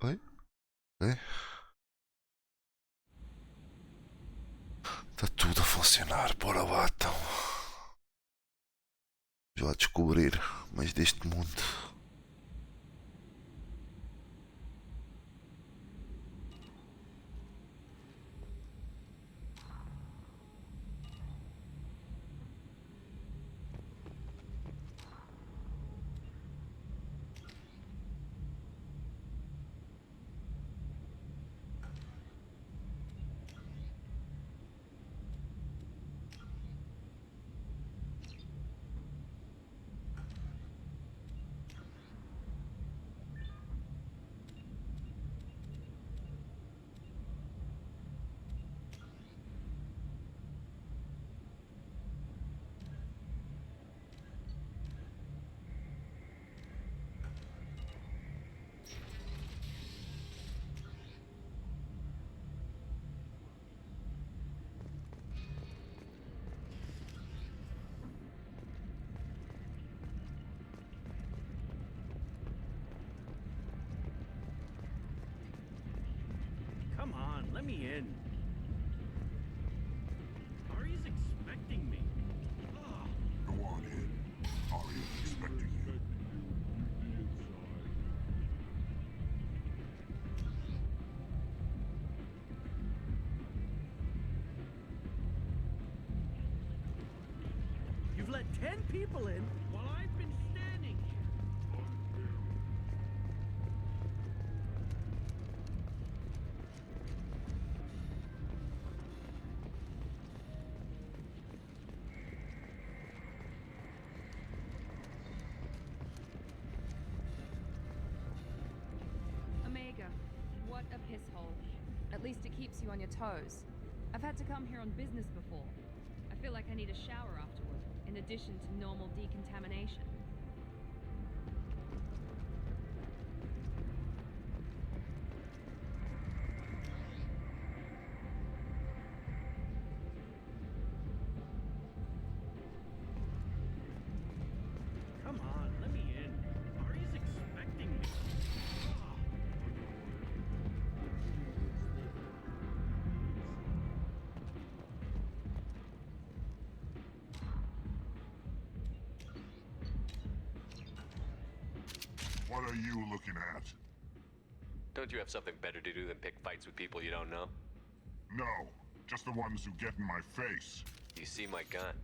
Oi? Oi? Está tudo a funcionar, bora lá então. Já a descobrir mais deste mundo. Come on, let me in. Ari's expecting me. Ah. Go on in. Arya's expecting you. You've let 10 people in while I've been standing here. Omega, what a piss hole. At least it keeps you on your toes. I've had to come here on business before. I feel like I need a shower afterward, in addition to normal decontamination. Come on, let me in. Ari's expecting me. Ah. What are you looking at? Don't you have something better to do than pick fights with people you don't know? No, just the ones who get in my face. You see my gun.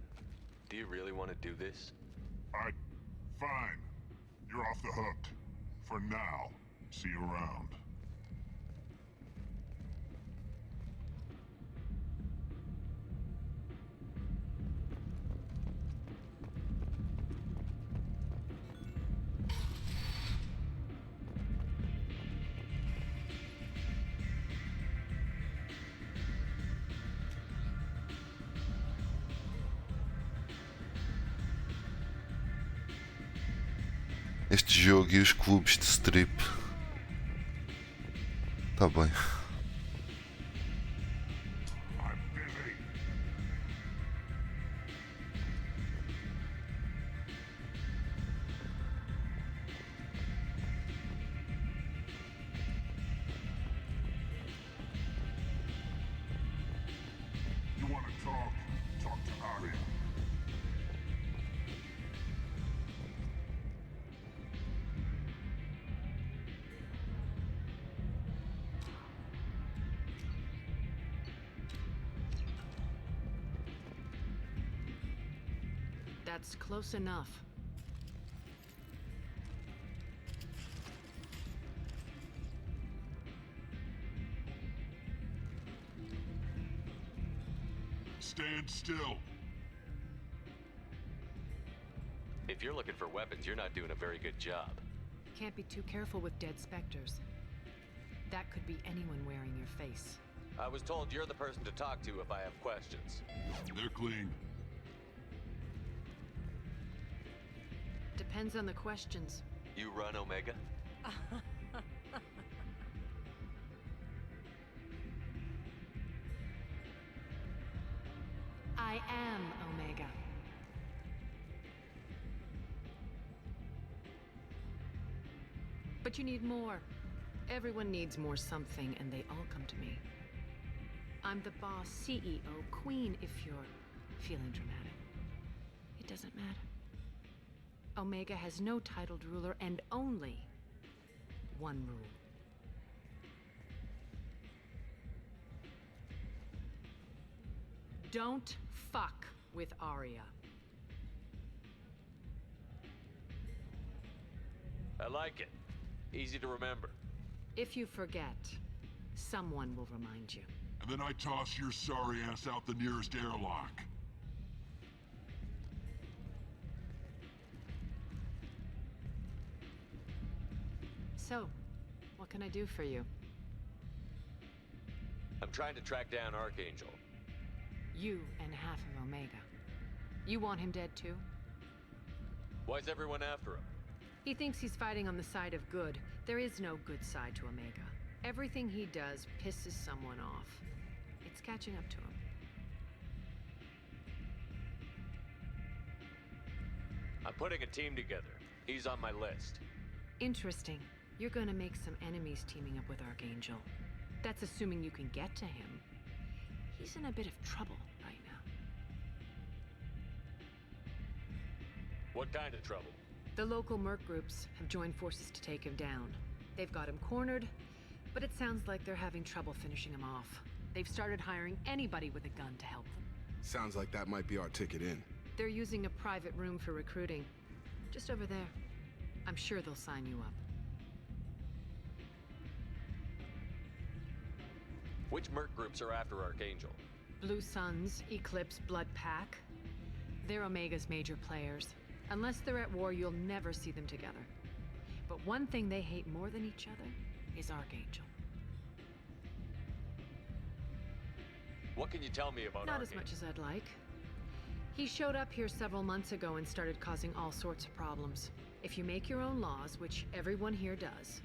Do you really want to do this? Fine. You're off the hook. For now. See you around. Este jogo e os clubes de strip. Tá bem. I'm busy. You want to talk? Talk to Arya. That's close enough. Stand still. If you're looking for weapons, you're not doing a very good job. Can't be too careful with dead specters. That could be anyone wearing your face. I was told you're the person to talk to if I have questions. They're clean. Depends on the questions. You run, Omega? I am Omega. But you need more. Everyone needs more something, and they all come to me. I'm the boss, CEO, queen, if you're feeling dramatic. It doesn't matter. Omega has no titled ruler and only one rule. Don't fuck with Arya. I like it. Easy to remember. If you forget, someone will remind you. And then I toss your sorry ass out the nearest airlock. So, what can I do for you? I'm trying to track down Archangel. You and half of Omega. You want him dead too? Why's everyone after him? He thinks he's fighting on the side of good. There is no good side to Omega. Everything he does pisses someone off. It's catching up to him. I'm putting a team together. He's on my list. Interesting. You're gonna make some enemies teaming up with Archangel. That's assuming you can get to him. He's in a bit of trouble right now. What kind of trouble? The local merc groups have joined forces to take him down. They've got him cornered, but it sounds like they're having trouble finishing him off. They've started hiring anybody with a gun to help them. Sounds like that might be our ticket in. They're using a private room for recruiting. Just over there. I'm sure they'll sign you up. Which merc groups are after Archangel? Blue Suns, Eclipse, Blood Pack. They're Omega's major players. Unless they're at war, you'll never see them together. But one thing they hate more than each other is Archangel. What can you tell me about Not as Archangel? much as I'd like. He showed up here several months ago and started causing all sorts of problems. If you make your own laws, which everyone here does,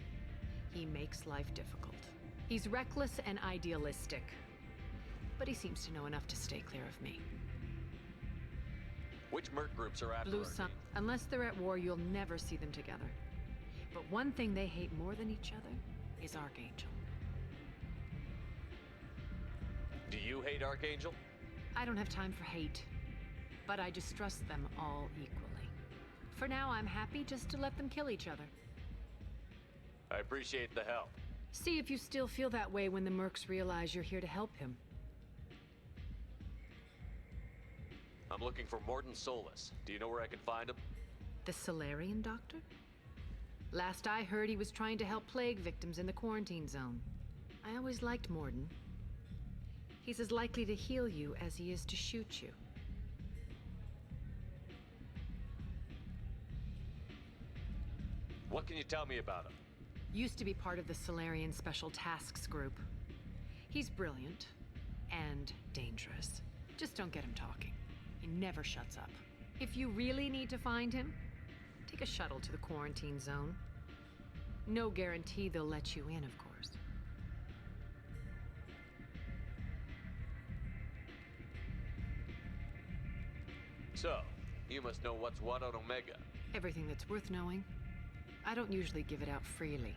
he makes life difficult. He's reckless and idealistic, but he seems to know enough to stay clear of me. Which merc groups are after Blue Archangel? Sun. Unless they're at war, you'll never see them together. But one thing they hate more than each other is Archangel. Do you hate Archangel? I don't have time for hate, but I distrust them all equally. For now, I'm happy just to let them kill each other. I appreciate the help. See if you still feel that way when the mercs realize you're here to help him. I'm looking for Morton Solus. Do you know where I can find him? The Solarian doctor? Last I heard, he was trying to help plague victims in the quarantine zone. I always liked Morden. He's as likely to heal you as he is to shoot you. What can you tell me about him? Used to be part of the Solarian Special Tasks Group. He's brilliant and dangerous. Just don't get him talking. He never shuts up. If you really need to find him, take a shuttle to the quarantine zone. No guarantee they'll let you in, of course. So, you must know what's what on Omega. Everything that's worth knowing. I don't usually give it out freely.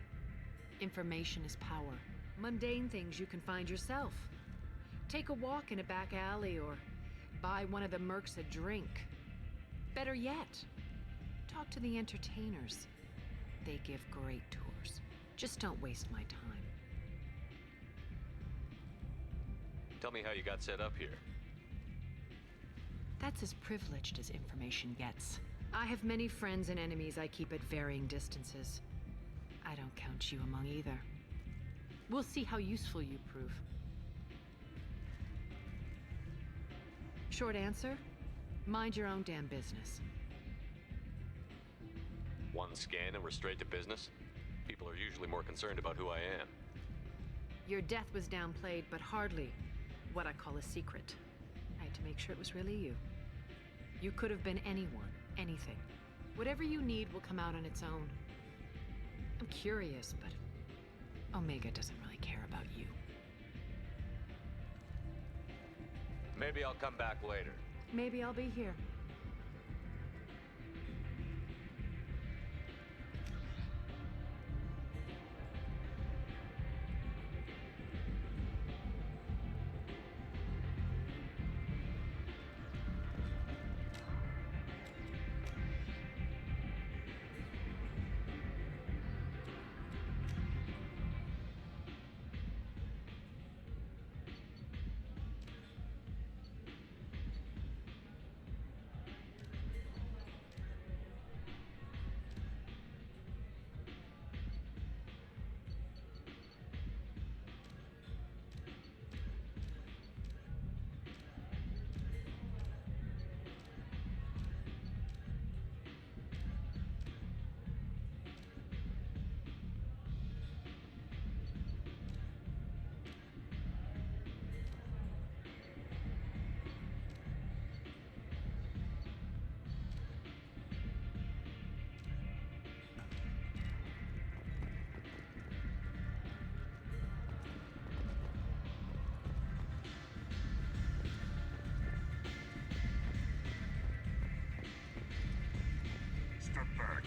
Information is power. Mundane things you can find yourself. Take a walk in a back alley or buy one of the mercs a drink. Better yet, talk to the entertainers. They give great tours. Just don't waste my time. Tell me how you got set up here. That's as privileged as information gets. I have many friends and enemies I keep at varying distances. I don't count you among either. We'll see how useful you prove. Short answer, mind your own damn business. One scan and we're straight to business? People are usually more concerned about who I am. Your death was downplayed, but hardly what I call a secret. I had to make sure it was really you. You could have been anyone, anything. Whatever you need will come out on its own. I'm curious, but Omega doesn't really care about you. Maybe I'll come back later. Maybe I'll be here. back.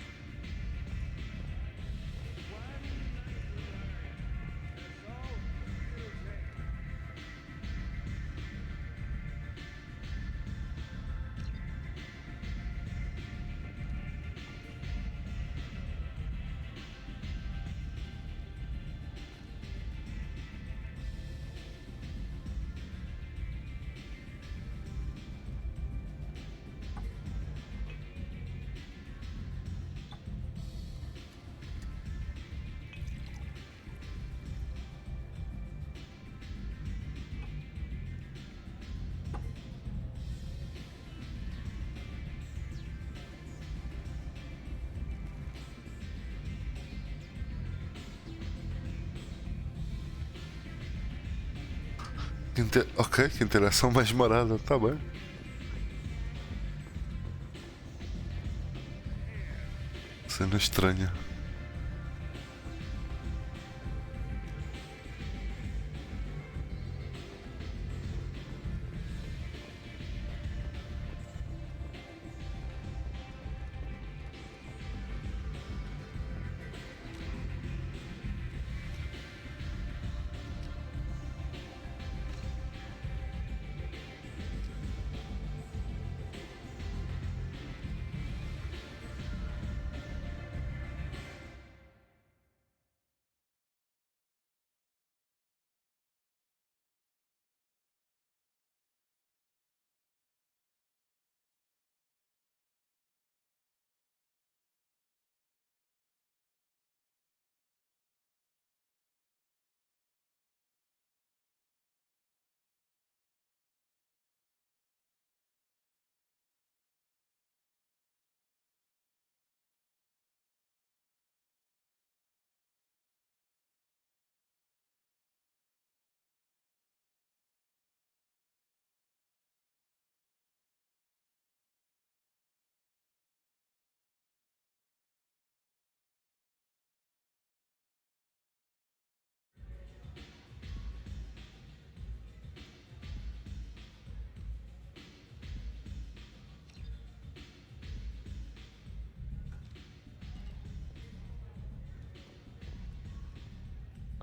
Ok, que interação mais marada, tá bem. Cena estranha.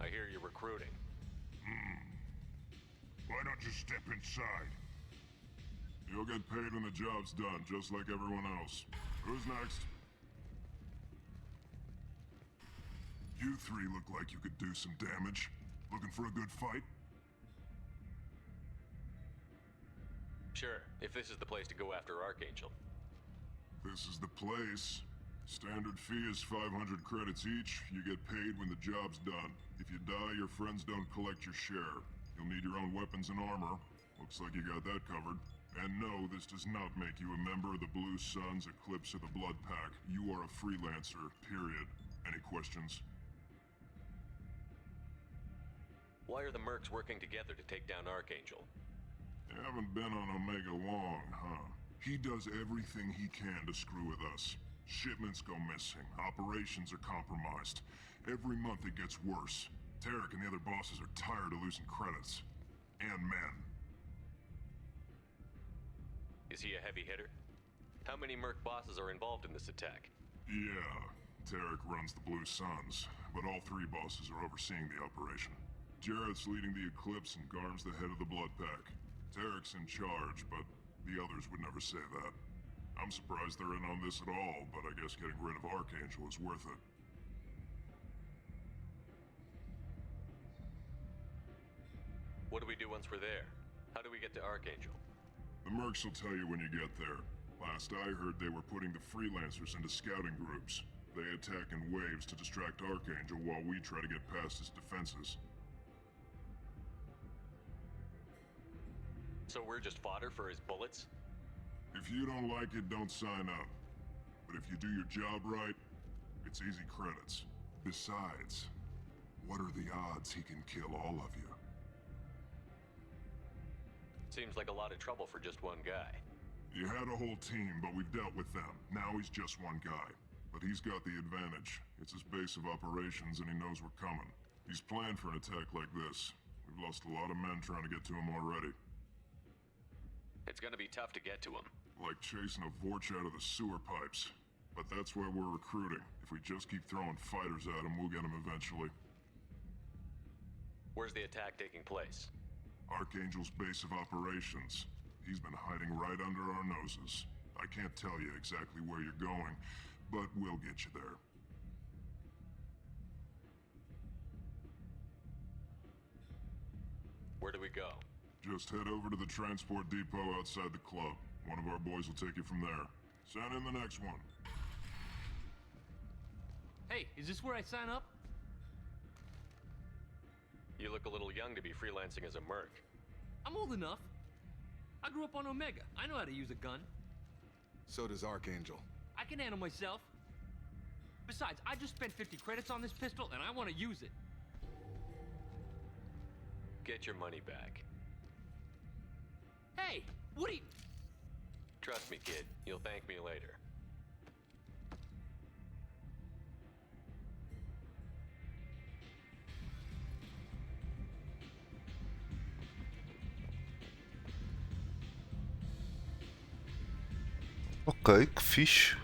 I hear you're recruiting. Why don't you step inside? You'll get paid when the job's done, just like everyone else. Who's next? You three look like you could do some damage. Looking for a good fight? Sure, if this is the place to go after Archangel. This is the place. Standard fee is 500 credits each. You get paid when the job's done. If you die, your friends don't collect your share. You'll need your own weapons and armor. Looks like you got that covered. And no, this does not make you a member of the Blue Suns, Eclipse, or the Blood Pack. You are a freelancer, period. Any questions? Why are the mercs working together to take down Archangel? You haven't been on Omega long, huh? He does everything he can to screw with us. Shipments go missing, operations are compromised. Every month it gets worse. Tarek and the other bosses are tired of losing credits. And men. Is he a heavy hitter? How many merc bosses are involved in this attack? Yeah, Tarek runs the Blue Suns, but all three bosses are overseeing the operation. Jarrett's leading the Eclipse and Garm's the head of the Blood Pack. Tarek's in charge, but the others would never say that. I'm surprised they're in on this at all, but I guess getting rid of Archangel is worth it. What do we do once we're there? How do we get to Archangel? The mercs will tell you when you get there. Last I heard, they were putting the freelancers into scouting groups. They attack in waves to distract Archangel while we try to get past his defenses. So we're just fodder for his bullets? If you don't like it, don't sign up. But if you do your job right, it's easy credits. Besides, what are the odds he can kill all of you? Seems like a lot of trouble for just one guy. You had a whole team, but we've dealt with them. Now he's just one guy. But he's got the advantage. It's his base of operations and he knows we're coming. He's planned for an attack like this. We've lost a lot of men trying to get to him already. It's gonna be tough to get to him. Like chasing a Vorch out of the sewer pipes. But that's why we're recruiting. If we just keep throwing fighters at them, we'll get them eventually. Where's the attack taking place? Archangel's base of operations. He's been hiding right under our noses. I can't tell you exactly where you're going, but we'll get you there. Where do we go? Just head over to the transport depot outside the club. One of our boys will take you from there. Send in the next one. Hey, is this where I sign up? You look a little young to be freelancing as a merc. I'm old enough. I grew up on Omega. I know how to use a gun. So does Archangel. I can handle myself. Besides, I just spent 50 credits on this pistol, and I want to use it. Get your money back. Hey, what are you... Trust me, kid. You'll thank me later. Ok, que fixe.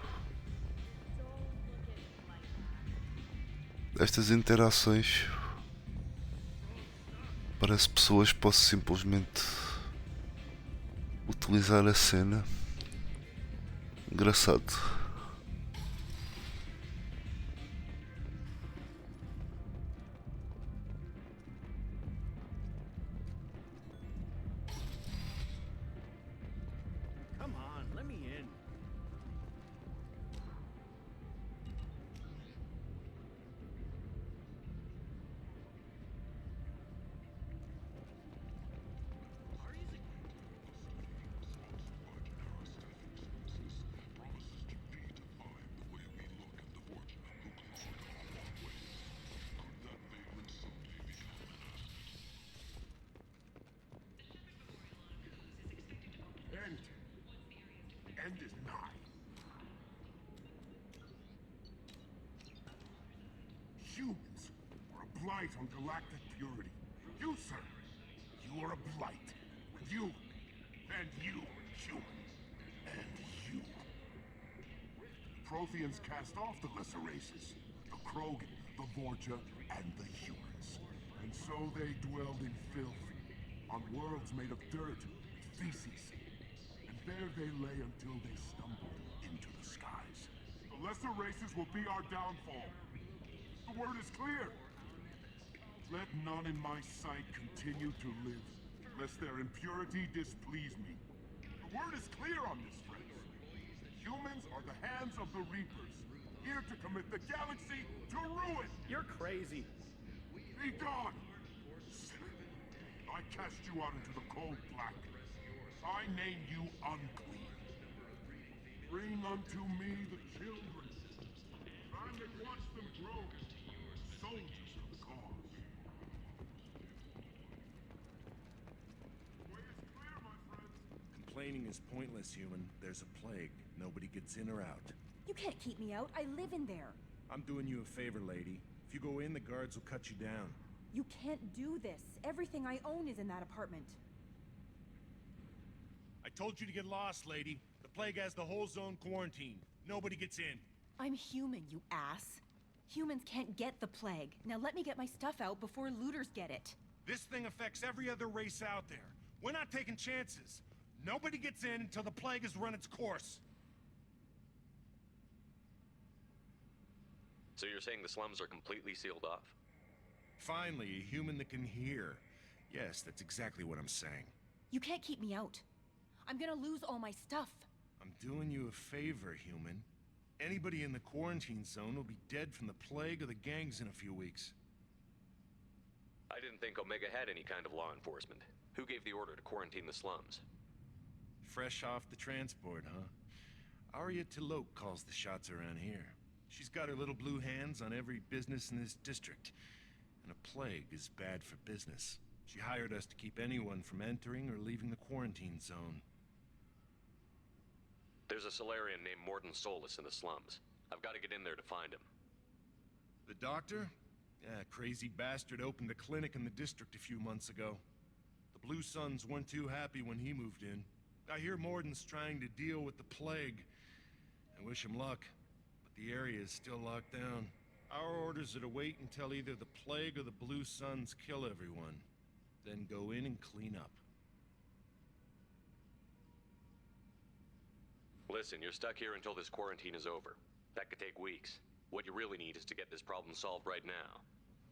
Estas interações. Parece pessoas que posso simplesmente utilizar a cena. Engraçado. Come on, let me in. End is nigh. Humans are a blight on galactic purity. You, sir, you are a blight. You, and you, human, and you. Protheans cast off the lesser races, the Krogan, the Vorcha, and the humans. And so they dwelled in filth, on worlds made of dirt, feces. And there they lay until they stumbled into the skies. The lesser races will be our downfall. The word is clear. Let none in my sight continue to live, lest their impurity displease me. The word is clear on this, friends. Humans are the hands of the Reapers, here to commit the galaxy to ruin. You're crazy. Be gone! Sinner, I cast you out into the cold black. I name you unclean. Bring unto me the children. I may watch them grow. Soldiers of the cause. The way is clear, my friends. Complaining is pointless, human. There's a plague. Nobody gets in or out. You can't keep me out. I live in there. I'm doing you a favor, lady. If you go in, the guards will cut you down. You can't do this. Everything I own is in that apartment. I told you to get lost, lady. The plague has the whole zone quarantined. Nobody gets in. I'm human, you ass. Humans can't get the plague. Now let me get my stuff out before looters get it. This thing affects every other race out there. We're not taking chances. Nobody gets in until the plague has run its course. So you're saying the slums are completely sealed off? Finally, a human that can hear. Yes, that's exactly what I'm saying. You can't keep me out. I'm gonna lose all my stuff. I'm doing you a favor, human. Anybody in the quarantine zone will be dead from the plague or the gangs in a few weeks. I didn't think Omega had any kind of law enforcement. Who gave the order to quarantine the slums? Fresh off the transport, huh? Arya T'Loak calls the shots around here. She's got her little blue hands on every business in this district. And a plague is bad for business. She hired us to keep anyone from entering or leaving the quarantine zone. There's a Solarian named Mordin Solus in the slums. I've got to get in there to find him. The doctor? Yeah, crazy bastard opened a clinic in the district a few months ago. The Blue Suns weren't too happy when he moved in. I hear Mordin's trying to deal with the plague. I wish him luck. The area is still locked down. Our orders are to wait until either the Plague or the Blue Suns kill everyone. Then go in and clean up. Listen, you're stuck here until this quarantine is over. That could take weeks. What you really need is to get this problem solved right now.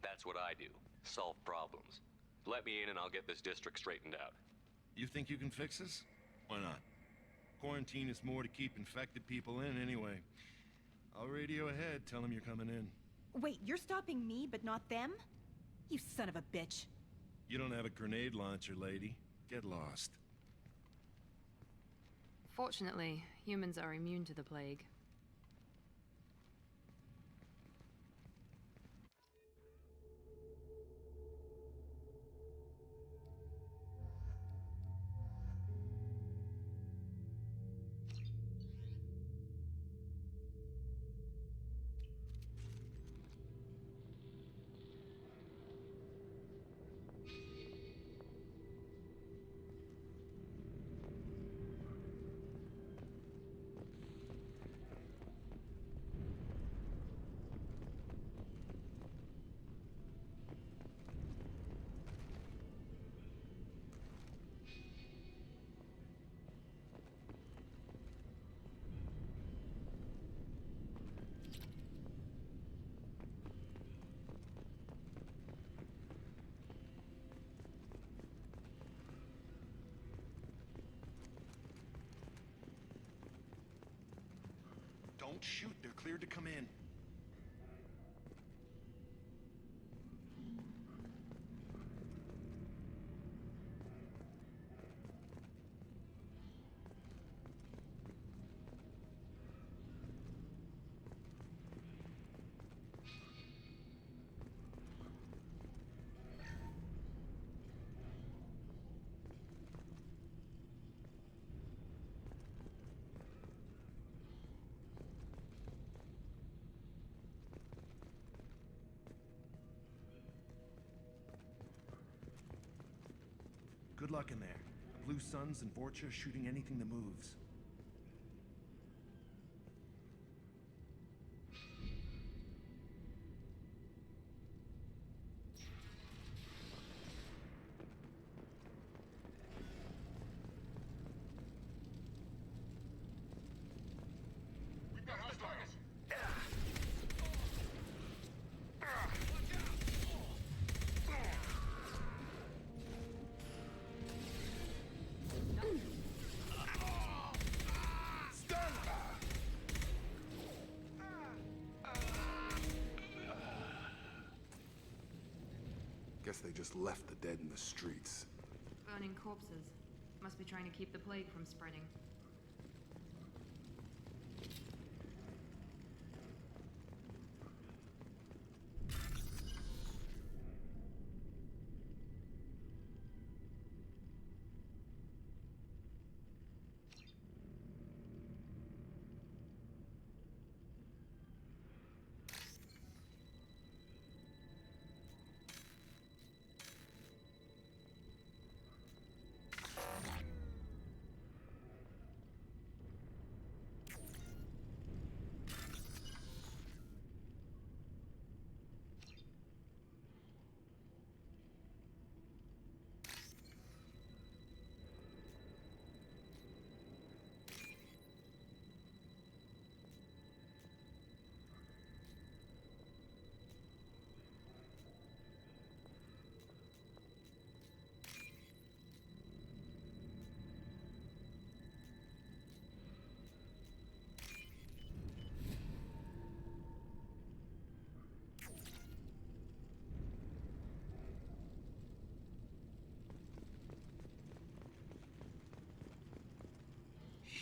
That's what I do. Solve problems. Let me in and I'll get this district straightened out. You think you can fix this? Why not? Quarantine is more to keep infected people in anyway. I'll radio ahead, tell them you're coming in. Wait, you're stopping me, but not them? You son of a bitch. You don't have a grenade launcher, lady. Get lost. Fortunately, humans are immune to the plague. Don't shoot, they're cleared to come in. Good luck in there. The Blue Suns and Vorcha shooting anything that moves. Guess they just left the dead in the streets. Burning corpses. Must be trying to keep the plague from spreading.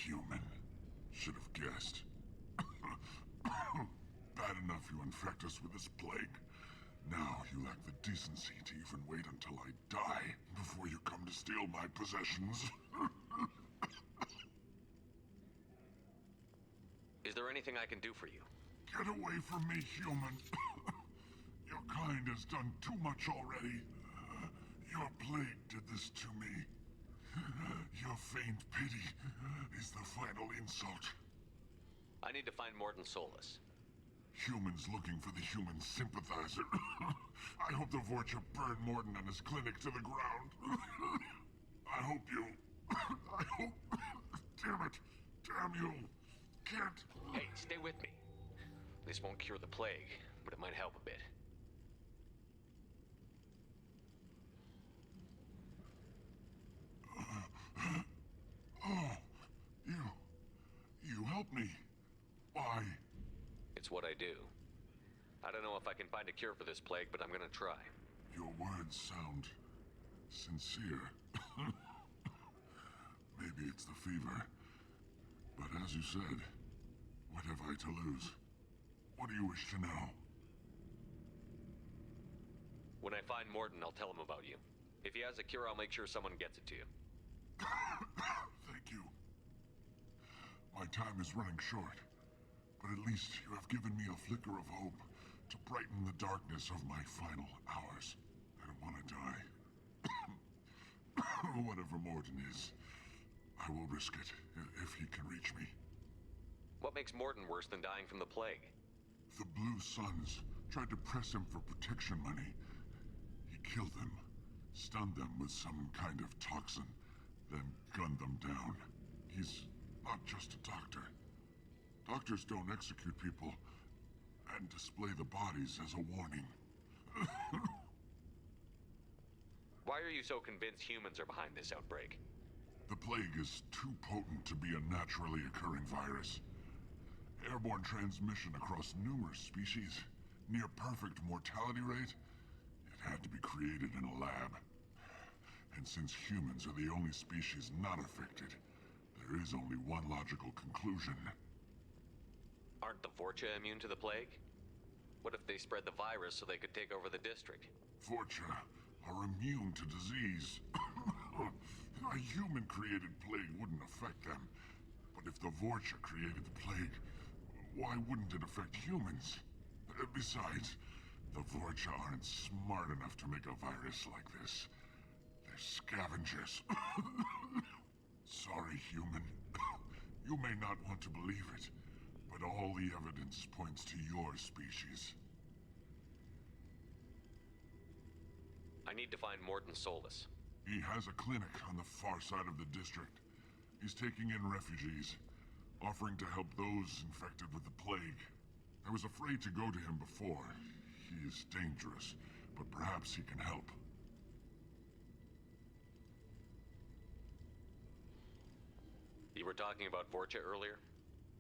Human. Should have guessed. Bad enough you infect us with this plague. Now you lack the decency to even wait until I die before you come to steal my possessions. Is there anything I can do for you? Get away from me, human. Your kind has done too much already. Your plague did this to me. Your feigned pity is the final insult. I need to find Morton Solus. Humans looking for the human sympathizer. I hope the Vorcha burn Morden and his clinic to the ground. I hope you... I hope... Damn it! Damn you! Can't... Hey, stay with me. This won't cure the plague, but it might help a bit. Oh, you helped me. Why? It's what I do. I don't know if I can find a cure for this plague, but I'm gonna try. Your words sound sincere. Maybe it's the fever. But as you said, what have I to lose? What do you wish to know? When I find Morden, I'll tell him about you. If he has a cure, I'll make sure someone gets it to you. Thank you. My time is running short, but at least you have given me a flicker of hope to brighten the darkness of my final hours. I don't want to die. Whatever Morden is, I will risk it if he can reach me. What makes Morden worse than dying from the plague? The Blue Suns tried to press him for protection money. He killed them, stunned them with some kind of toxin, then gunned them down. He's not just a doctor. Doctors don't execute people and display the bodies as a warning. Why are you so convinced humans are behind this outbreak? The plague is too potent to be a naturally occurring virus. Airborne transmission across numerous species, near perfect mortality rate. It had to be created in a lab. And since humans are the only species not affected, there is only one logical conclusion. Aren't the Vorcha immune to the plague? What if they spread the virus so they could take over the district? Vorcha are immune to disease. A human-created plague wouldn't affect them. But if the Vorcha created the plague, why wouldn't it affect humans? Besides, the Vorcha aren't smart enough to make a virus like this. They're scavengers. Sorry, human. You may not want to believe it, but all the evidence points to your species. I need to find Morden Solus. He has a clinic on the far side of the district. He's taking in refugees, offering to help those infected with the plague. I was afraid to go to him before. He is dangerous, but perhaps he can help. You were talking about Vorcha earlier?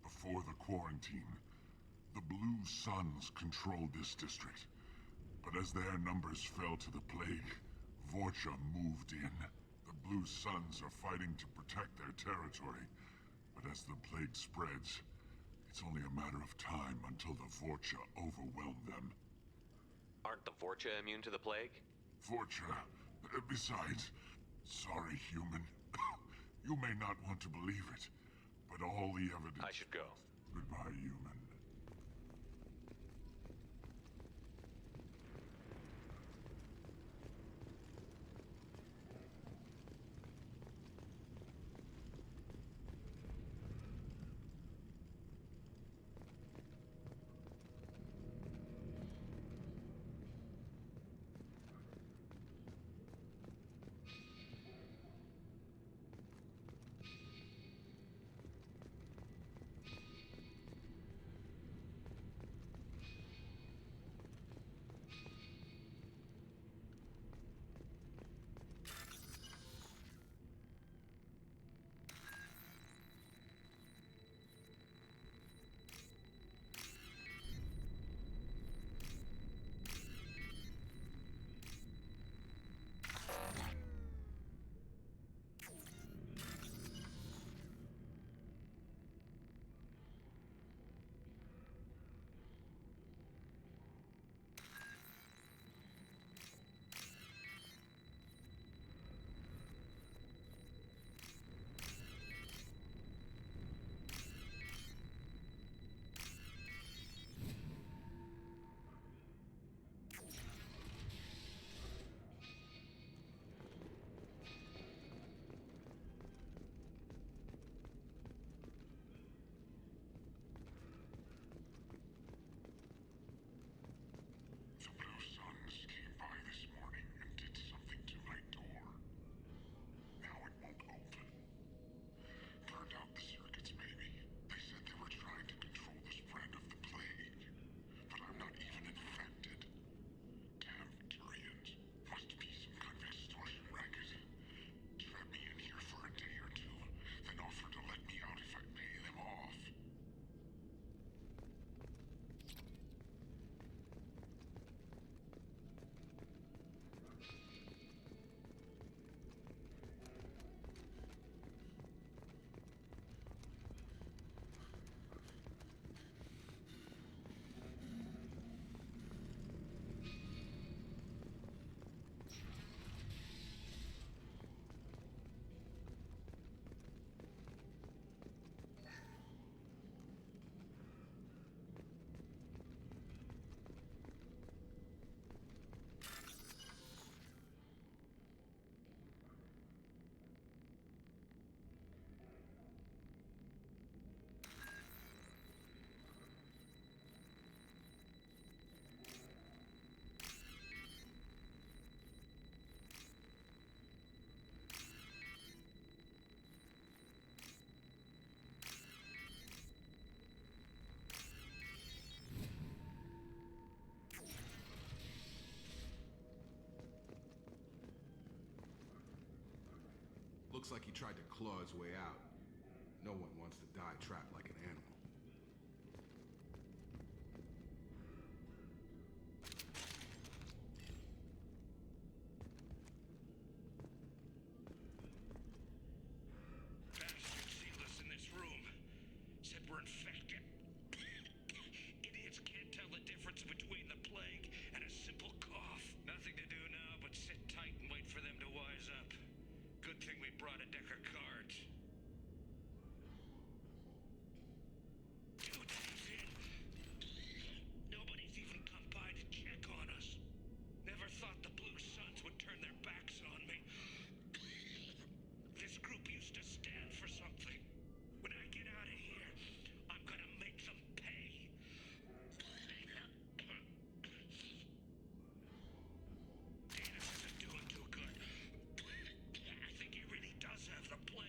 Before the quarantine, the Blue Suns controlled this district. But as their numbers fell to the plague, Vorcha moved in. The Blue Suns are fighting to protect their territory. But as the plague spreads, it's only a matter of time until the Vorcha overwhelm them. Aren't the Vorcha immune to the plague? Vorcha. Besides, sorry, human. You may not want to believe it, but all the evidence... I should go. Goodbye, human. Looks like he tried to claw his way out. No one wants to die trapped like an animal. Bastard sealed us in this room. Said we're infected. Idiots can't tell the difference between the plague and a simple cough. Nothing to do now but sit tight and wait for them to wise up. Good thing we brought a deck of cards. 2 days in. Nobody's even come by to check on us. Never thought the Blue Suns would turn their backs on me. This group used to stand for something. When I get out of here, I'm gonna make them pay. Danis isn't doing too good. I think he really does have the plan.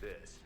this.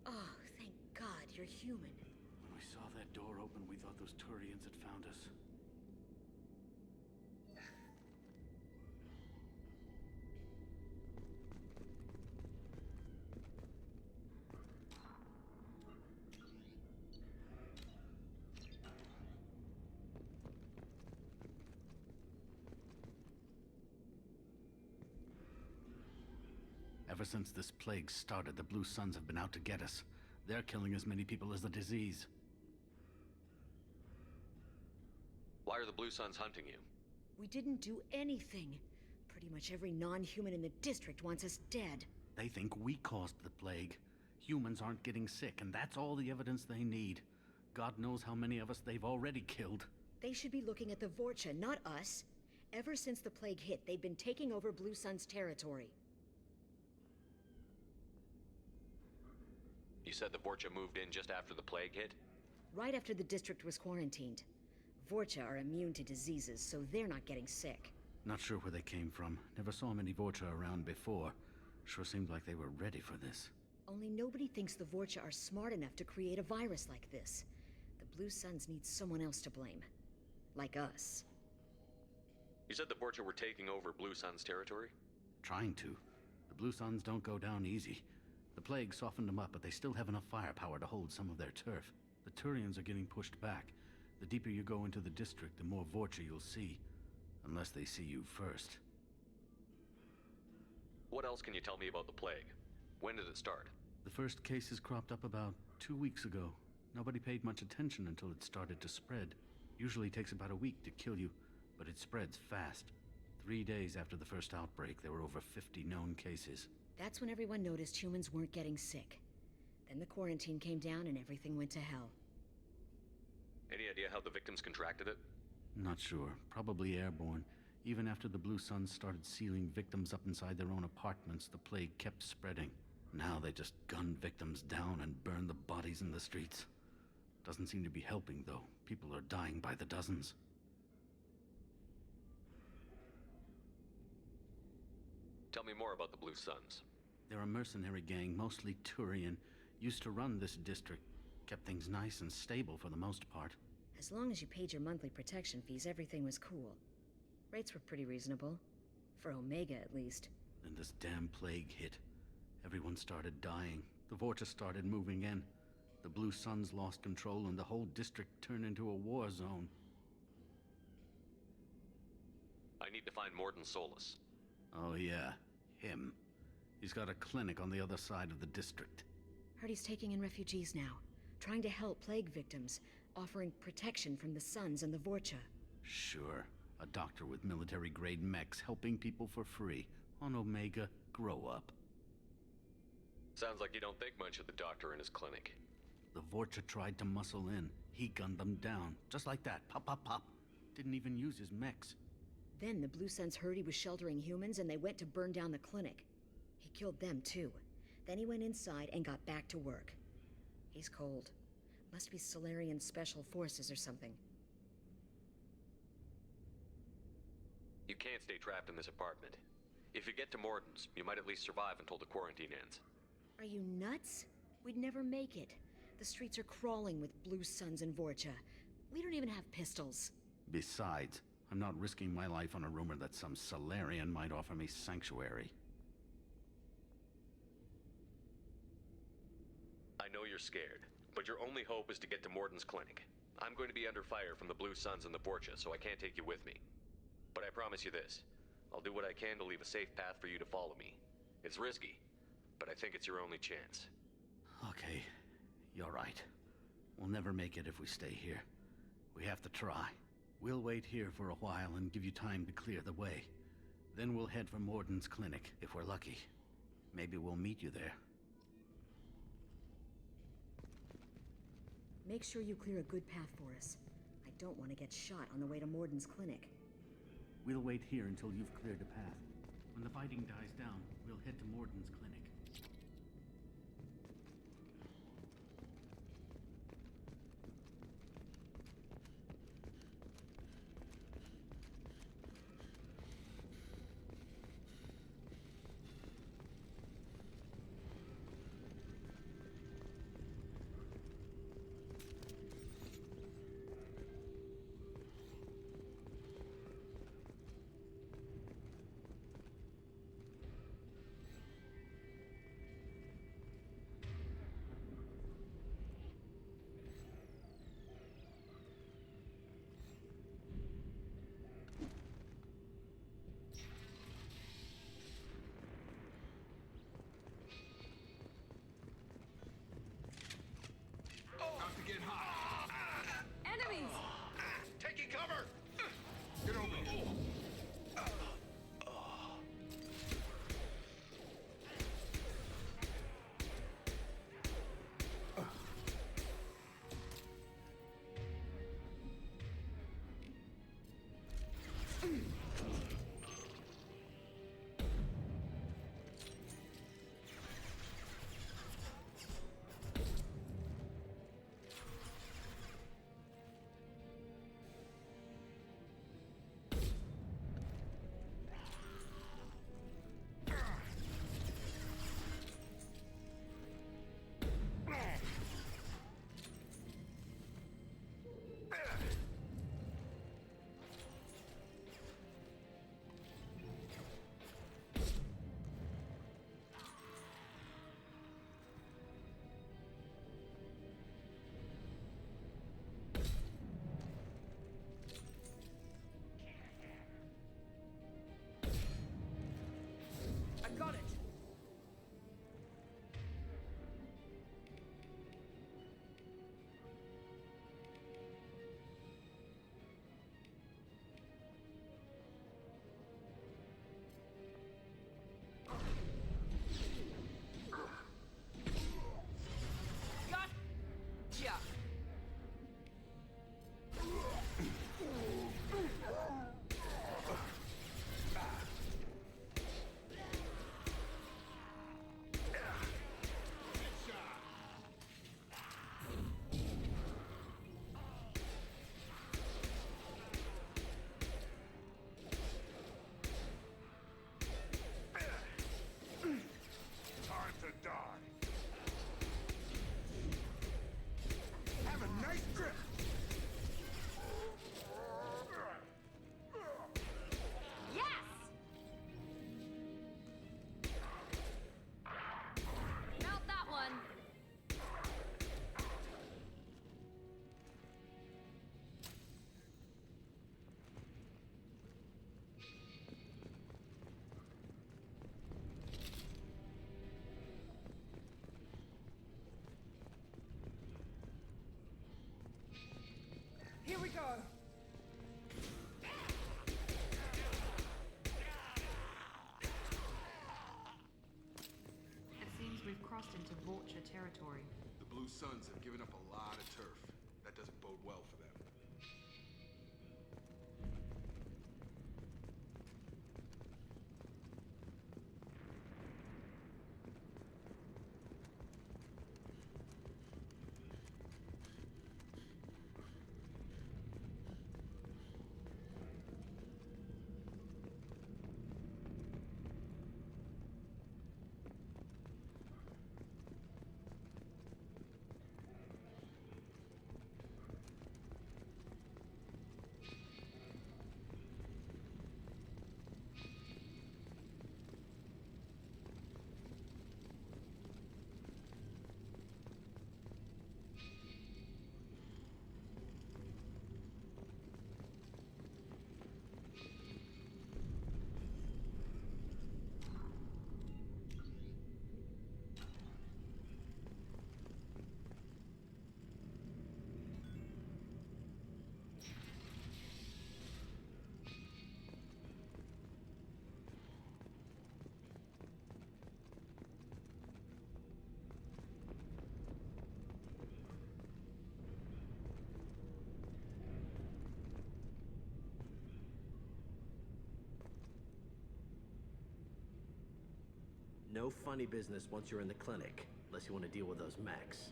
Oh, thank God you're human. When we saw that door open, we thought those Turians had found us. Ever since this plague started, the Blue Suns have been out to get us. They're killing as many people as the disease. Why are the Blue Suns hunting you? We didn't do anything. Pretty much every non-human in the district wants us dead. They think we caused the plague. Humans aren't getting sick, and that's all the evidence they need. God knows how many of us they've already killed. They should be looking at the Vorcha, not us. Ever since the plague hit, they've been taking over Blue Sun's territory. You said the Vorcha moved in just after the plague hit? Right after the district was quarantined. Vorcha are immune to diseases, so they're not getting sick. Not sure where they came from. Never saw many Vorcha around before. Sure seemed like they were ready for this. Only nobody thinks the Vorcha are smart enough to create a virus like this. The Blue Suns need someone else to blame. Like us. You said the Vorcha were taking over Blue Sun's territory? Trying to. The Blue Suns don't go down easy. The plague softened them up, but they still have enough firepower to hold some of their turf. The Turians are getting pushed back. The deeper you go into the district, the more Vorcha you'll see. Unless they see you first. What else can you tell me about the plague? When did it start? The first cases cropped up about 2 weeks ago. Nobody paid much attention until it started to spread. Usually takes about a week to kill you, but it spreads fast. 3 days after the first outbreak, there were over 50 known cases. That's when everyone noticed humans weren't getting sick. Then the quarantine came down and everything went to hell. Any idea how the victims contracted it? Not sure. Probably airborne. Even after the Blue Suns started sealing victims up inside their own apartments, the plague kept spreading. Now they just gun victims down and burn the bodies in the streets. Doesn't seem to be helping, though. People are dying by the dozens. Tell me more about the Blue Suns. They're a mercenary gang, mostly Turian. Used to run this district. Kept things nice and stable for the most part. As long as you paid your monthly protection fees, everything was cool. Rates were pretty reasonable. For Omega, at least. Then this damn plague hit. Everyone started dying. The Vorcha started moving in. The Blue Suns lost control and the whole district turned into a war zone. I need to find Mordin Solus. Oh yeah, him. He's got a clinic on the other side of the district. Heard he's taking in refugees now. Trying to help plague victims. Offering protection from the Suns and the Vorcha. Sure. A doctor with military-grade mechs helping people for free. On Omega, grow up. Sounds like you don't think much of the doctor in his clinic. The Vorcha tried to muscle in. He gunned them down. Just like that. Pop, pop, pop. Didn't even use his mechs. Then the Blue Suns heard he was sheltering humans and they went to burn down the clinic. He killed them too. Then he went inside and got back to work. He's cold. Must be Solarian Special Forces or something. You can't stay trapped in this apartment. If you get to Morton's, you might at least survive until the quarantine ends. Are you nuts? We'd never make it. The streets are crawling with Blue Suns and Vorcha. We don't even have pistols. Besides, I'm not risking my life on a rumor that some Solarian might offer me sanctuary. I know you're scared, but your only hope is to get to Morton's clinic. I'm going to be under fire from the Blue Suns and the Vorcha, so I can't take you with me. But I promise you this. I'll do what I can to leave a safe path for you to follow me. It's risky, but I think it's your only chance. Okay, you're right. We'll never make it if we stay here. We have to try. We'll wait here for a while and give you time to clear the way. Then we'll head for Morden's clinic, if we're lucky. Maybe we'll meet you there. Make sure you clear a good path for us. I don't want to get shot on the way to Morden's clinic. We'll wait here until you've cleared a path. When the fighting dies down, we'll head to Morden's clinic. Enemies! Taking cover! Get over here. I got it! Gotcha! Time to die. Have a nice grip. Yes! Mount that one! Here we go! It seems we've crossed into Vorcha territory. The Blue Suns have given up a lot of turf. That doesn't bode well for them. No funny business once you're in the clinic, unless you want to deal with those mechs.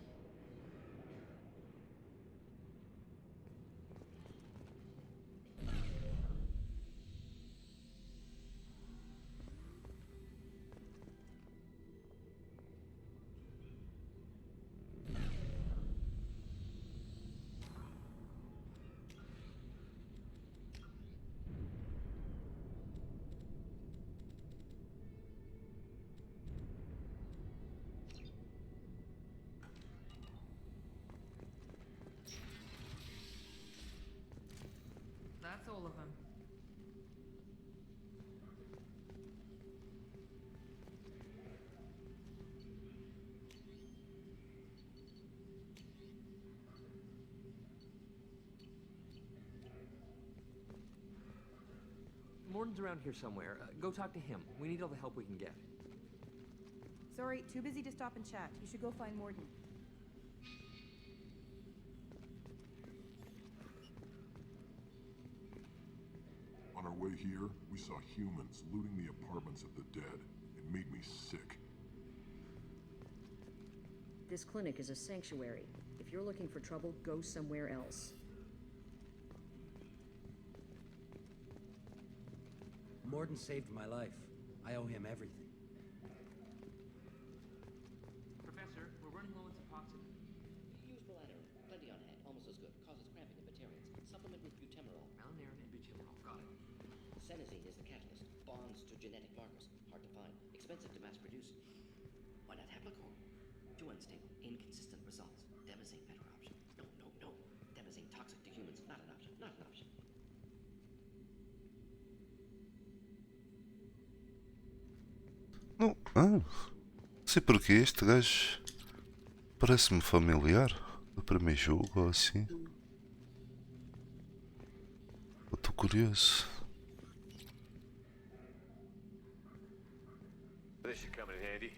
That's all of them. Morton's around here somewhere. Go talk to him. We need all the help we can get. Sorry, too busy to stop and chat. You should go find Morton. On our way here, we saw humans looting the apartments of the dead. It made me sick. This clinic is a sanctuary. If you're looking for trouble, go somewhere else. Morton saved my life. I owe him everything. Professor, we're running low on Suboxone. Use Balaterin. Plenty on hand. Almost as good. Causes cramping in vegetarians. Supplement with butemerol. Malinarin and butemerol. Got it. Senesine is the catalyst. Bonds to genetic markers. Hard to find. Expensive to mass produce. Why not Heplicor? Too unstable. Inconsistent results. Demazine better option. No. Demazine toxic to humans. Not an option. Not an option. Não, não sei porquê, este gajo parece-me familiar do primeiro jogo ou assim. Estou curioso. This should come in handy.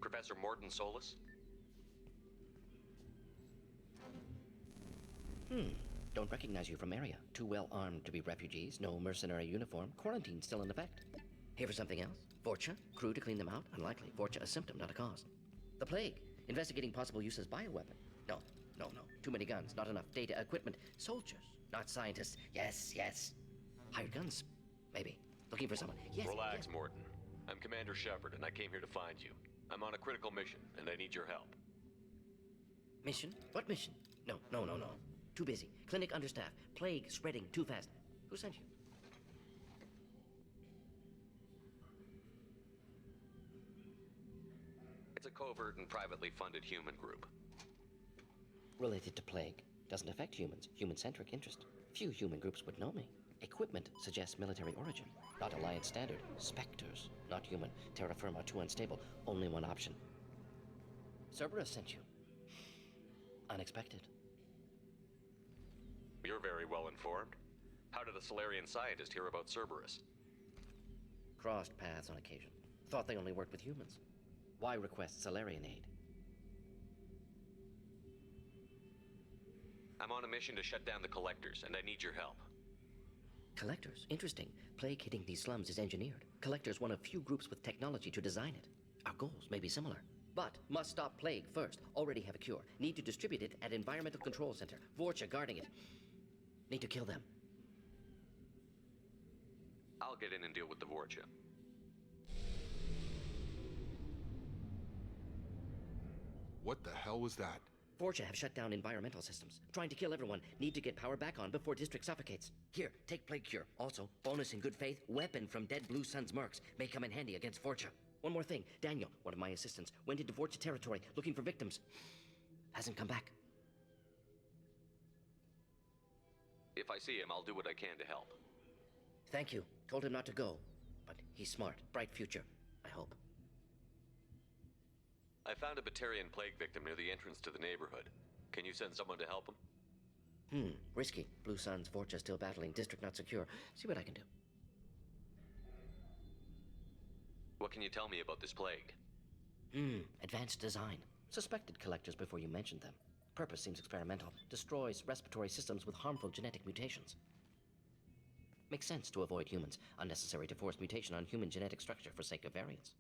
Professor Morton Solus? Don't recognize you from area. Too well armed to be refugees, no mercenary uniform, quarantine still in effect. Here for something else? Vorcha? Crew to clean them out? Unlikely. Vorcha a symptom, not a cause. The plague? Investigating possible use as bioweapon? No. Too many guns, not enough data, equipment. Soldiers, not scientists. Yes. Hired guns? Maybe. Looking for someone. Yes. Relax, yes. Morton. I'm Commander Shepard, and I came here to find you. I'm on a critical mission, and I need your help. Mission? What mission? No. Too busy. Clinic understaffed. Plague spreading too fast. Who sent you? It's a covert and privately funded human group. Related to plague. Doesn't affect humans. Human-centric interest. Few human groups would know me. Equipment suggests military origin. Not Alliance standard. Spectres. Not human. Terra firma too unstable. Only one option. Cerberus sent you. Unexpected. You're very well informed. How did a Solarian scientist hear about Cerberus? Crossed paths on occasion. Thought they only worked with humans. Why request Solarian aid? I'm on a mission to shut down the Collectors, and I need your help. Collectors? Interesting. Plague hitting these slums is engineered. Collectors one of few groups with technology to design it. Our goals may be similar. But must stop plague first. Already have a cure. Need to distribute it at Environmental Control Center. Vorcha guarding it. Need to kill them. I'll get in and deal with the Vorcha. What the hell was that? Vorcha have shut down environmental systems. Trying to kill everyone. Need to get power back on before District suffocates. Here, take Plague Cure. Also, bonus in good faith, weapon from dead Blue Sun's mercs. May come in handy against Vorcha. One more thing. Daniel, one of my assistants, went into Vorcha territory looking for victims. Hasn't come back. If I see him, I'll do what I can to help. Thank you. Told him not to go. But he's smart. Bright future, I hope. I found a Batarian plague victim near the entrance to the neighborhood. Can you send someone to help him? Risky. Blue Suns, Vorcha still battling, district not secure. See what I can do. What can you tell me about this plague? Advanced design. Suspected collectors before you mentioned them. Purpose seems experimental. Destroys respiratory systems with harmful genetic mutations. Makes sense to avoid humans. Unnecessary to force mutation on human genetic structure for sake of variance.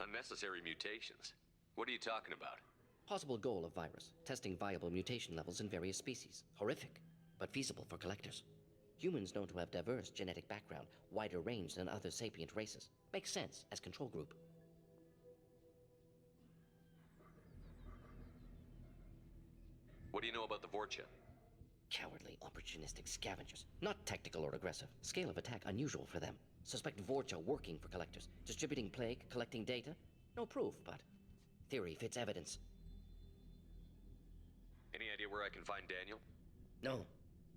Unnecessary mutations? What are you talking about? Possible goal of virus. Testing viable mutation levels in various species. Horrific, but feasible for collectors. Humans known to have diverse genetic background, wider range than other sapient races. Makes sense as control group. What do you know about the Vorcha? Cowardly, opportunistic scavengers. Not tactical or aggressive. Scale of attack unusual for them. Suspect Vorcha working for collectors. Distributing plague, collecting data. No proof, but theory fits evidence. Any idea where I can find Daniel? No.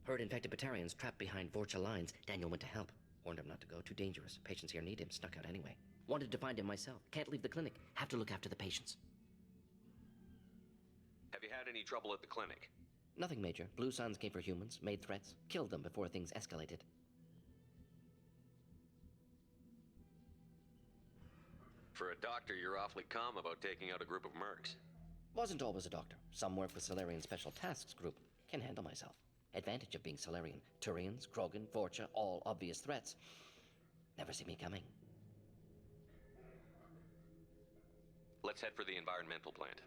Heard infected Batarians trapped behind Vorcha lines. Daniel went to help. Warned him not to go. Too dangerous. Patients here need him. Snuck out anyway. Wanted to find him myself. Can't leave the clinic. Have to look after the patients. Have you had any trouble at the clinic? Nothing major. Blue Suns came for humans, made threats, killed them before things escalated. For a doctor, you're awfully calm about taking out a group of mercs. Wasn't always a doctor. Some work with Solarian Special Tasks Group. Can handle myself. Advantage of being Solarian. Turians, Krogan, Vorcha, all obvious threats. Never see me coming. Let's head for the environmental plant.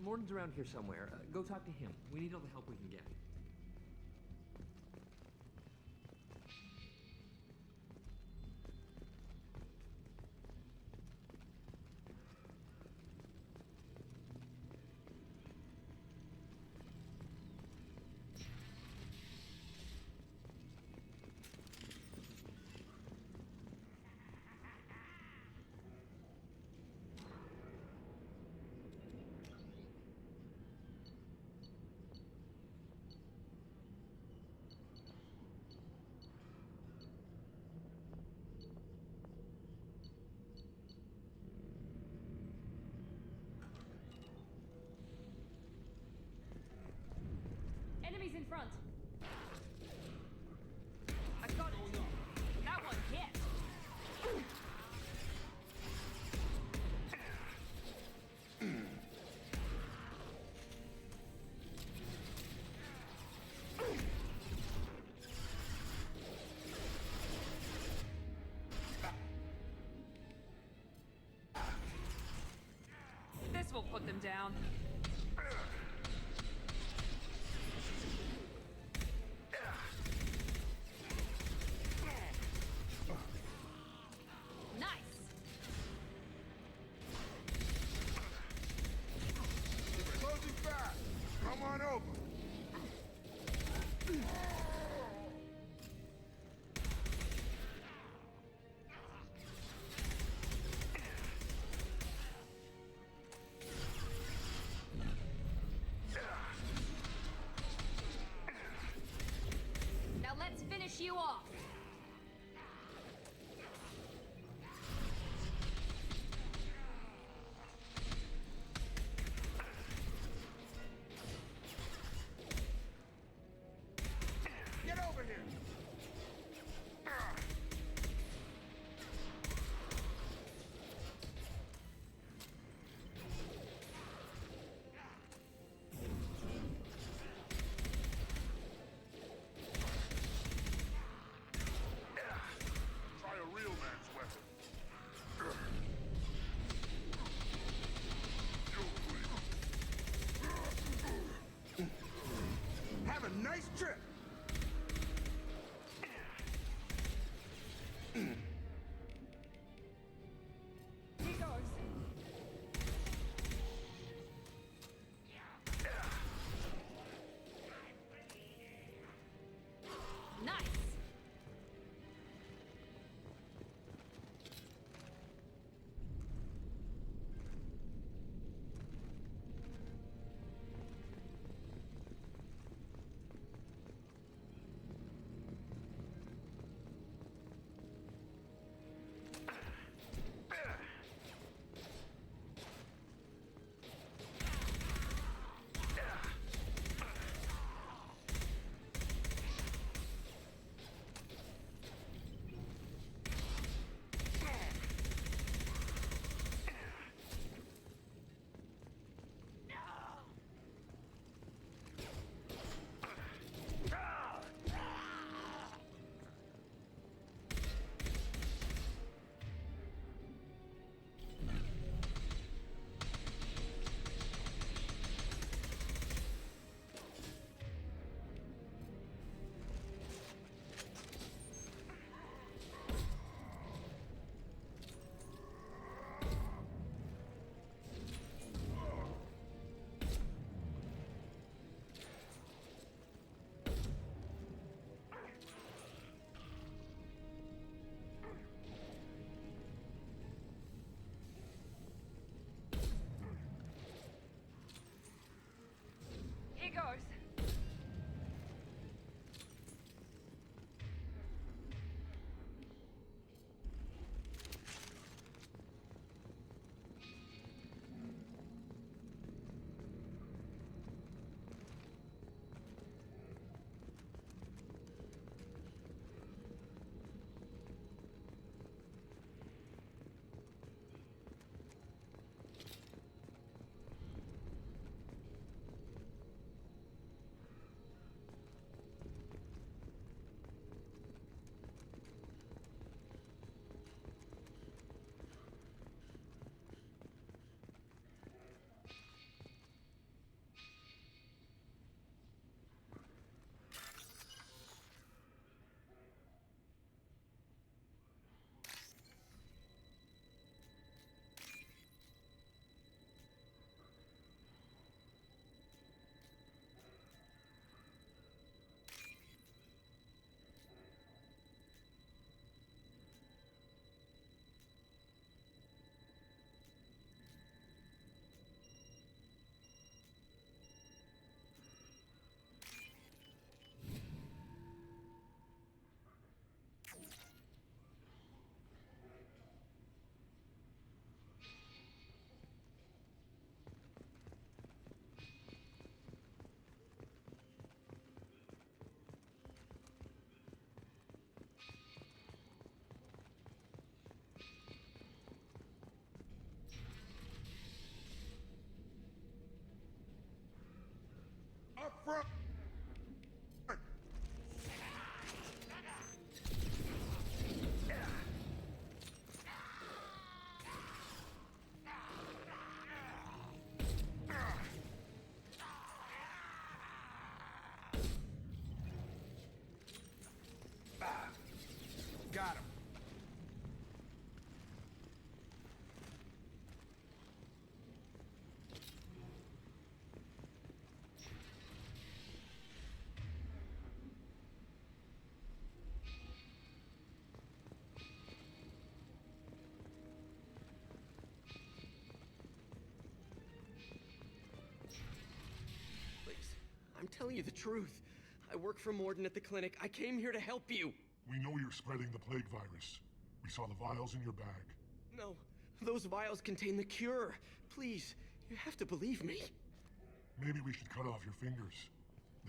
Morden's around here somewhere. Go talk to him. We need all the help we can get. Enemies in front. I got it. That one hit. This will put them down. Nice. Here goes. Up front! Got him. Please, I'm telling you the truth. I work for Morden at the clinic. I came here to help you. We know you're spreading the plague virus. We saw the vials in your bag. No, those vials contain the cure. Please, you have to believe me. Maybe we should cut off your fingers.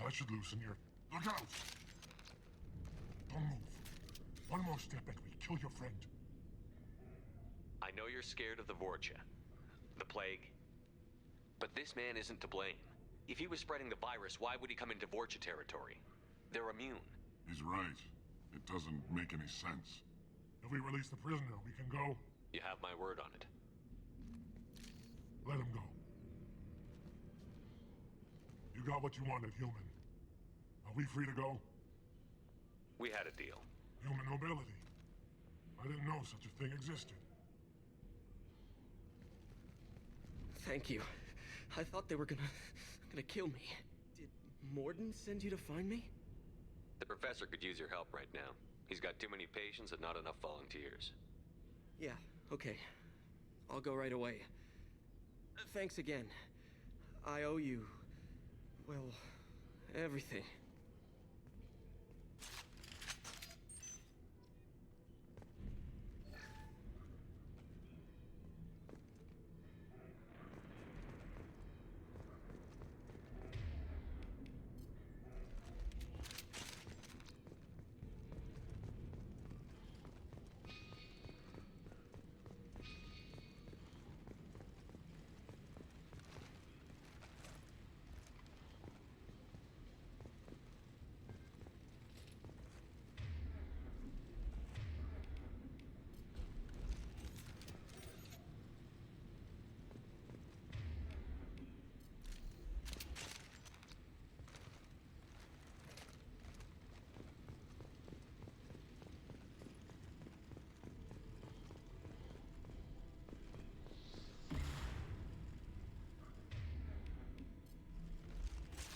That should loosen your... Look out! Don't move. One more step and we kill your friend. I know you're scared of the Vorcha, the plague, but this man isn't to blame. If he was spreading the virus, why would he come into Vorcha territory? They're immune. He's right. It doesn't make any sense. If we release the prisoner, we can go. You have my word on it. Let him go. You got what you wanted, human. Are we free to go? We had a deal. Human nobility. I didn't know such a thing existed. Thank you. I thought they were gonna kill me. Did Morden send you to find me? The professor could use your help right now. He's got too many patients and not enough volunteers. Yeah, okay. I'll go right away. Thanks again. I owe you... well, everything.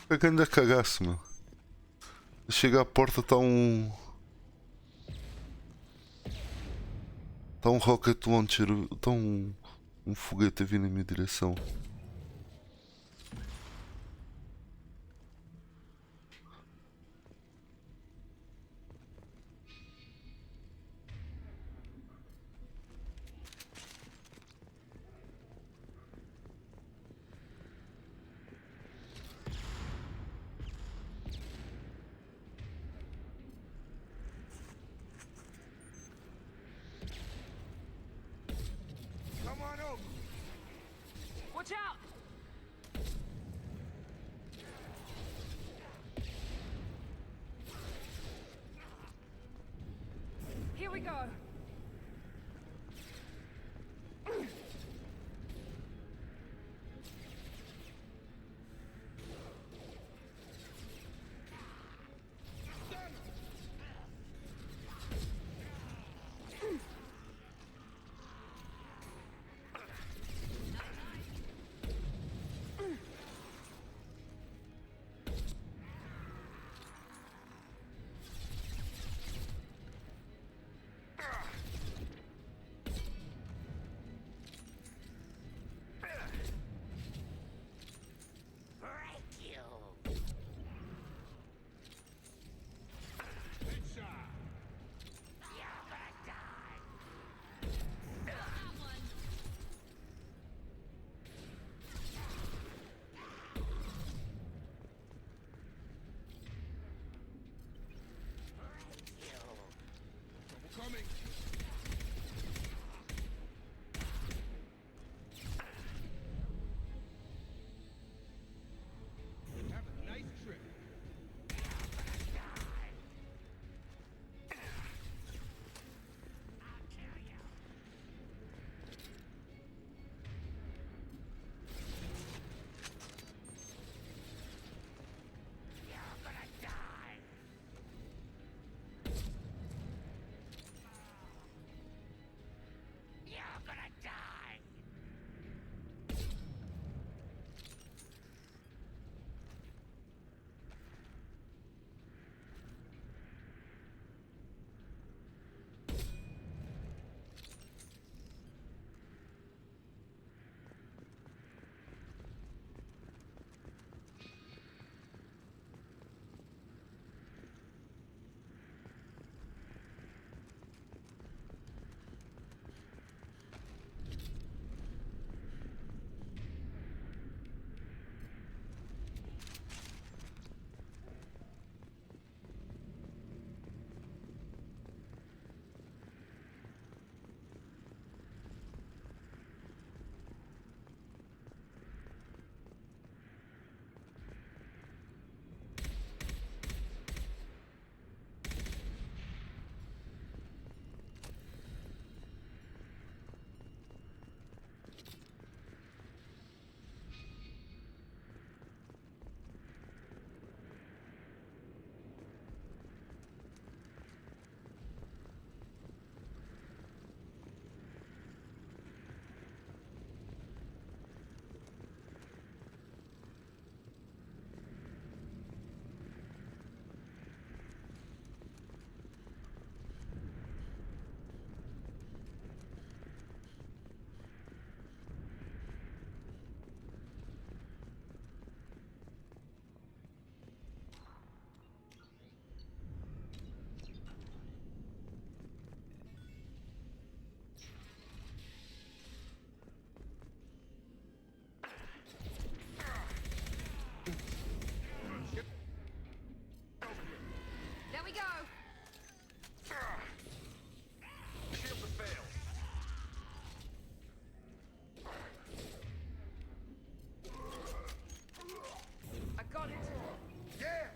Que grande cagaço, meu. Chega à porta, está um. Está um rocket launcher. Está um foguete a vir na minha direção. Watch out! Here we go. Coming! Have a nice trip. There we go. Shield to fail. I got it. Yeah!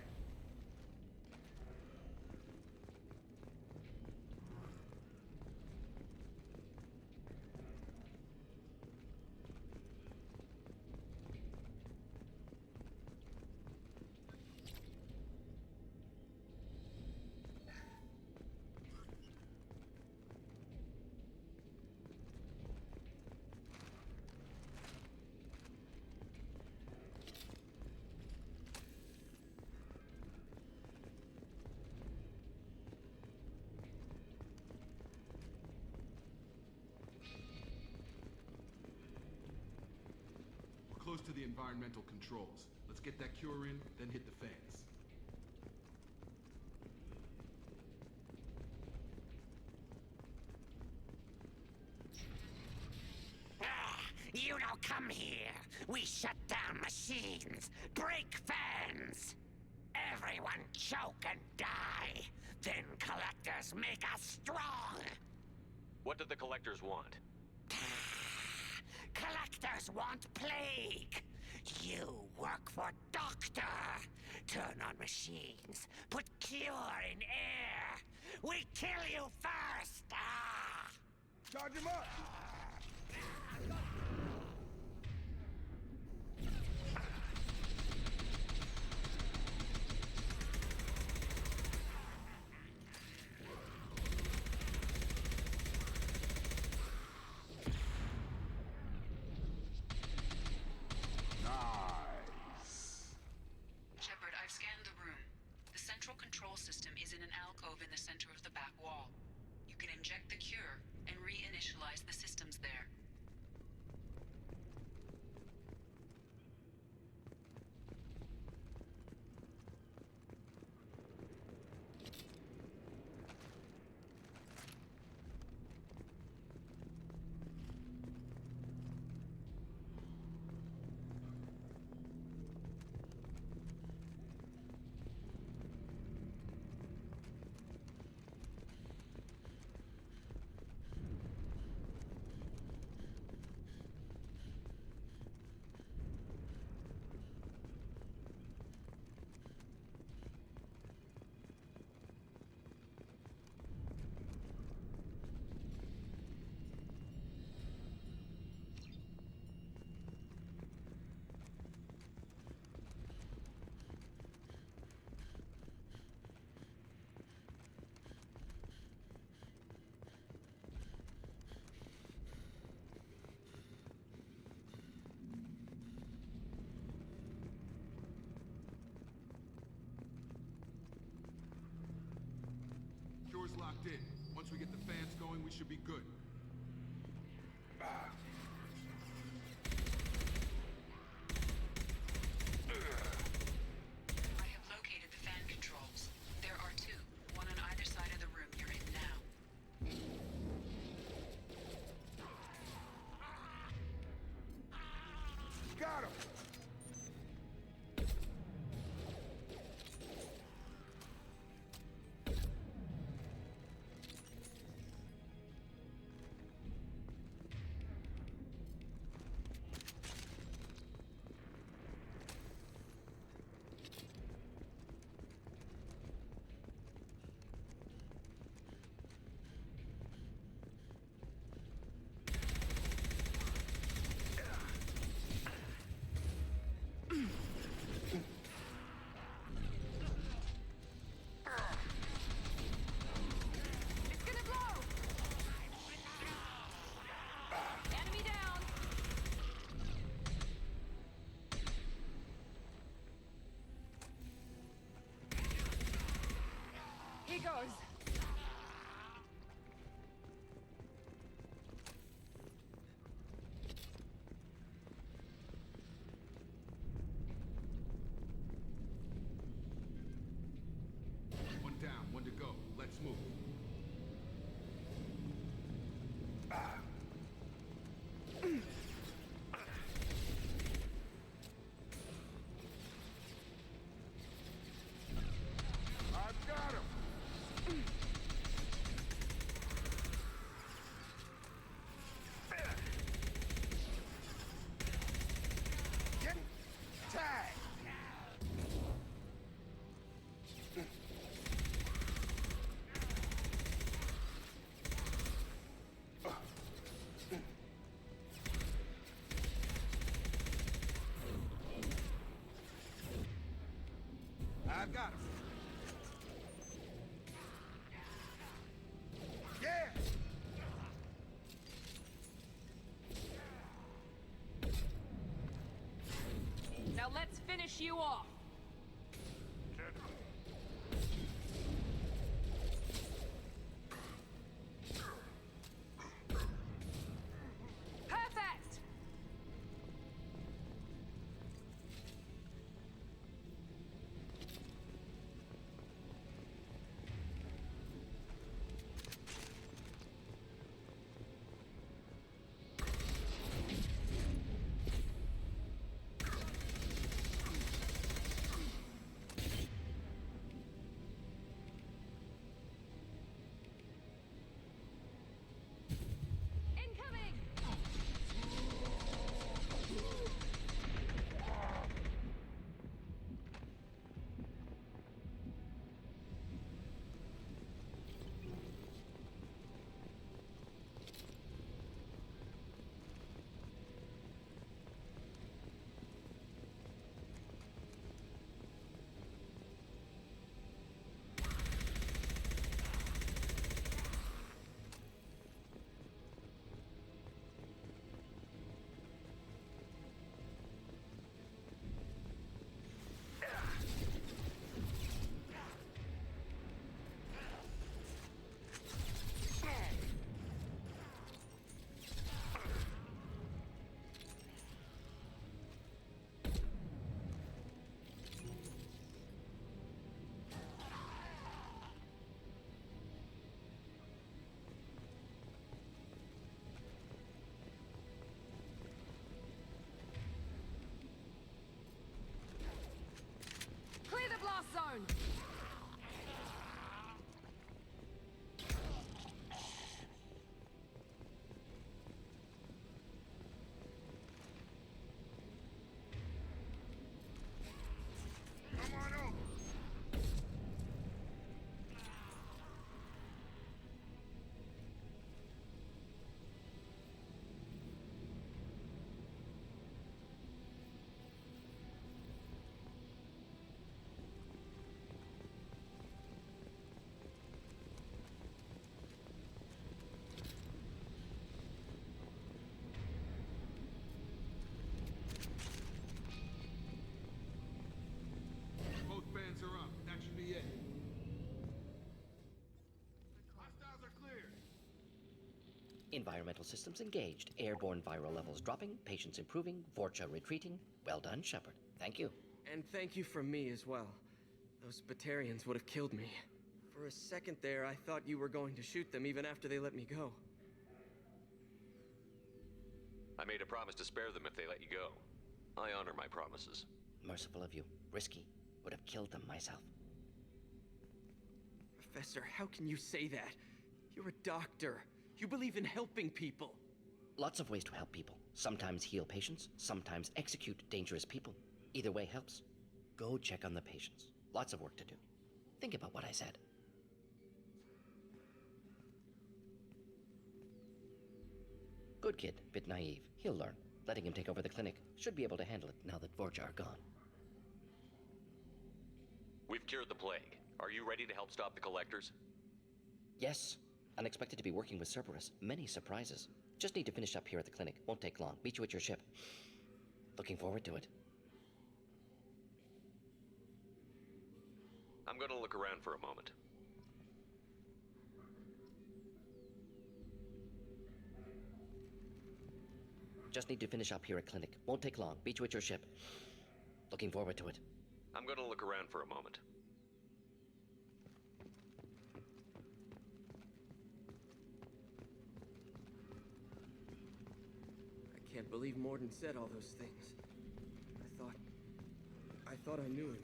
We're close to the environmental controls. Let's get that cure in, then hit the fans. You don't come here. We shut down machines, break fans. Everyone choke and die. Then collectors make us strong. What do the collectors want? Collector collectors want plague. You work for Doctor. Turn on machines. Put cure in air. We kill you first. Ah! Charge him up! Shepard, I've scanned the room. The central control system is in an alcove in the center of the back wall. You can inject the cure and reinitialize the systems there. Cure's locked in. Once we get the fans going, we should be good. I have located the fan controls. There are two, one on either side of the room you're in now. Got him! It's gonna blow! Enemy down! Here goes. One down, one to go. Let's move. I've got him! Get tagged! I've got him. Yeah! Now let's finish you off. Perfect! Environmental systems engaged. Airborne viral levels dropping. Patients improving. Vorcha retreating. Well done, Shepard. Thank you. And thank you from me as well. Those Batarians would have killed me. For a second there, I thought you were going to shoot them even after they let me go. I made a promise to spare them if they let you go. I honor my promises. Merciful of you. Risky. Would have killed them myself. Professor, how can you say that? You're a doctor. You believe in helping people. Lots of ways to help people. Sometimes heal patients, sometimes execute dangerous people. Either way helps. Go check on the patients. Lots of work to do. Think about what I said. Good kid, bit naive. He'll learn. Letting him take over the clinic. Should be able to handle it now that Vorcha are gone. We've cured the plague. Are you ready to help stop the Collectors? Yes. Unexpected to be working with Cerberus. Many surprises. Just need to finish up here at the clinic. Won't take long. Meet you at your ship. Looking forward to it. I'm gonna look around for a moment. Just need to finish up here at clinic. Won't take long. Meet you at your ship. Looking forward to it. I'm gonna look around for a moment. I can't believe Morden said all those things. I thought I knew him.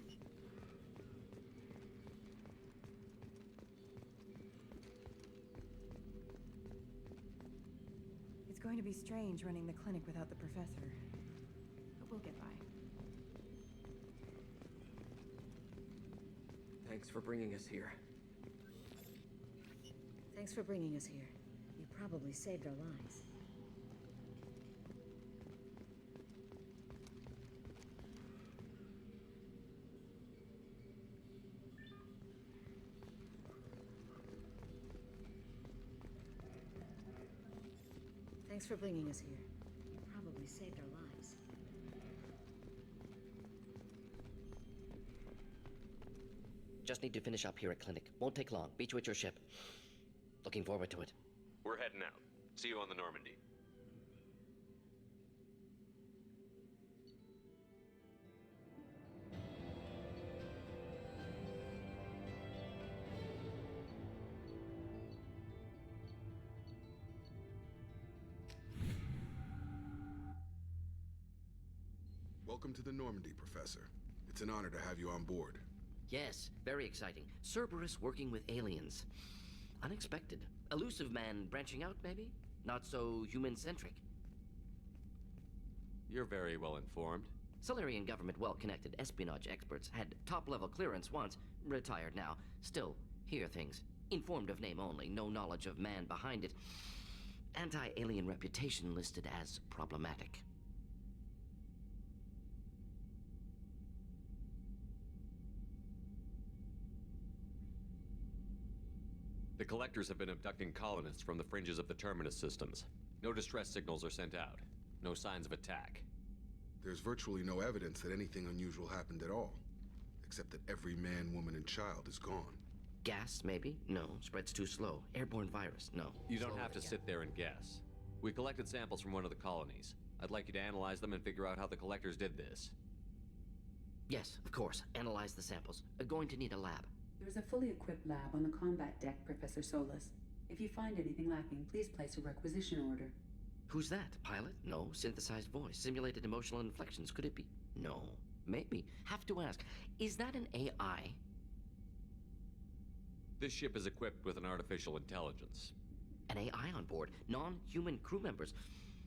It's going to be strange running the clinic without the professor. But we'll get by. Thanks for bringing us here. Thanks for bringing us here. You probably saved our lives. Thanks for bringing us here. You probably saved our lives. Just need to finish up here at clinic. Won't take long. Meet you at your ship. Looking forward to it. We're heading out. See you on the Normandy. Welcome to the Normandy, Professor. It's an honor to have you on board. Yes, very exciting. Cerberus working with aliens. Unexpected. Elusive man branching out, maybe? Not so human-centric. You're very well informed. Solarian government well-connected espionage experts had top-level clearance once, retired now. Still, hear things. Informed of name only, no knowledge of man behind it. Anti-alien reputation listed as problematic. The Collectors have been abducting colonists from the fringes of the Terminus systems. No distress signals are sent out. No signs of attack. There's virtually no evidence that anything unusual happened at all. Except that every man, woman, and child is gone. Gas, maybe? No. Spreads too slow. Airborne virus? No. You don't have to sit there and guess. We collected samples from one of the colonies. I'd like you to analyze them and figure out how the Collectors did this. Yes, of course. Analyze the samples. Going to need a lab. There's a fully equipped lab on the combat deck, Professor Solus. If you find anything lacking, please place a requisition order. Who's that? Pilot? No. Synthesized voice. Simulated emotional inflections. Could it be? No. Maybe. Have to ask. Is that an AI? This ship is equipped with an artificial intelligence. An AI on board? Non-human crew members?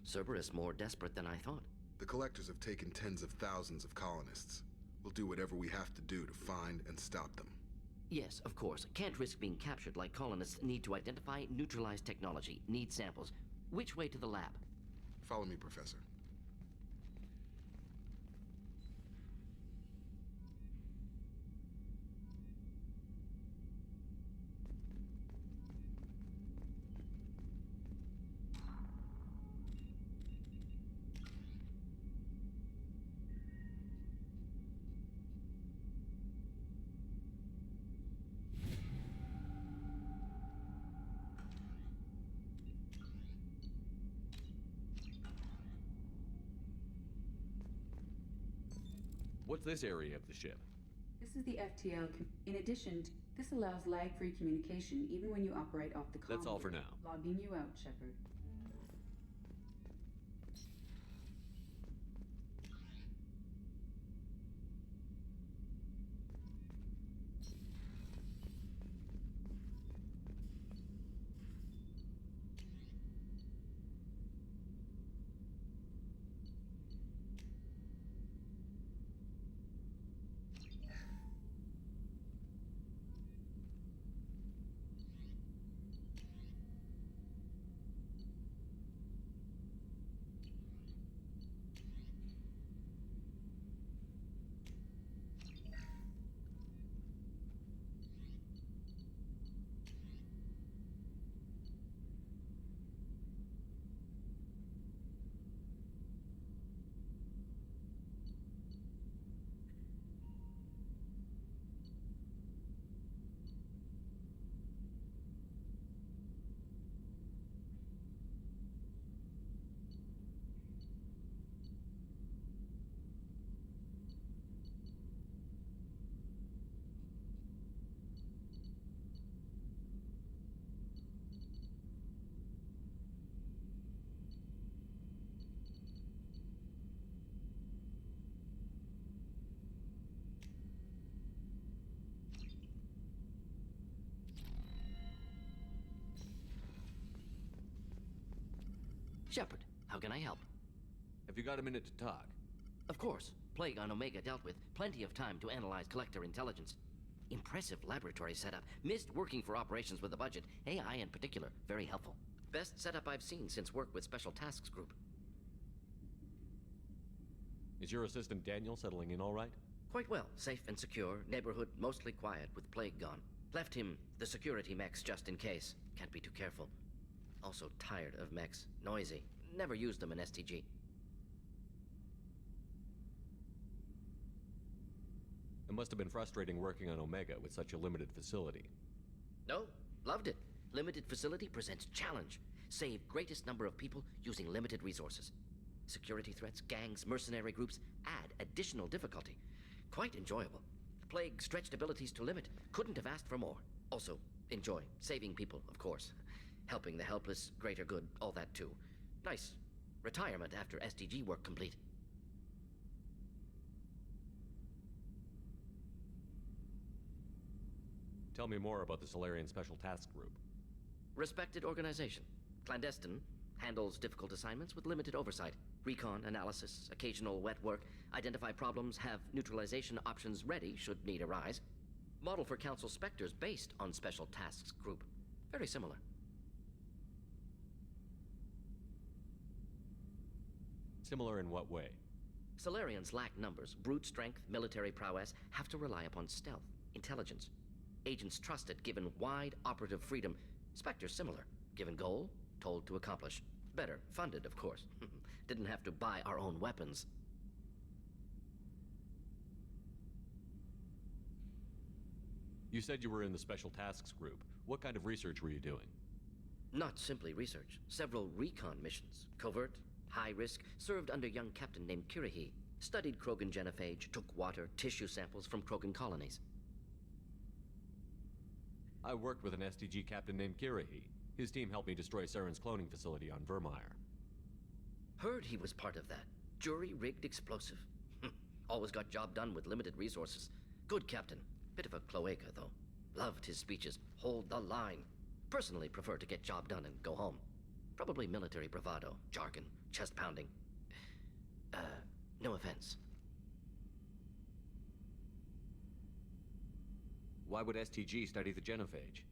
Cerberus more desperate than I thought. The Collectors have taken tens of thousands of colonists. We'll do whatever we have to do to find and stop them. Yes, of course. Can't risk being captured like colonists need to identify, neutralize technology, need samples. Which way to the lab? Follow me, Professor. What's this area of the ship? This is the FTL. In addition, this allows lag-free communication even when you operate off the comm. That's all for now. Logging you out, Shepard. Shepard, how can I help? Have you got a minute to talk? Of course. Plague on Omega dealt with. Plenty of time to analyze Collector intelligence. Impressive laboratory setup. Missed working for operations with a budget. AI in particular, very helpful. Best setup I've seen since work with Special Tasks Group. Is your assistant Daniel settling in all right? Quite well. Safe and secure. Neighborhood mostly quiet with Plague gone. Left him the security mechs just in case. Can't be too careful. Also tired of mechs. Noisy. Never used them in STG. It must have been frustrating working on Omega with such a limited facility. No, loved it. Limited facility presents challenge. Save greatest number of people using limited resources. Security threats, gangs, mercenary groups add additional difficulty. Quite enjoyable. Plague stretched abilities to limit. Couldn't have asked for more. Also, enjoy. Saving people, of course. Helping the helpless, greater good, all that too. Nice. Retirement after SDG work complete. Tell me more about the Solarian Special Task Group. Respected organization. Clandestine. Handles difficult assignments with limited oversight. Recon, analysis, occasional wet work. Identify problems, have neutralization options ready should need arise. Model for Council Spectres based on Special Tasks Group. Very similar. Similar in what way? Solarians lack numbers, brute strength, military prowess, have to rely upon stealth, intelligence. Agents trusted, given wide operative freedom. Spectres similar, given goal, told to accomplish. Better, funded, of course. Didn't have to buy our own weapons. You said you were in the Special Tasks Group. What kind of research were you doing? Not simply research. Several recon missions. Covert, high risk, served under young captain named Kirahi. Studied Krogan genophage, took water, tissue samples from Krogan colonies. I worked with an STG captain named Kirahi. His team helped me destroy Saren's cloning facility on Vermeer. Heard he was part of that. Jury-rigged explosive. Always got job done with limited resources. Good captain. Bit of a cloaca, though. Loved his speeches. Hold the line. Personally prefer to get job done and go home. Probably military bravado, jargon, chest pounding. No offense. Why would STG study the genophage?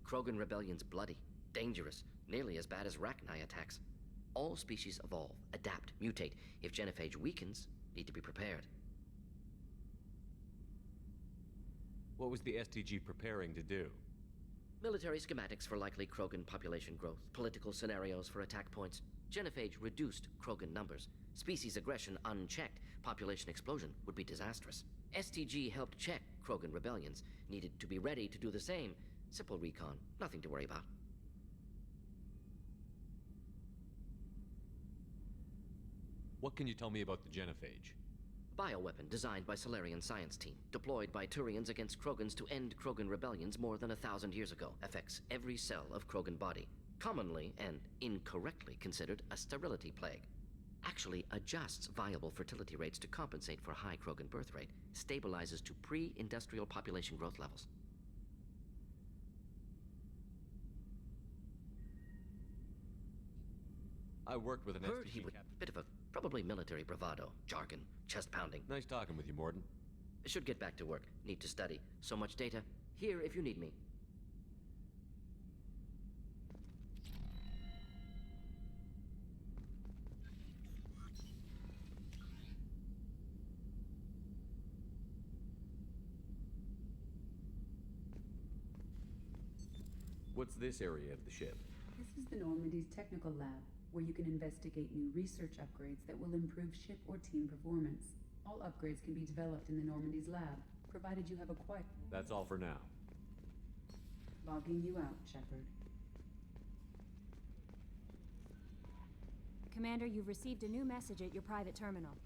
Krogan rebellion's bloody, dangerous, nearly as bad as Rachni attacks. All species evolve, adapt, mutate. If genophage weakens, need to be prepared. What was the STG preparing to do? Military schematics for likely Krogan population growth, political scenarios for attack points. Genophage reduced Krogan numbers. Species aggression unchecked, population explosion would be disastrous. STG helped check Krogan rebellions, needed to be ready to do the same. Simple recon, nothing to worry about. What can you tell me about the genophage? bioweapon designed by Solarian science team, deployed by Turians against Krogans to end Krogan rebellions more than 1,000 years ago, affects every cell of Krogan body, commonly and incorrectly considered a sterility plague. Actually adjusts viable fertility rates to compensate for high Krogan birth rate, stabilizes to pre-industrial population growth levels. I worked with an Heard STG he would. captain. Bit of a probably military bravado, jargon, chest pounding. Nice talking with you, Morden. Should get back to work. Need to study. So much data. Here if you need me. What's this area of the ship? This is the Normandy's technical lab, where you can investigate new research upgrades that will improve ship or team performance. All upgrades can be developed in the Normandy's lab, provided you have a quiet... That's all for now. Logging you out, Shepard. Commander, you've received a new message at your private terminal.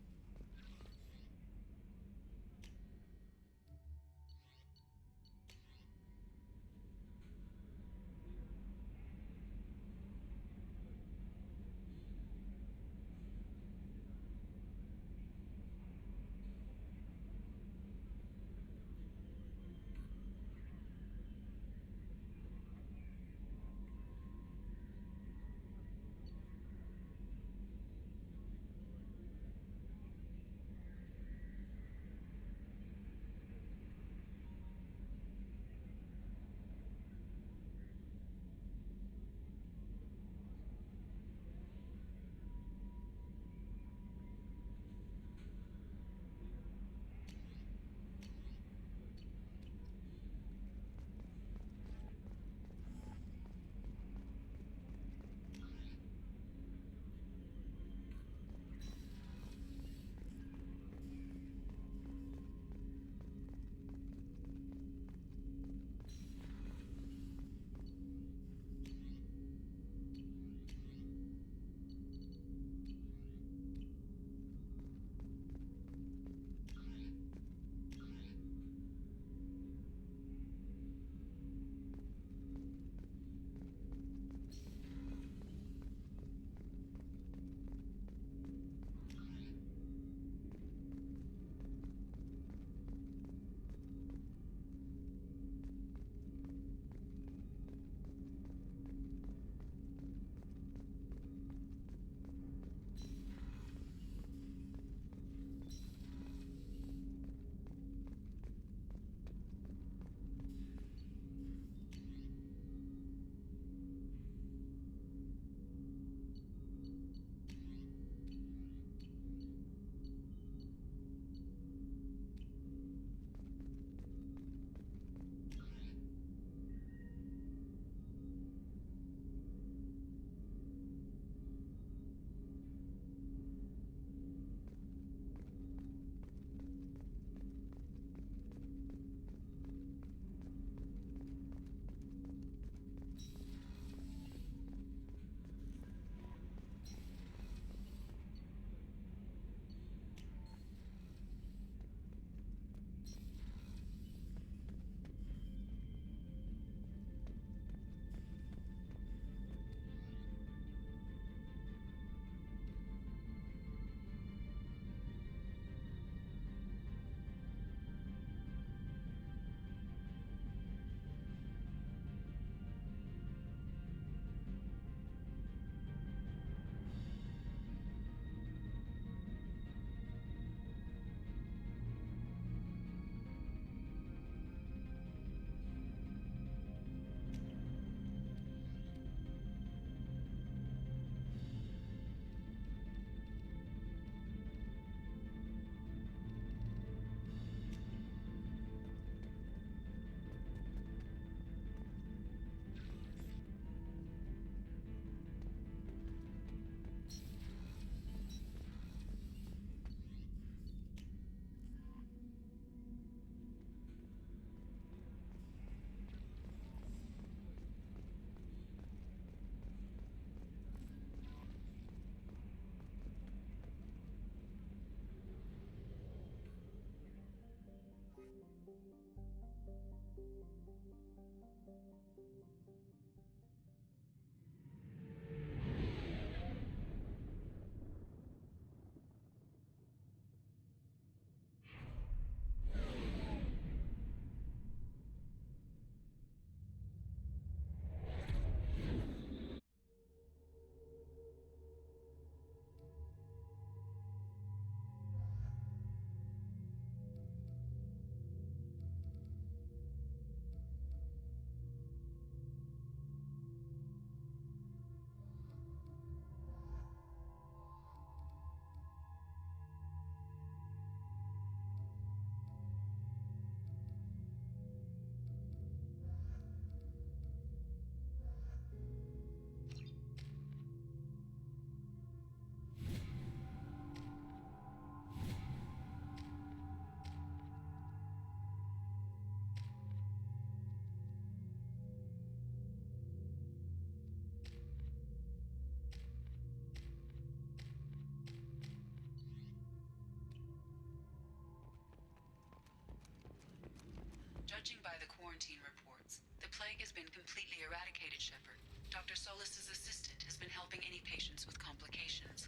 Judging by the quarantine reports, the plague has been completely eradicated, Shepard. Dr. Solis's assistant has been helping any patients with complications.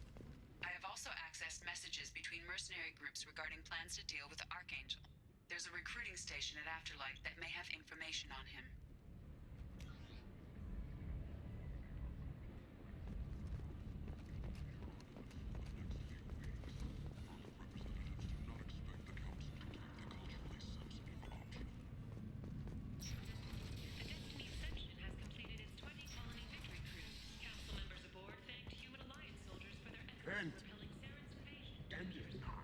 I have also accessed messages between mercenary groups regarding plans to deal with the Archangel. There's a recruiting station at Afterlight that may have information on him. End. End it now.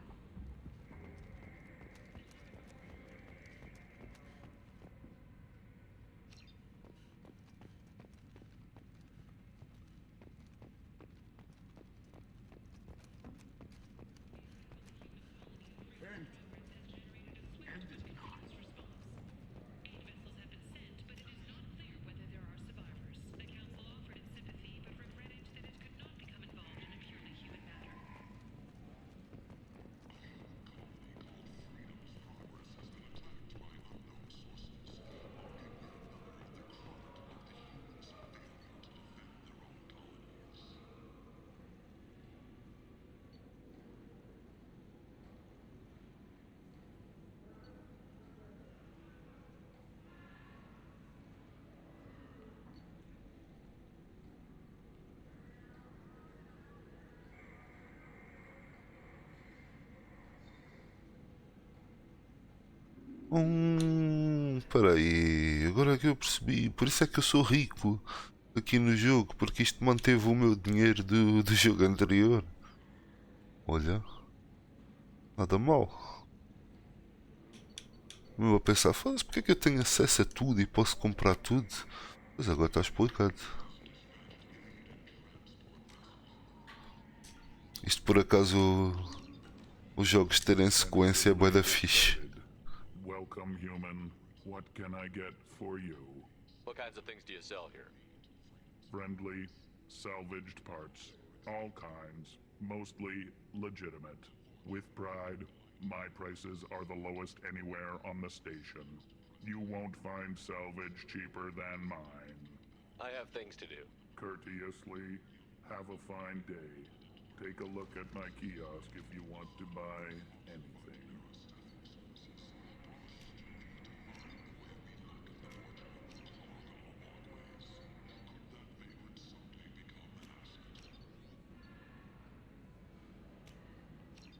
End. End it now. Peraí, agora é que eu percebi. Por isso é que eu sou rico aqui no jogo, porque isto manteve o meu dinheiro do jogo anterior. Olha, nada mal. Eu vou pensar, foda-se, porque é que eu tenho acesso a tudo e posso comprar tudo? Mas agora está explicado. Isto por acaso, os jogos terem sequência é bué da fixe. Welcome, human. What can I get for you? What kinds of things do you sell here? Friendly, salvaged parts. All kinds. Mostly legitimate. With pride, my prices are the lowest anywhere on the station. You won't find salvage cheaper than mine. I have things to do. Courteously, have a fine day. Take a look at my kiosk if you want to buy anything.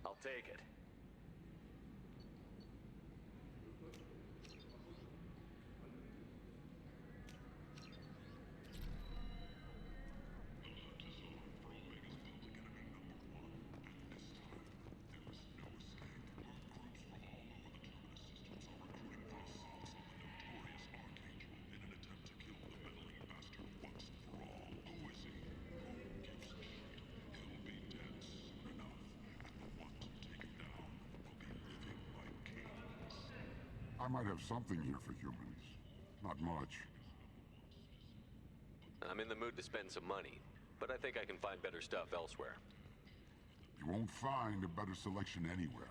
I'll take it. I might have something here for humans. Not much. I'm in the mood to spend some money, but I think I can find better stuff elsewhere. You won't find a better selection anywhere.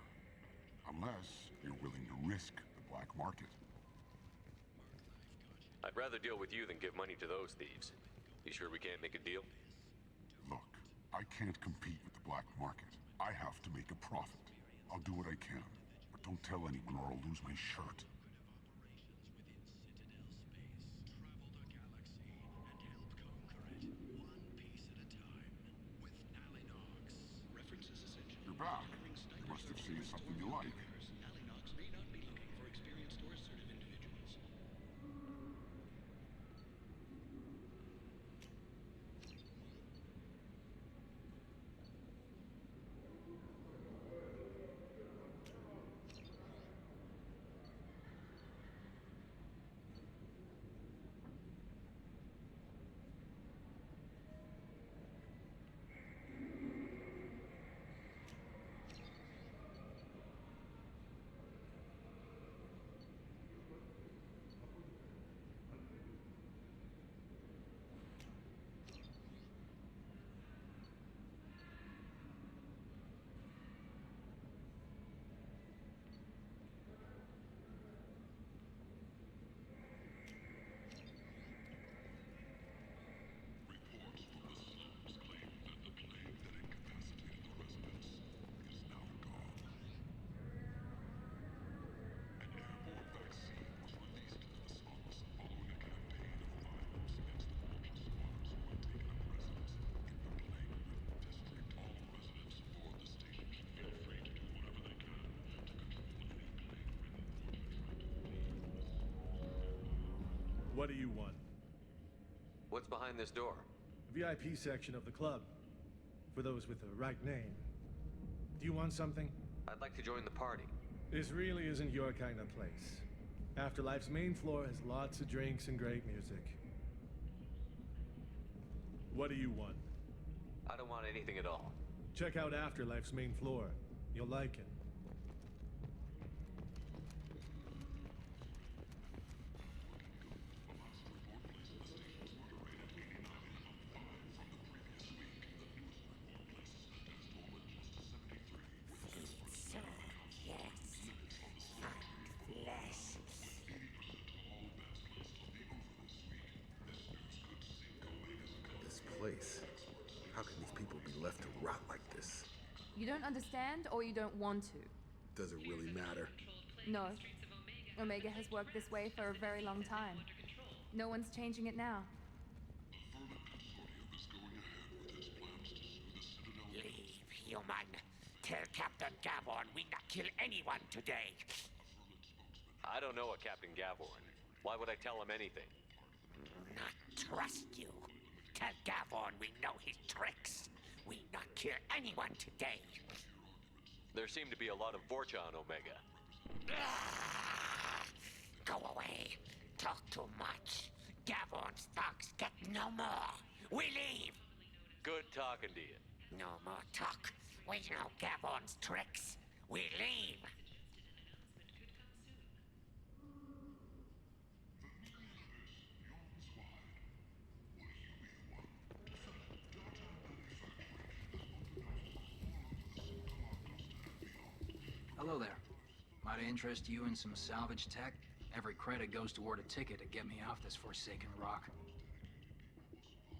Unless you're willing to risk the black market. I'd rather deal with you than give money to those thieves. You sure we can't make a deal? Look, I can't compete with the black market. I have to make a profit. I'll do what I can, but don't tell anyone or I'll lose my shirt. You're back. You must have seen something you like. What do you want? What's behind this door? VIP section of the club. For those with the right name. Do you want something? I'd like to join the party. This really isn't your kind of place. Afterlife's main floor has lots of drinks and great music. What do you want? I don't want anything at all. Check out Afterlife's main floor. You'll like it. This place. How can these people be left to rot like this? You don't understand, or you don't want to? Does it really matter? No. Omega has worked this way for a very long time. No one's changing it now. Leave, human. Tell Captain Gavorn we not kill anyone today. I don't know a Captain Gavorn. Why would I tell him anything? Not trust you. Tell Gavorn we know his tricks. We not kill anyone today. There seem to be a lot of Vorcha on Omega. Go away. Talk too much. Gavorn's thugs get no more. We leave. Good talking to you. No more talk. We know Gavorn's tricks. We leave. Hello there. Might I interest you in some salvage tech? Every credit goes toward a ticket to get me off this forsaken rock.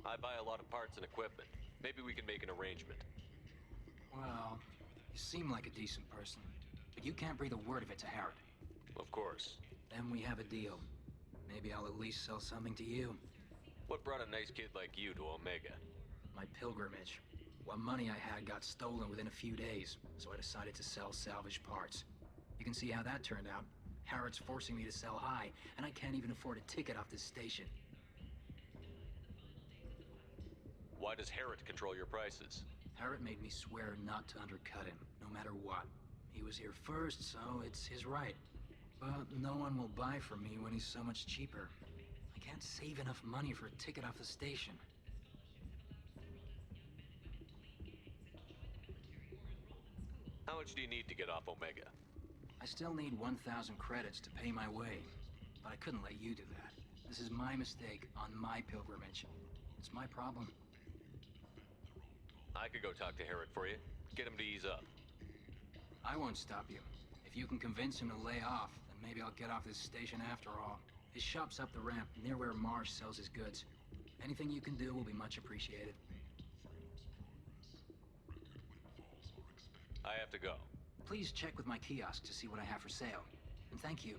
I buy a lot of parts and equipment. Maybe we can make an arrangement. Well, you seem like a decent person, but you can't breathe a word of it to Harrod. Of course. Then we have a deal. Maybe I'll at least sell something to you. What brought a nice kid like you to Omega? My pilgrimage. What money I had got stolen within a few days, so I decided to sell salvage parts. You can see how that turned out. Harrod's forcing me to sell high, and I can't even afford a ticket off this station. Why does Harrod control your prices? Harrod made me swear not to undercut him, no matter what. He was here first, so it's his right. But no one will buy from me when he's so much cheaper. I can't save enough money for a ticket off the station. How much do you need to get off Omega? I still need 1,000 credits to pay my way, but I couldn't let you do that. This is my mistake on my pilgrimage. It's my problem. I could go talk to Harrod for you. Get him to ease up. I won't stop you. If you can convince him to lay off, then maybe I'll get off this station after all. His shop's up the ramp, near where Marsh sells his goods. Anything you can do will be much appreciated. I have to go. Please check with my kiosk to see what I have for sale. And thank you.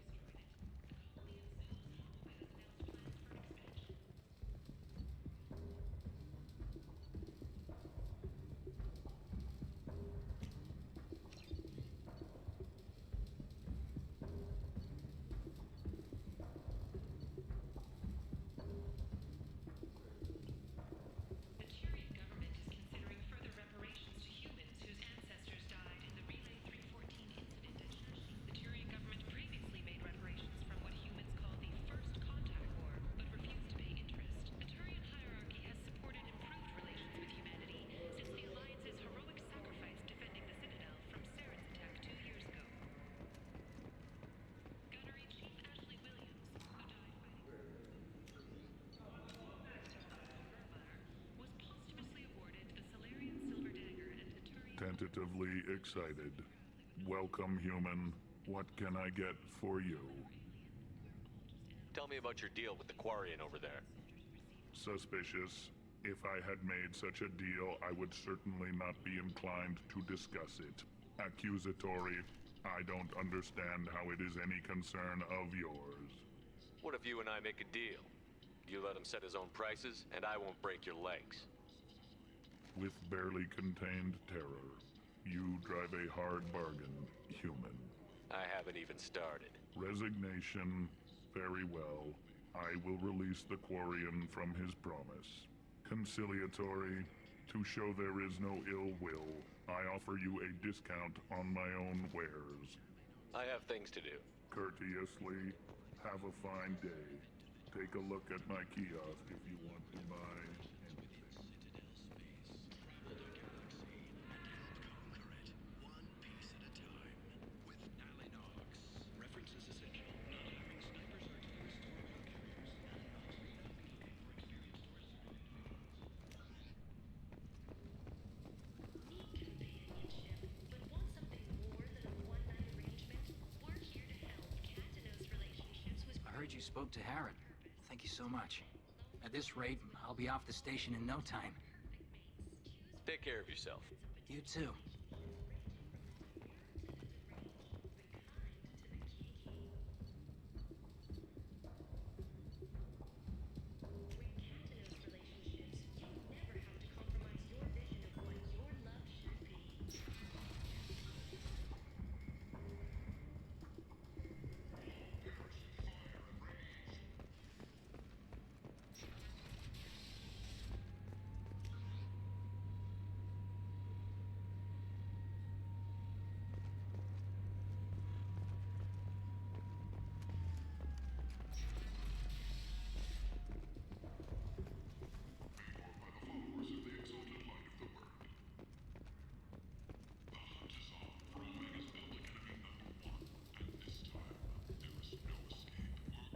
Tentatively excited. Welcome, human. What can I get for you? Tell me about your deal with the Quarian over there. Suspicious. If I had made such a deal, I would certainly not be inclined to discuss it. Accusatory. I don't understand how it is any concern of yours. What if you and I make a deal? You let him set his own prices, and I won't break your legs. With barely contained terror, you drive a hard bargain, human. I haven't even started. Resignation. Very well. I will release the Quarian from his promise. Conciliatory. To show there is no ill will, I offer you a discount on my own wares. I have things to do. Courteously. Have a fine day. Take a look at my kiosk if you want to buy anything. I heard you spoke to Harrod. Thank you so much. At this rate, I'll be off the station in no time. Take care of yourself. You too.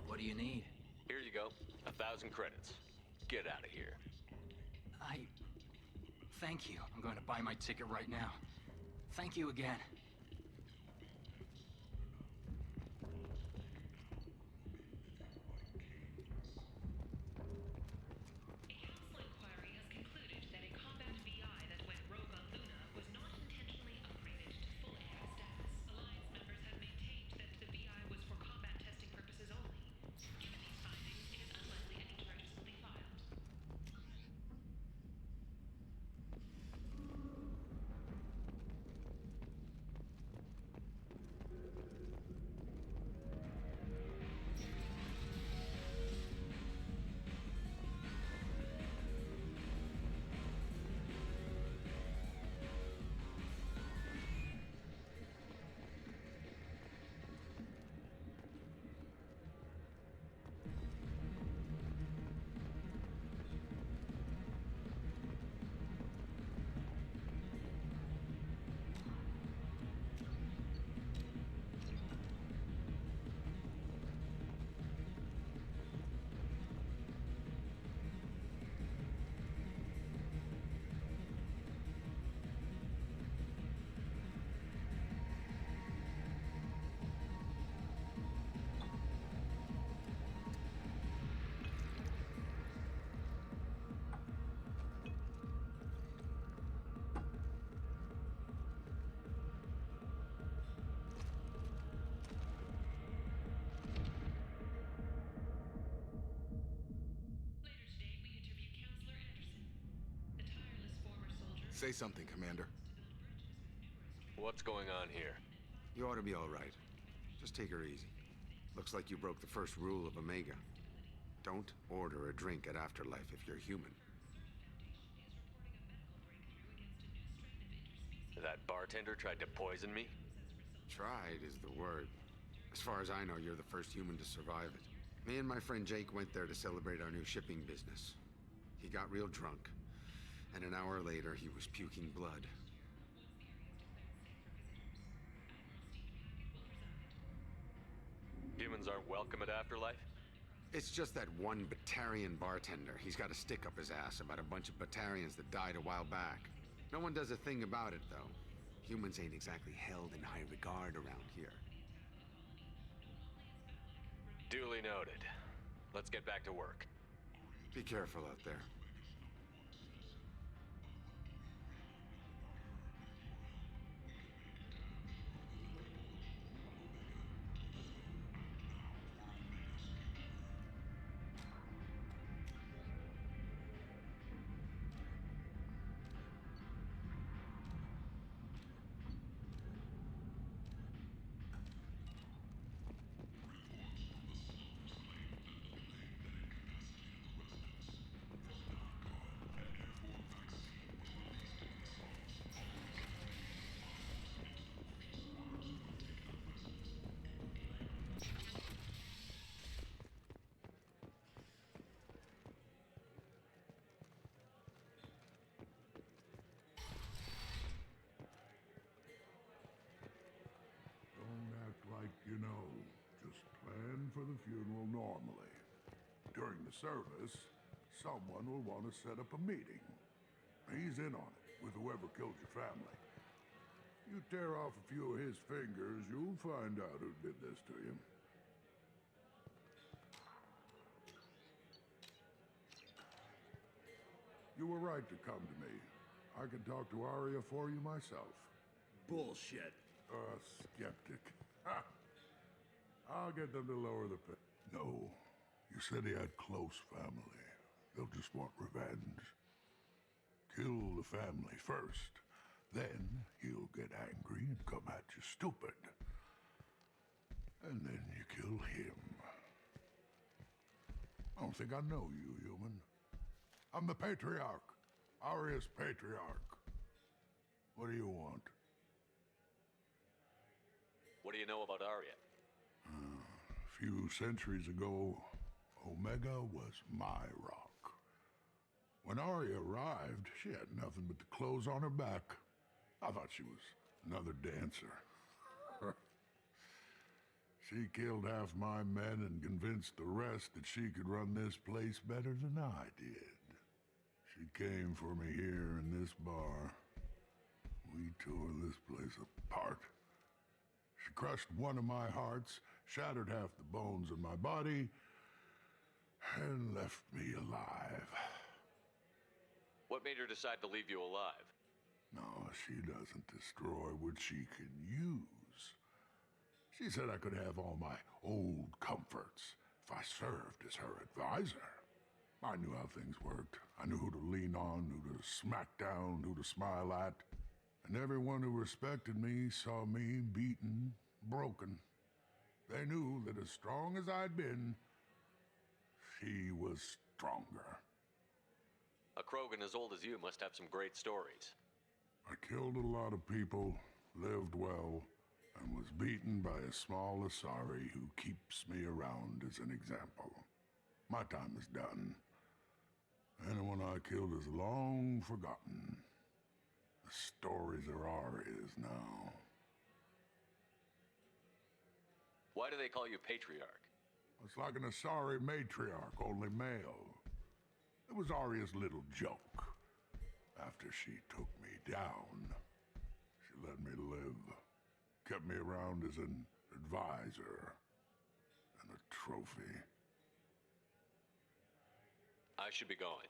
What do you need? Here you go. 1,000 credits. Get out of here. Thank you. I'm going to buy my ticket right now. Thank you again. Say something, Commander. What's going on here? You ought to be all right. Just take her easy. Looks like you broke the first rule of Omega. Don't order a drink at Afterlife if you're human. That bartender tried to poison me? Tried is the word. As far as I know, you're the first human to survive it. Me and my friend Jake went there to celebrate our new shipping business. He got real drunk, and an hour later he was puking blood. Humans aren't welcome at Afterlife? It's just that one Batarian bartender. He's got a stick up his ass about a bunch of Batarians that died a while back. No one does a thing about it, though. Humans ain't exactly held in high regard around here. Duly noted. Let's get back to work. Be careful out there. Don't act like you know. Just plan for the funeral normally. During the service, someone will want to set up a meeting. He's in on it, with whoever killed your family. You tear off a few of his fingers, you'll find out who did this to you. You were right to come to me. I can talk to Arya for you myself. Bullshit. Skeptic. Ha! I'll get them to lower the pit. No. You said he had close family. They'll just want revenge. Kill the family first. Then he'll get angry and come at you stupid. And then you kill him. I don't think I know you, human. I'm the Patriarch. Arya's Patriarch. What do you want? What do you know about Arya? A few centuries ago, Omega was my rock. When Arya arrived, she had nothing but the clothes on her back. I thought she was another dancer. She killed half my men and convinced the rest that she could run this place better than I did. She came for me here in this bar. We tore this place apart. She crushed one of my hearts, shattered half the bones in my body, and left me alive. What made her decide to leave you alive? No, she doesn't destroy what she can use. She said I could have all my old comforts if I served as her advisor. I knew how things worked. I knew who to lean on, who to smack down, who to smile at. And everyone who respected me saw me beaten, broken. They knew that as strong as I'd been, she was stronger. A Krogan as old as you must have some great stories. I killed a lot of people, lived well, and was beaten by a small Asari who keeps me around as an example. My time is done. Anyone I killed is long forgotten. The stories are Arya's now. Why do they call you Patriarch? It's like an Asari matriarch, only male. It was Arya's little joke. After she took me down, she let me live. Kept me around as an advisor and a trophy. I should be going.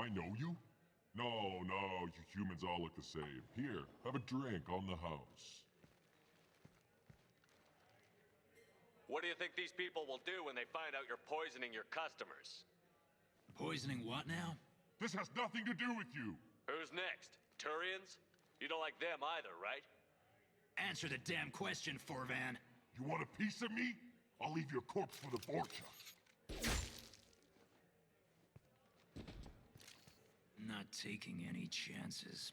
I know you? No, no, you humans all look the same. Here, have a drink on the house. What do you think these people will do when they find out you're poisoning your customers? Poisoning what now? This has nothing to do with you. Who's next? Turians? You don't like them either, right? Answer the damn question, Forvan. You want a piece of me? I'll leave your corpse for the Vorcha. Not taking any chances.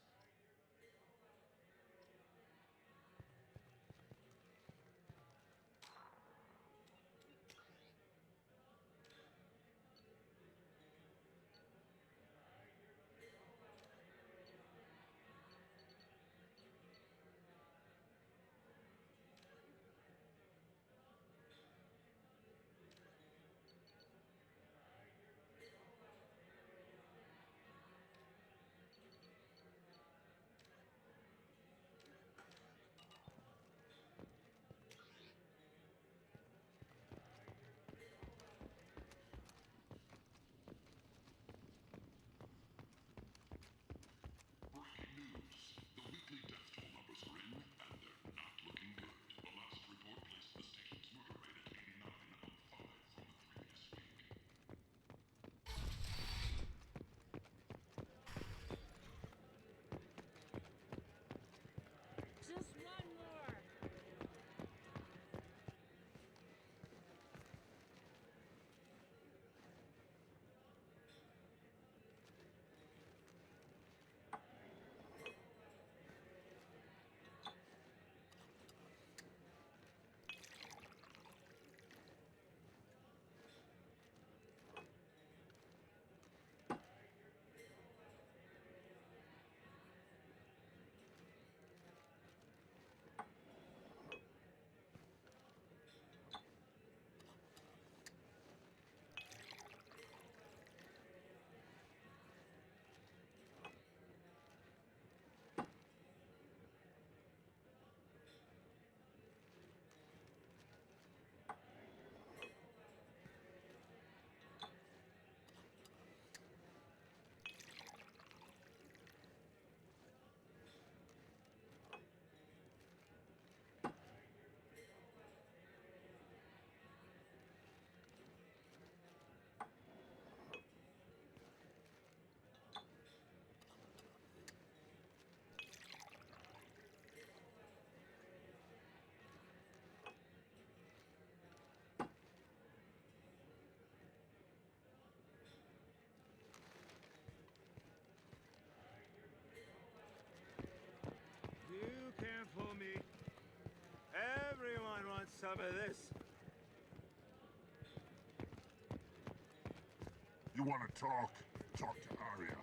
You can't fool me. Everyone wants some of this. You want to talk? Talk to Arya.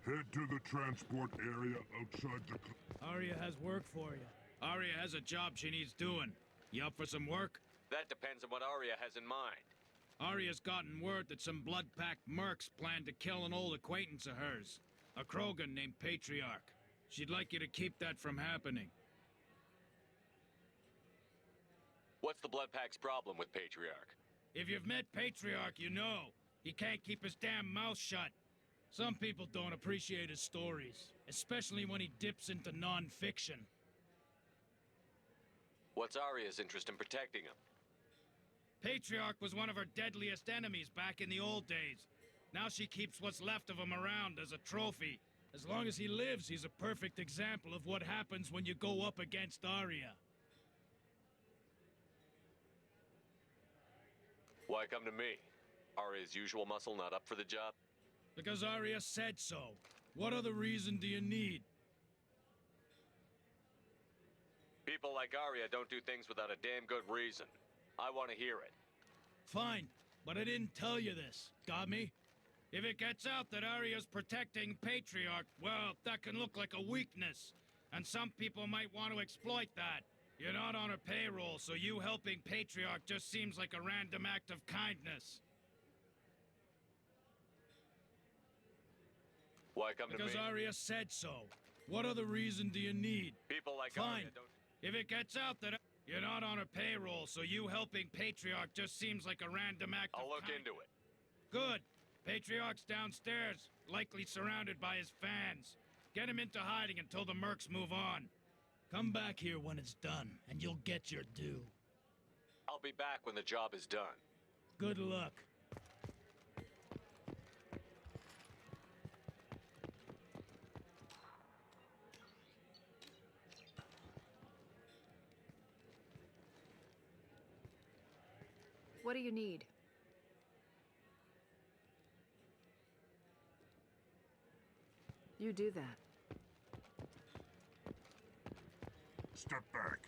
Head to the transport area outside the... Arya has work for you. Arya has a job she needs doing. You up for some work? That depends on what Arya has in mind. Arya's gotten word that some blood-packed mercs plan to kill an old acquaintance of hers. A Krogan named Patriarch. She'd like you to keep that from happening. What's the Bloodpack's problem with Patriarch? If you've met Patriarch, you know. He can't keep his damn mouth shut. Some people don't appreciate his stories, especially when he dips into non-fiction. What's Arya's interest in protecting him? Patriarch was one of her deadliest enemies back in the old days. Now she keeps what's left of him around as a trophy. As long as he lives, he's a perfect example of what happens when you go up against Arya. Why come to me? Arya's usual muscle not up for the job? Because Arya said so. What other reason do you need? People like Arya don't do things without a damn good reason. I want to hear it. Fine, but I didn't tell you this. Got me? If it gets out that Arya's protecting Patriarch, well, that can look like a weakness. And some people might want to exploit that. You're not on her payroll, so you helping Patriarch just seems like a random act of kindness. Why come to me? Because Arya said so. What other reason do you need? People like Fine. Arya don't... If it gets out that... You're not on her payroll, so you helping Patriarch just seems like a random act I'll look into it. Good. Patriarch's downstairs, likely surrounded by his fans. Get him into hiding until the mercs move on. Come back here when it's done, and you'll get your due. I'll be back when the job is done. Good luck. What do you need? You do that. Step back.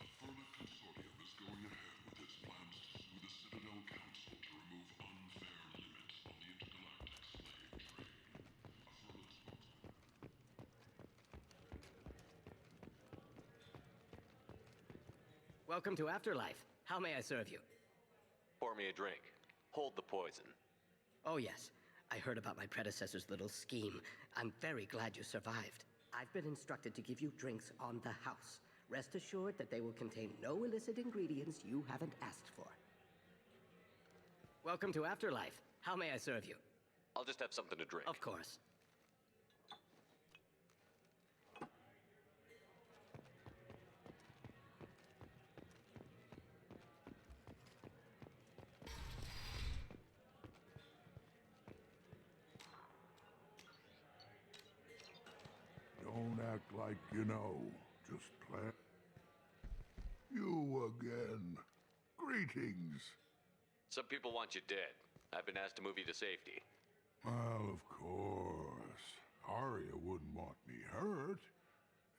Affirmative Consortium is going ahead with its plans to sue the Citadel Council to remove unfair limits on the intergalactic slave trade. Welcome to Afterlife. How may I serve you? Pour me a drink. Hold the poison. Oh, yes. I heard about my predecessor's little scheme. I'm very glad you survived. I've been instructed to give you drinks on the house. Rest assured that they will contain no illicit ingredients you haven't asked for. Welcome to Afterlife. How may I serve you? I'll just have something to drink. Of course. Don't act like you know. Just play. You again. Greetings. Some people want you dead. I've been asked to move you to safety. Well, of course. Arya wouldn't want me hurt.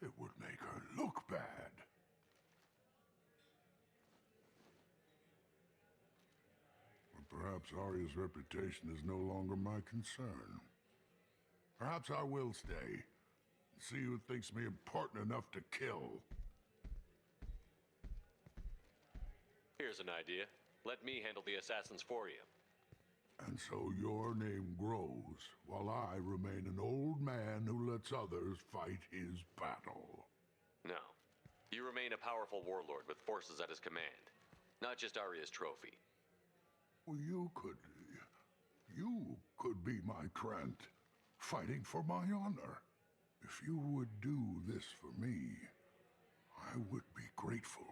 It would make her look bad. But perhaps Arya's reputation is no longer my concern. Perhaps I will stay. See who thinks me important enough to kill. Here's an idea. Let me handle the assassins for you. And so your name grows, while I remain an old man who lets others fight his battle. No. You remain a powerful warlord with forces at his command. Not just Arya's trophy. Well, you could be my Trent, fighting for my honor. If you would do this for me, I would be grateful.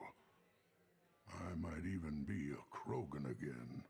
I might even be a Krogan again.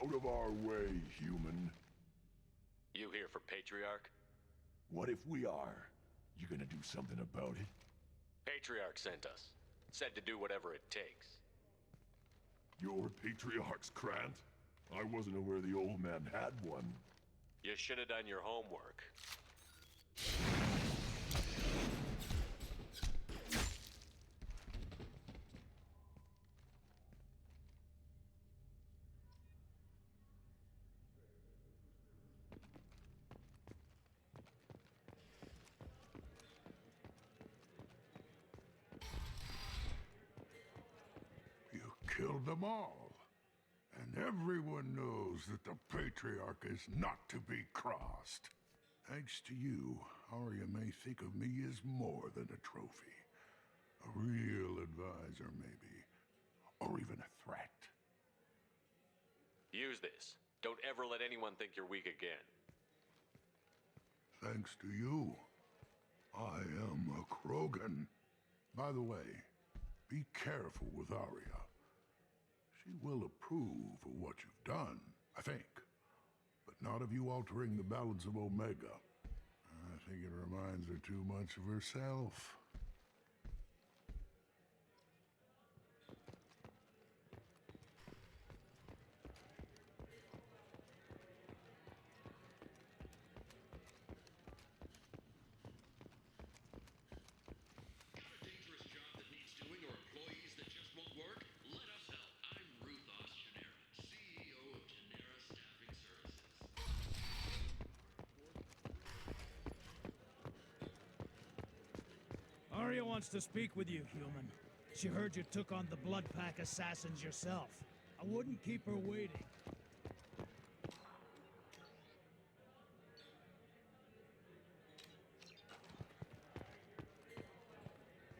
Out of our way, human. You here for Patriarch? What if we are? You gonna do something about it? Patriarch sent us. Said to do whatever it takes. You're Patriarch's Krant? I wasn't aware the old man had one. You should have done your homework. Killed them all. And everyone knows that the Patriarch is not to be crossed. Thanks to you, Arya may think of me as more than a trophy. A real advisor, maybe. Or even a threat. Use this. Don't ever let anyone think you're weak again. Thanks to you, I am a Krogan. By the way, be careful with Arya. She will approve of what you've done, I think. But not of you altering the balance of Omega. I think it reminds her too much of herself. Aria wants to speak with you, human. She heard you took on the Blood Pack assassins yourself. I wouldn't keep her waiting.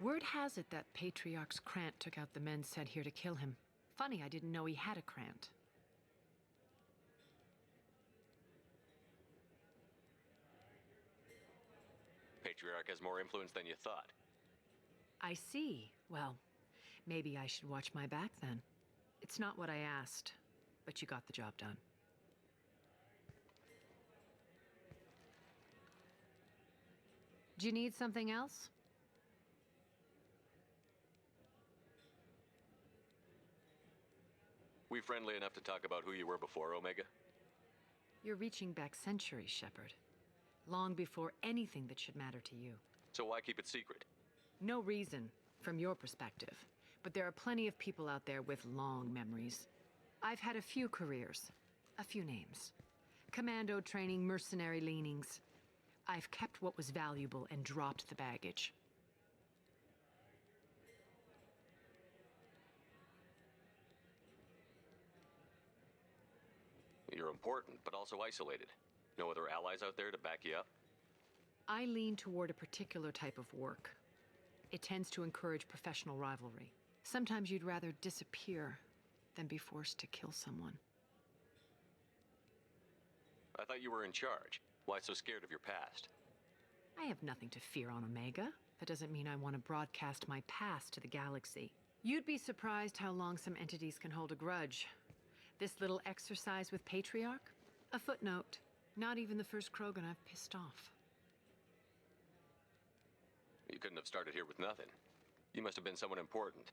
Word has it that Patriarch's Krant took out the men sent here to kill him. Funny, I didn't know he had a Krant. Patriarch has more influence than you thought. I see. Well, maybe I should watch my back then. It's not what I asked, but you got the job done. Do you need something else? We friendly enough to talk about who you were before, Omega? You're reaching back centuries, Shepard. Long before anything that should matter to you. So why keep it secret? No reason, from your perspective. But there are plenty of people out there with long memories. I've had a few careers, a few names. Commando training, mercenary leanings. I've kept what was valuable and dropped the baggage. You're important, but also isolated. No other allies out there to back you up? I lean toward a particular type of work. It tends to encourage professional rivalry. Sometimes you'd rather disappear than be forced to kill someone. I thought you were in charge. Why so scared of your past? I have nothing to fear on Omega. That doesn't mean I want to broadcast my past to the galaxy. You'd be surprised how long some entities can hold a grudge. This little exercise with Patriarch? A footnote. Not even the first Krogan I've pissed off. You couldn't have started here with nothing. You must have been someone important.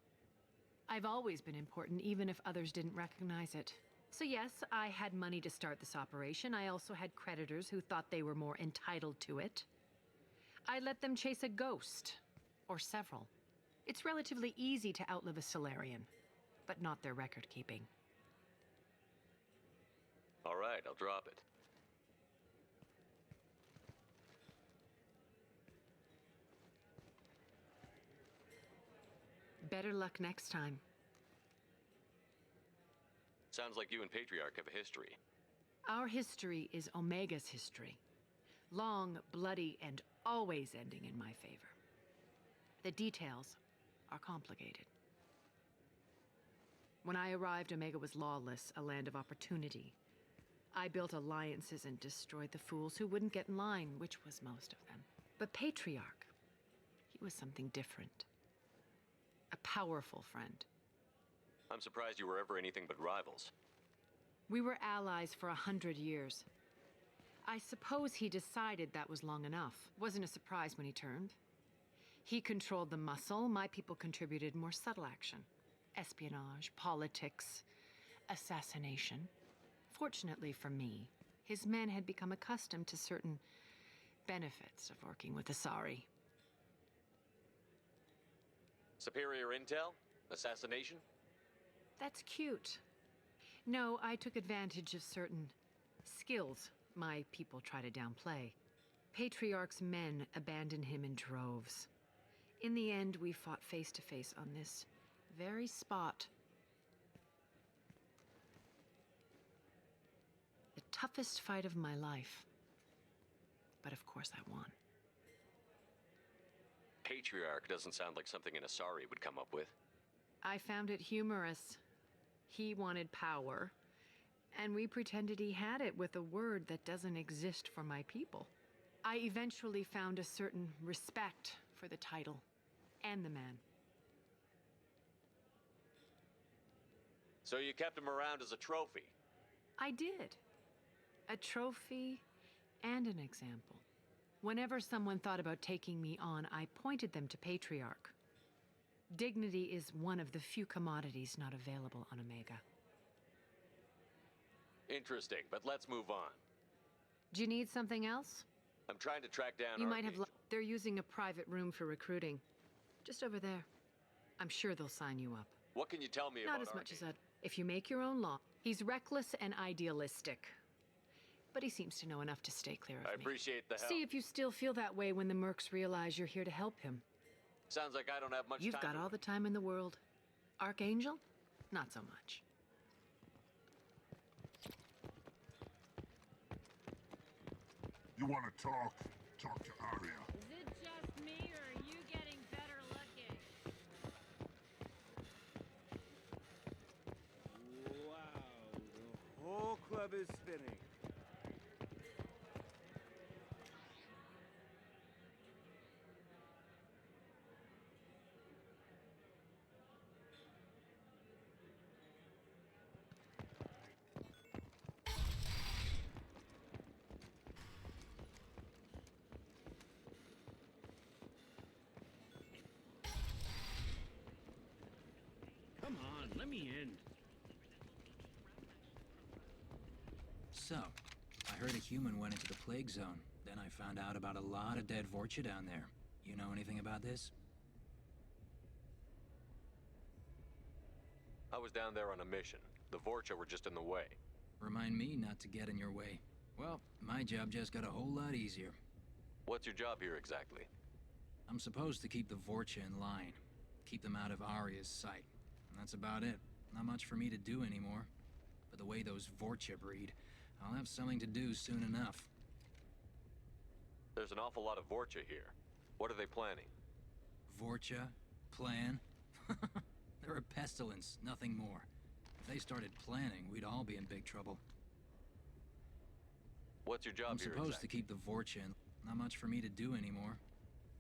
I've always been important, even if others didn't recognize it. So yes, I had money to start this operation. I also had creditors who thought they were more entitled to it. I let them chase a ghost, or several. It's relatively easy to outlive a Solarian, but not their record-keeping. All right, I'll drop it. Better luck next time. Sounds like you and Patriarch have a history. Our history is Omega's history. Long, bloody, and always ending in my favor. The details are complicated. When I arrived, Omega was lawless, a land of opportunity. I built alliances and destroyed the fools who wouldn't get in line, which was most of them. But Patriarch, he was something different. A powerful friend. I'm surprised you were ever anything but rivals. We were allies for 100 years. I suppose he decided that was long enough. Wasn't a surprise when he turned. He controlled the muscle, my people contributed more subtle action. Espionage, politics, assassination. Fortunately for me, his men had become accustomed to certain benefits of working with Asari. Superior intel? Assassination? That's cute. No, I took advantage of certain skills my people try to downplay. Patriarch's men abandoned him in droves. In the end, we fought face to face on this very spot. The toughest fight of my life. But of course I won. Patriarch doesn't sound like something an Asari would come up with. I found it humorous. He wanted power, and we pretended he had it with a word that doesn't exist for my people. I eventually found a certain respect for the title and the man. So you kept him around as a trophy? I did. A trophy and an example. Whenever someone thought about taking me on, I pointed them to Patriarch. Dignity is one of the few commodities not available on Omega. Interesting, but let's move on. Do you need something else? I'm trying to track down You our might have... agent. They're using a private room for recruiting. Just over there. I'm sure they'll sign you up. What can you tell me Not about as much as Arcane? that. If you make your own law. He's reckless and idealistic. But he seems to know enough to stay clear of I me. appreciate the help. See if you still feel that way when the mercs realize you're here to help him. Sounds like I don't have much You've time. got all the time in the world. Archangel? Not so much. You want to talk? Talk to Arya. Is it just me, or are you getting better looking? Wow, the whole club is spinning. Come on, let me in. So, I heard a human went into the plague zone. Then I found out about a lot of dead Vorcha down there. You know anything about this? I was down there on a mission. The Vorcha were just in the way. Remind me not to get in your way. Well, my job just got a whole lot easier. What's your job here exactly? I'm supposed to keep the Vorcha in line. Keep them out of Arya's sight. And that's about it. Not much for me to do anymore. But the way those Vorcha breed, I'll have something to do soon enough. There's an awful lot of Vorcha here. What are they planning? Vorcha? Plan? They're a pestilence, nothing more. If they started planning, we'd all be in big trouble. What's your job I'm here supposed exactly? to keep the Vorcha in. Not much for me to do anymore.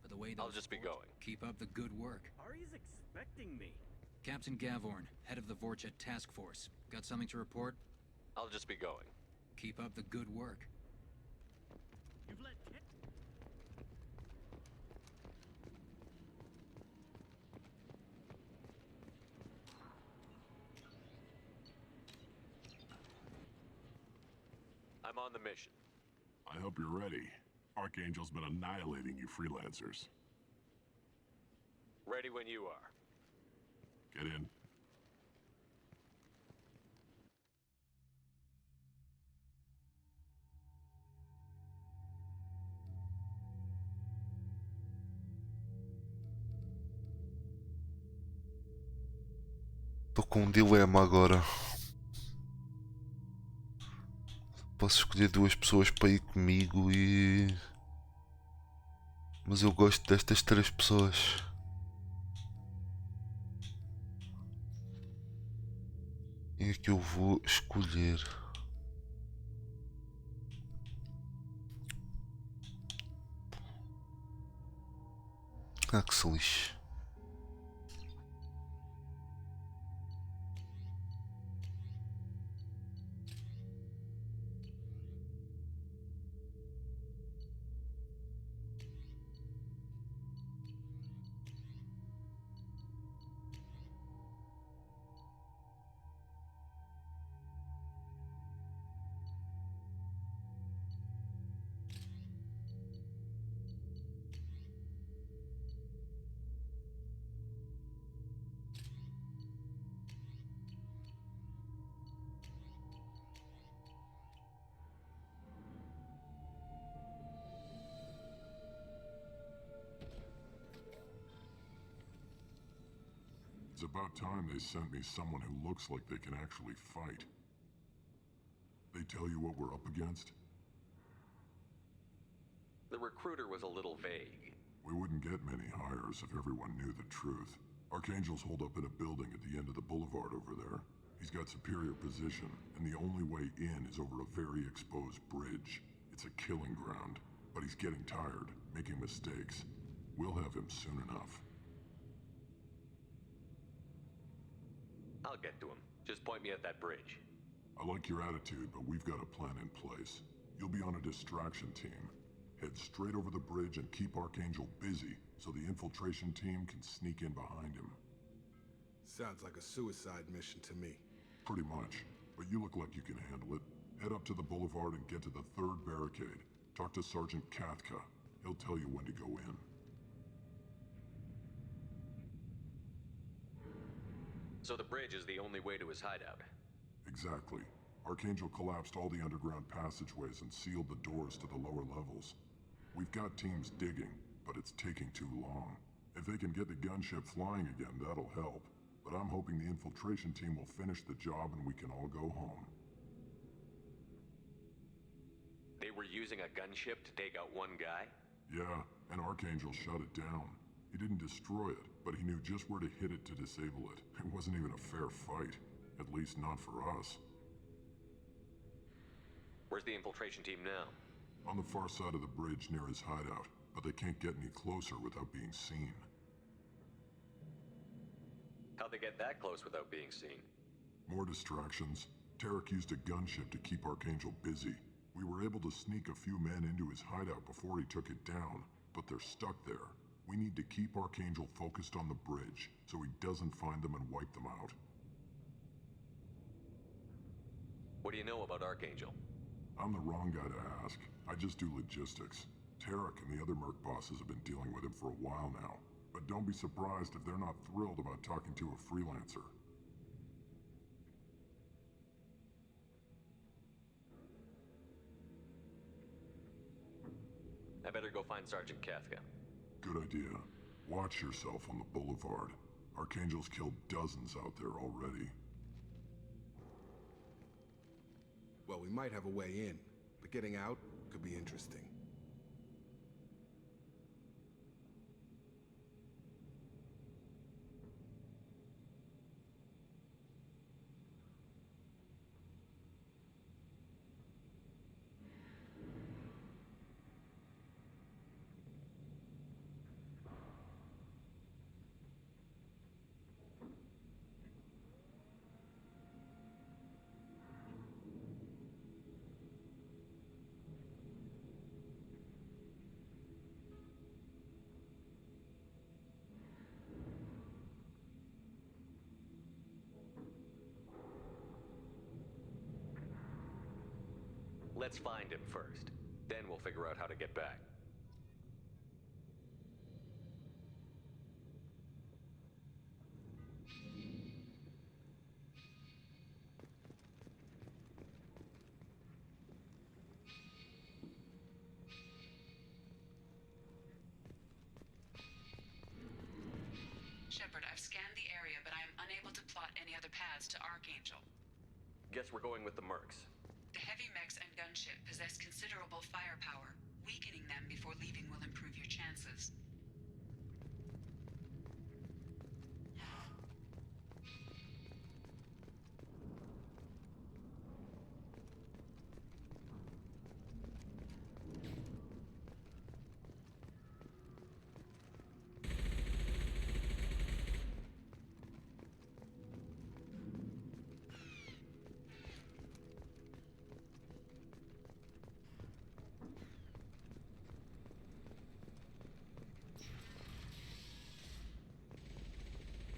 But the way those I'll just be Vorcha going. keep up the good work. Arya's expecting me. Captain Gavorn, head of the Vorcha task force. Got something to report? I'll just be going. Keep up the good work. You've let Kit... I'm on the mission. I hope you're ready. Archangel's been annihilating you freelancers. Ready when you are. Get in. Tô com um dilema agora. Posso escolher duas pessoas para ir comigo e... Mas eu gosto destas três pessoas. E é que eu vou escolher. Ah, que se lixe. It's about time they sent me someone who looks like they can actually fight. They tell you what we're up against? The recruiter was a little vague. We wouldn't get many hires if everyone knew the truth. Archangel's holed up in a building at the end of the boulevard over there. He's got superior position, and the only way in is over a very exposed bridge. It's a killing ground, but he's getting tired, making mistakes. We'll have him soon enough. I'll get to him. Just point me at that bridge. I like your attitude, but we've got a plan in place. You'll be on a distraction team. Head straight over the bridge and keep Archangel busy so the infiltration team can sneak in behind him. Sounds like a suicide mission to me. Pretty much, but you look like you can handle it. Head up to the boulevard and get to the third barricade. Talk to Sergeant Kathka. He'll tell you when to go in. So the bridge is the only way to his hideout. Exactly. Archangel collapsed all the underground passageways and sealed the doors to the lower levels. We've got teams digging, but it's taking too long. If they can get the gunship flying again, that'll help. But I'm hoping the infiltration team will finish the job and we can all go home. They were using a gunship to take out one guy? Yeah, and Archangel shut it down. He didn't destroy it, but he knew just where to hit it to disable it. It wasn't even a fair fight. At least not for us. Where's the infiltration team now? On the far side of the bridge near his hideout, but they can't get any closer without being seen. How'd they get that close without being seen? More distractions. Tarek used a gunship to keep Archangel busy. We were able to sneak a few men into his hideout before he took it down, but they're stuck there. We need to keep Archangel focused on the bridge, so he doesn't find them and wipe them out. What do you know about Archangel? I'm the wrong guy to ask. I just do logistics. Tarek and the other Merc bosses have been dealing with him for a while now. But don't be surprised if they're not thrilled about talking to a freelancer. I better go find Sergeant Kafka. Good idea. Watch yourself on the boulevard. Archangel's killed dozens out there already. Well, we might have a way in, but getting out could be interesting. Let's find him first. Then we'll figure out how to get back. Shepard, I've scanned the area, but I am unable to plot any other paths to Archangel. Guess we're going with the Mercs. The heavy mechs and gunship possess considerable firepower. Weakening them before leaving will improve your chances.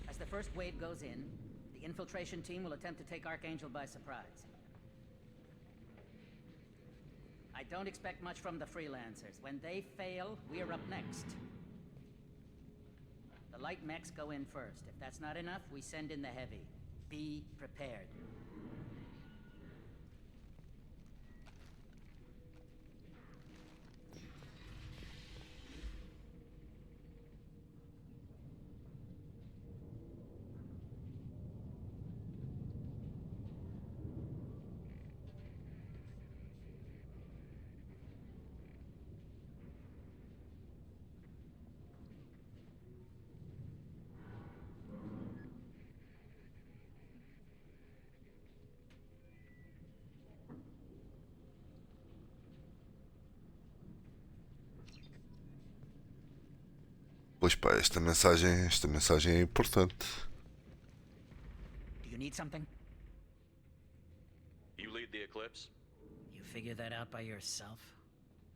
As the first wave goes in, the infiltration team will attempt to take Archangel by surprise. I don't expect much from the freelancers. When they fail, we're up next. The light mechs go in first. If that's not enough, we send in the heavy. Be prepared. Pois pá, esta mensagem é importante. Do you need something? You lead the Eclipse? You figure that out by yourself?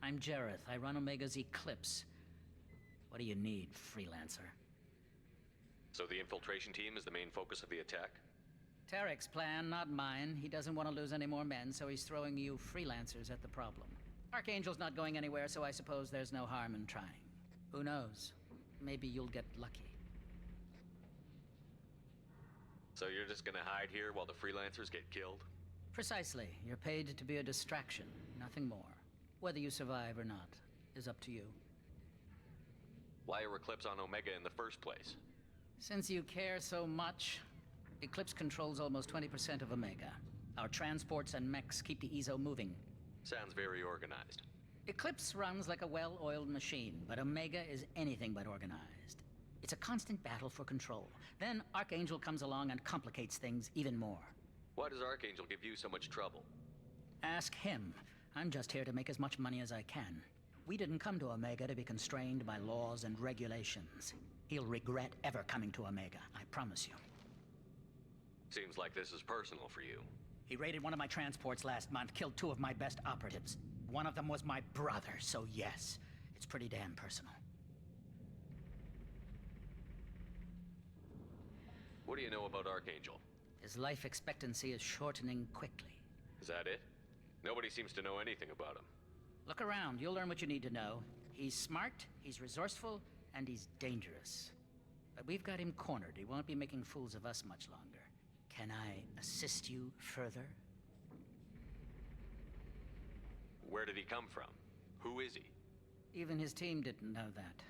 I'm Jareth. I run Omega's Eclipse. What do you need, freelancer? So the infiltration team is the main focus of the attack? Tarek's plan, not mine. He doesn't want to lose any more men, so he's throwing you freelancers at the problem. Archangel's not going anywhere, so I suppose there's no harm in trying. Who knows? Maybe you'll get lucky. So you're just gonna hide here while the freelancers get killed? Precisely. You're paid to be a distraction, nothing more. Whether you survive or not is up to you. Why are Eclipse on Omega in the first place? Since you care so much, Eclipse controls almost 20% of Omega. Our transports and mechs keep the EZO moving. Sounds very organized. Eclipse runs like a well-oiled machine, but Omega is anything but organized. It's a constant battle for control. Then Archangel comes along and complicates things even more. Why does Archangel give you so much trouble? Ask him. I'm just here to make as much money as I can. We didn't come to Omega to be constrained by laws and regulations. He'll regret ever coming to Omega, I promise you. Seems like this is personal for you. He raided one of my transports last month, killed 2 of my best operatives. One of them was my brother, so yes, it's pretty damn personal. What do you know about Archangel? His life expectancy is shortening quickly. Is that it? Nobody seems to know anything about him. Look around, you'll learn what you need to know. He's smart, he's resourceful, and he's dangerous. But we've got him cornered. He won't be making fools of us much longer. Can I assist you further? Where did he come from? Who is he? Even his team didn't know that.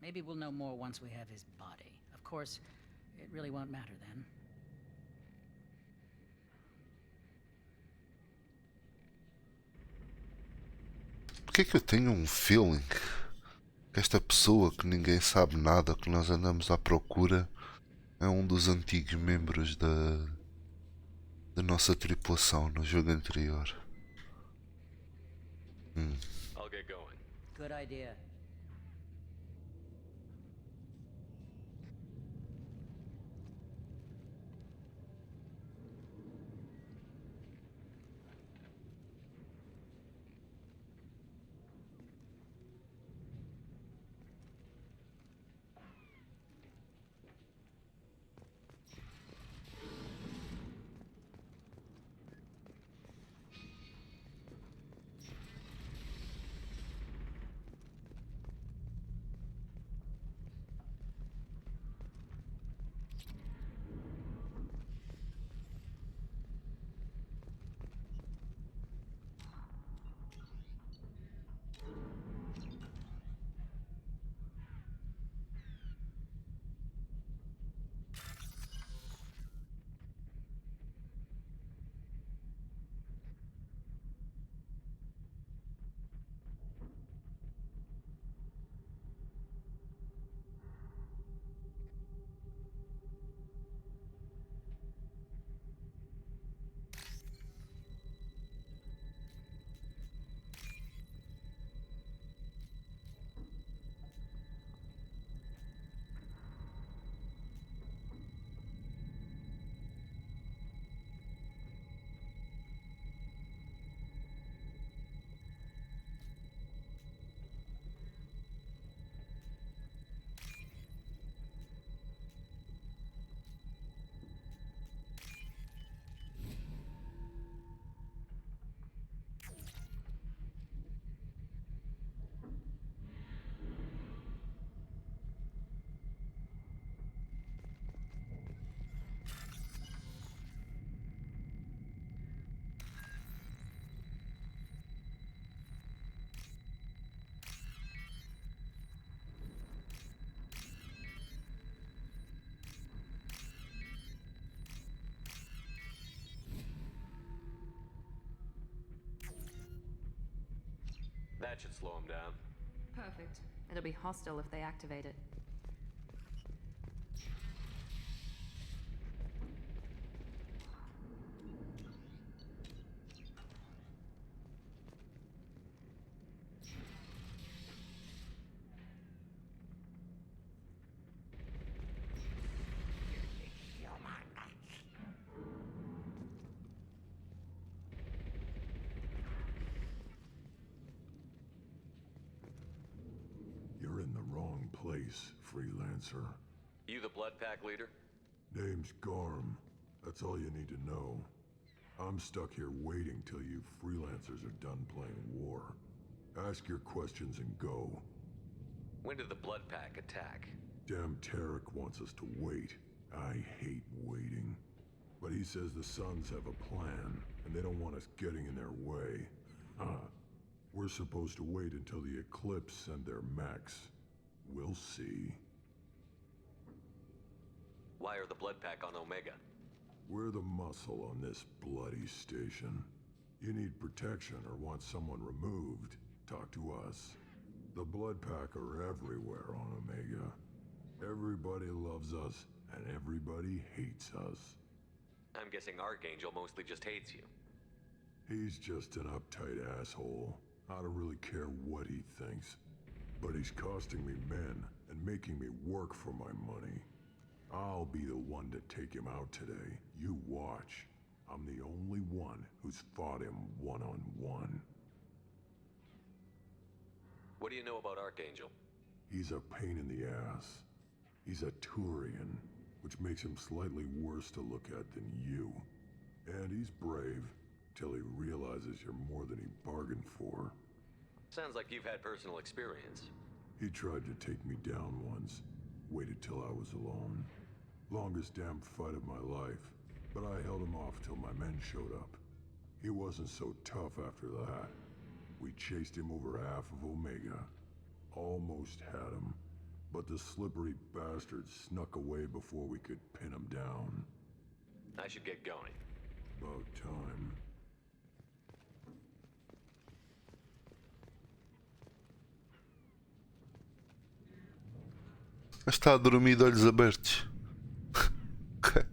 Maybe we'll know more once we have his body. Of course, it really won't matter then. Por que eu tenho um feeling que esta pessoa que ninguém sabe nada, que nós andamos à procura, é um dos antigos membros da nossa tripulação no jogo anterior? I'll get going. Good idea. That should slow him down. Perfect. It'll be hostile if they activate it. You're in the wrong place, freelancer. You the Blood Pack leader? Name's Garm. That's all you need to know. I'm stuck here waiting till you freelancers are done playing war. Ask your questions and go. When did the Blood Pack attack? Damn Tarek wants us to wait. I hate waiting. But he says the Suns have a plan, and they don't want us getting in their way. Huh. We're supposed to wait until the Eclipse send their mechs. We'll see. Why are the Blood Pack on Omega? We're the muscle on this bloody station. You need protection or want someone removed, talk to us. The Blood Pack are everywhere on Omega. Everybody loves us, and everybody hates us. I'm guessing Archangel mostly just hates you. He's just an uptight asshole. I don't really care what he thinks. But he's costing me men and making me work for my money. I'll be the one to take him out today. You watch. I'm the only one who's fought him one-on-one. What do you know about Archangel? He's a pain in the ass. He's a Turian, which makes him slightly worse to look at than you. And he's brave, till he realizes you're more than he bargained for. Sounds like you've had personal experience. He tried to take me down once. Waited till I was alone. Longest damn fight of my life. But I held him off till my men showed up. He wasn't so tough after that. We chased him over half of Omega. Almost had him. But the slippery bastard snuck away before we could pin him down. I should get going. About time. Está a dormir de olhos abertos. Ok.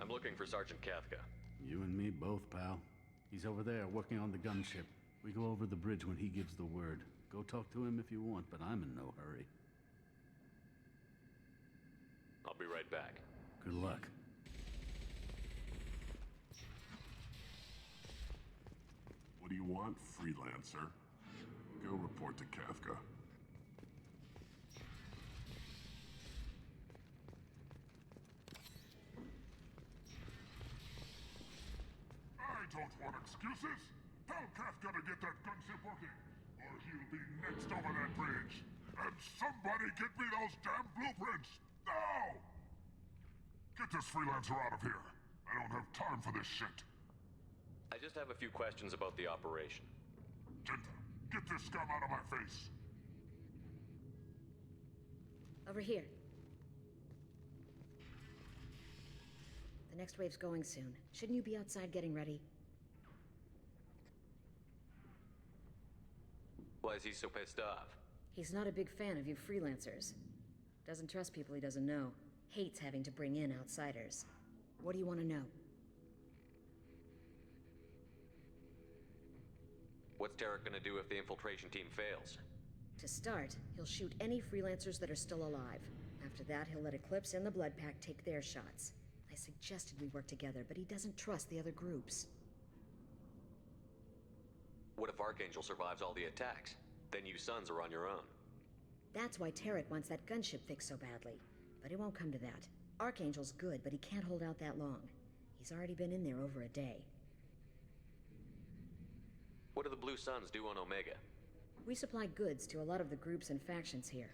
I'm looking for Sergeant Kafka. You and me both, pal. He's over there working on the gunship. We go over the bridge when he gives the word. Go talk to him if you want, but I'm in no hurry. I'll be right back. Good luck. What do you want, freelancer? Go report to Kafka. I don't want excuses! Tell Kafka to get that gunship working, or he'll be next over that bridge. And somebody get me those damn blueprints! Now! Get this freelancer out of here. I don't have time for this shit. I just have a few questions about the operation. Genta, get this scum out of my face! Over here. The next wave's going soon. Shouldn't you be outside getting ready? Why is he so pissed off? He's not a big fan of you freelancers. Doesn't trust people he doesn't know. Hates having to bring in outsiders. What do you want to know? What's Tarek gonna do if the infiltration team fails? To start, he'll shoot any freelancers that are still alive. After that, he'll let Eclipse and the Blood Pack take their shots. I suggested we work together, but he doesn't trust the other groups. What if Archangel survives all the attacks? Then you sons are on your own. That's why Tarek wants that gunship fixed so badly. But it won't come to that. Archangel's good, but he can't hold out that long. He's already been in there over a day. What do the Blue Suns do on Omega? We supply goods to a lot of the groups and factions here.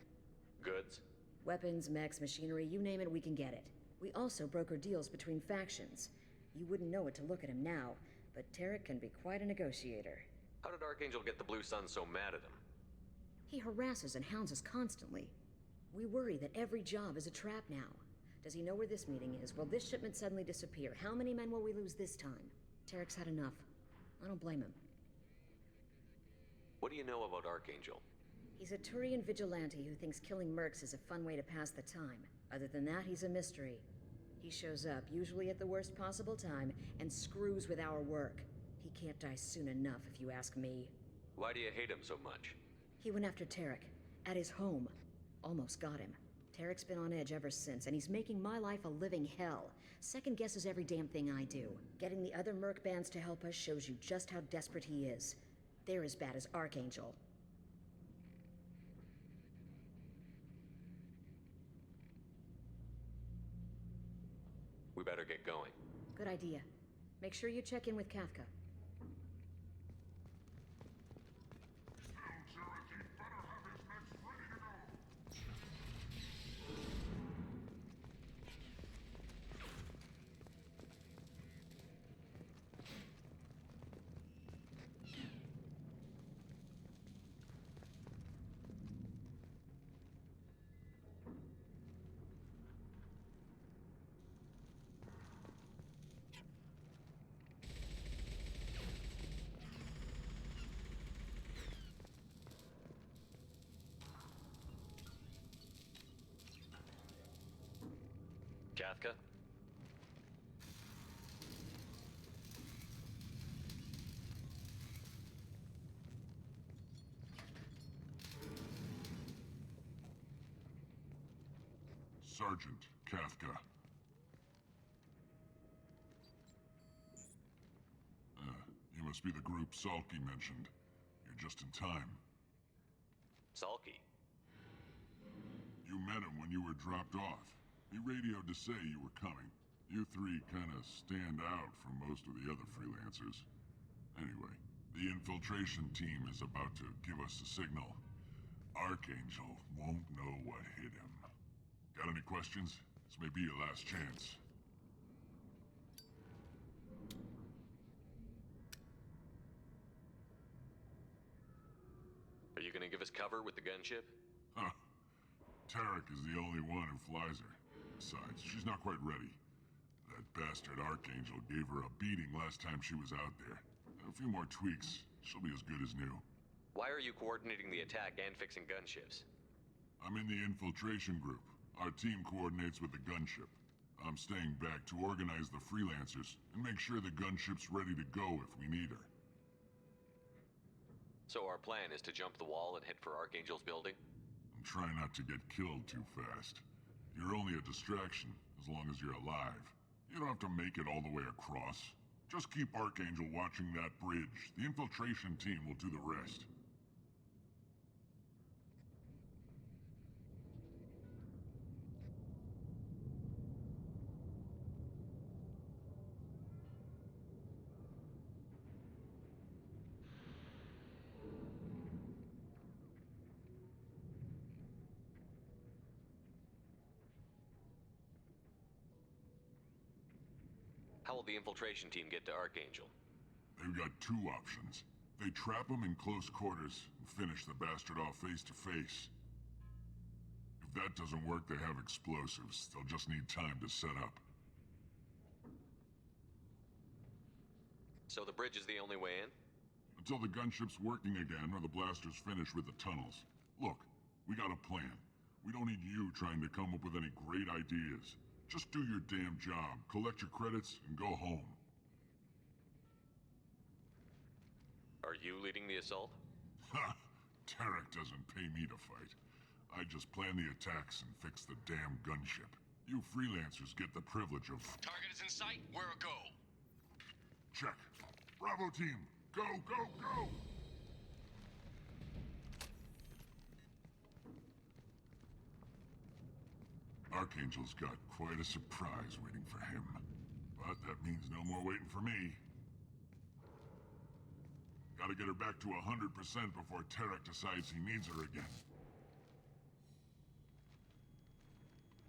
Goods? Weapons, mechs, machinery, you name it, we can get it. We also broker deals between factions. You wouldn't know it to look at him now, but Tarek can be quite a negotiator. How did Archangel get the Blue Sun so mad at him? He harasses and hounds us constantly. We worry that every job is a trap now. Does he know where this meeting is? Will this shipment suddenly disappear? How many men will we lose this time? Tarek's had enough. I don't blame him. What do you know about Archangel? He's a Turian vigilante who thinks killing mercs is a fun way to pass the time. Other than that, he's a mystery. He shows up, usually at the worst possible time, and screws with our work. He can't die soon enough, if you ask me. Why do you hate him so much? He went after Tarek. At his home. Almost got him. Tarek's been on edge ever since, and he's making my life a living hell. Second guesses every damn thing I do. Getting the other merc bands to help us shows you just how desperate he is. They're as bad as Archangel. We better get going. Good idea. Make sure you check in with Kafka. Kafka? Sergeant Kafka. You must be the group Salky mentioned. You're just in time. Salky? You met him when you were dropped off. He radioed to say you were coming. You three kinda stand out from most of the other freelancers. Anyway, the infiltration team is about to give us a signal. Archangel won't know what hit him. Got any questions? This may be your last chance. Are you gonna give us cover with the gunship? Huh. Tarek is the only one who flies her. Besides, she's not quite ready. That bastard Archangel gave her a beating last time she was out there. A few more tweaks, she'll be as good as new. Why are you coordinating the attack and fixing gunships? I'm in the infiltration group. Our team coordinates with the gunship. I'm staying back to organize the freelancers and make sure the gunship's ready to go if we need her. So our plan is to jump the wall and head for Archangel's building? And try not to get killed too fast. You're only a distraction, as long as you're alive. You don't have to make it all the way across. Just keep Archangel watching that bridge. The infiltration team will do the rest. How will the infiltration team get to Archangel? They've got two options. They trap him in close quarters and finish the bastard off face to face. If that doesn't work, they have explosives. They'll just need time to set up. So the bridge is the only way in? Until the gunship's working again or the blasters finish with the tunnels. Look, we got a plan. We don't need you trying to come up with any great ideas. Just do your damn job, collect your credits, and go home. Are you leading the assault? Ha! Tarek doesn't pay me to fight. I just plan the attacks and fix the damn gunship. You freelancers get the privilege of... Target is in sight. Where a go? Check. Bravo team, go, go, go! Archangel's got quite a surprise waiting for him. But that means no more waiting for me. Gotta get her back to 100% before Tarek decides he needs her again.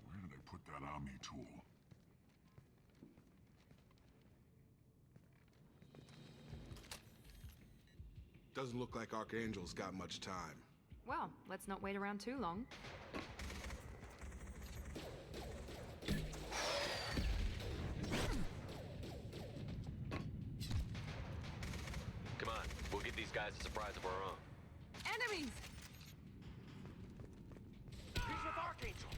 Where did I put that Omni tool? Doesn't look like Archangel's got much time. Well, let's not wait around too long. Come on, we'll give these guys a surprise of our own. Enemies! He's with Archangel.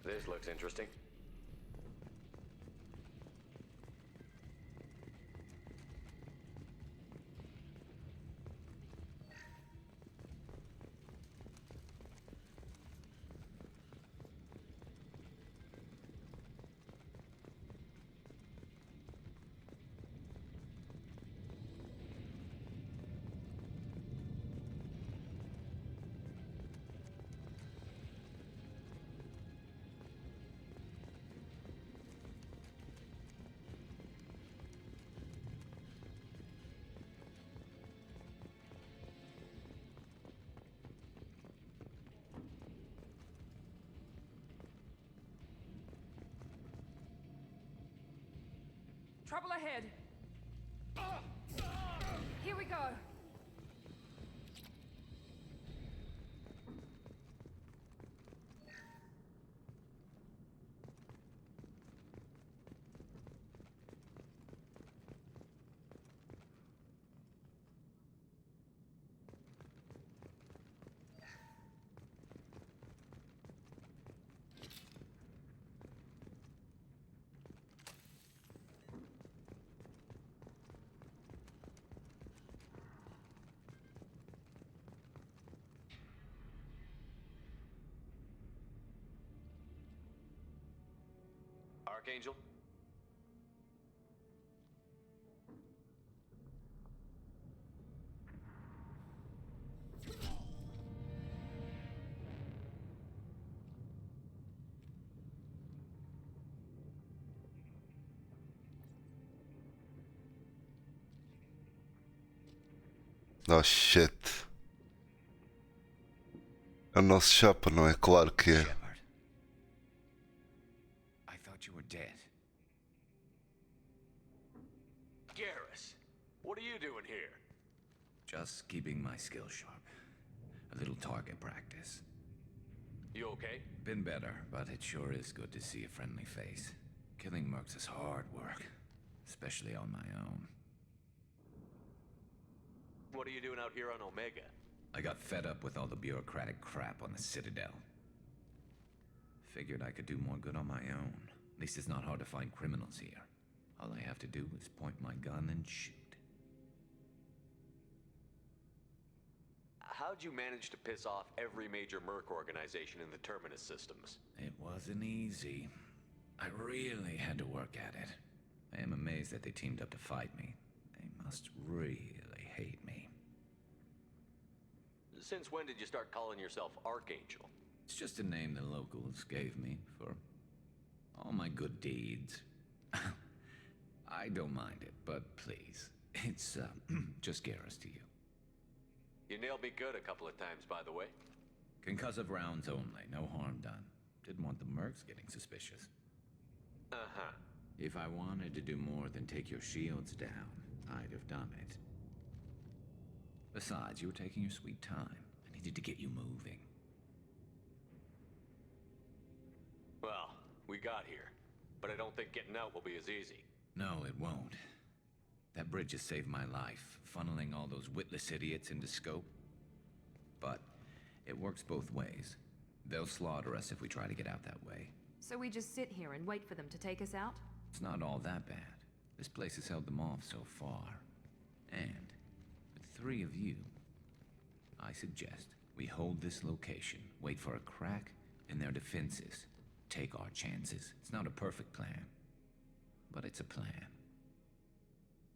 This looks interesting. Trouble ahead. Here we go. Archangel? Oh shit. É o nosso chapa, não é? Claro que é. Shepard. I thought you were dead. Garrus, what are you doing here? Just keeping my skills sharp. A little target practice. You okay? Been better, but it sure is good to see a friendly face. Killing mercs is hard work, especially on my own. What are you doing out here on Omega? I got fed up with all the bureaucratic crap on the Citadel. Figured I could do more good on my own. At least it's not hard to find criminals here. All I have to do is point my gun and shoot. How'd you manage to piss off every major merc organization in the Terminus systems? It wasn't easy. I really had to work at it. I am amazed that they teamed up to fight me. They must really hate me. Since when did you start calling yourself Archangel? It's just a name the locals gave me for all my good deeds. I don't mind it, but please, it's just Garrus to you. You nailed me good a couple of times, by the way. Concussive rounds only, no harm done. Didn't want the mercs getting suspicious. Uh-huh. If I wanted to do more than take your shields down, I'd have done it. Besides, you were taking your sweet time. I needed to get you moving. Well, we got here, but I don't think getting out will be as easy. No, it won't. That bridge has saved my life, funneling all those witless idiots into scope. But it works both ways. They'll slaughter us if we try to get out that way. So we just sit here and wait for them to take us out? It's not all that bad. This place has held them off so far. And with 3 of you, I suggest we hold this location, wait for a crack in their defenses, take our chances. It's not a perfect plan, but it's a plan.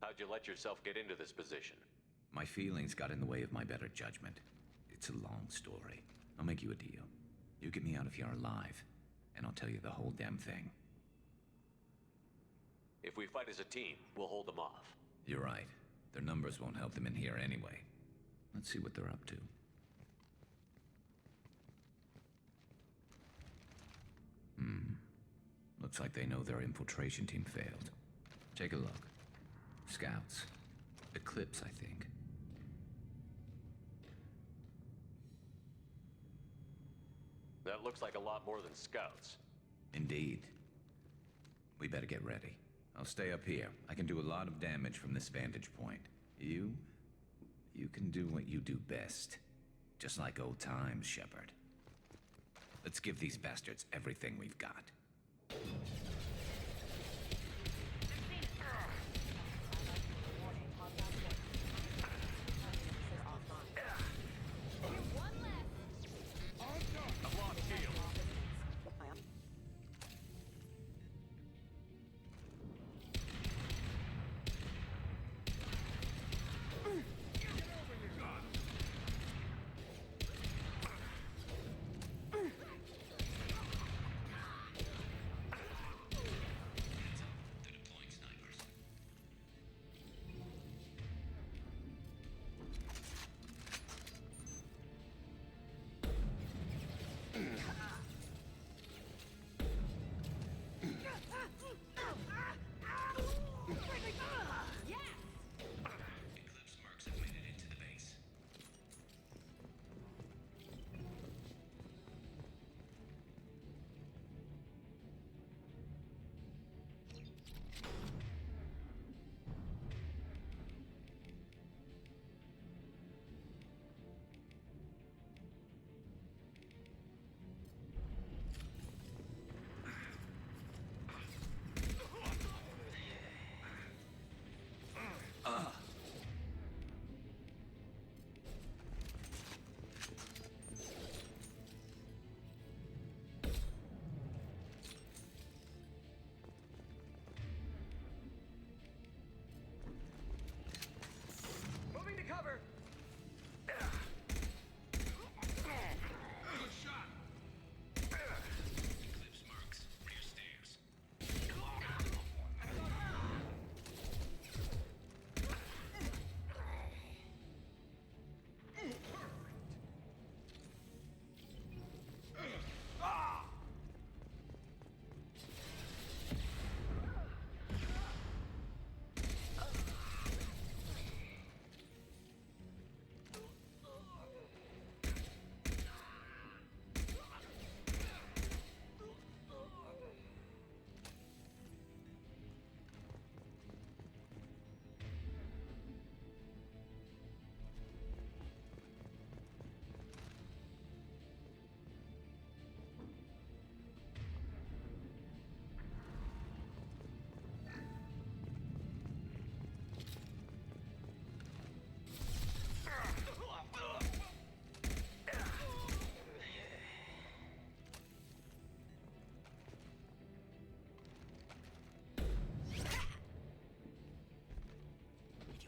How'd you let yourself get into this position? My feelings got in the way of my better judgment. It's a long story. I'll make you a deal. You get me out of here alive, and I'll tell you the whole damn thing. If we fight as a team, we'll hold them off. You're right. Their numbers won't help them in here anyway. Let's see what they're up to. Looks like they know their infiltration team failed. Take a look. Scouts. Eclipse, I think. That looks like a lot more than scouts. Indeed. We better get ready. I'll stay up here. I can do a lot of damage from this vantage point. You can do what you do best. Just like old times, Shepard. Let's give these bastards everything we've got.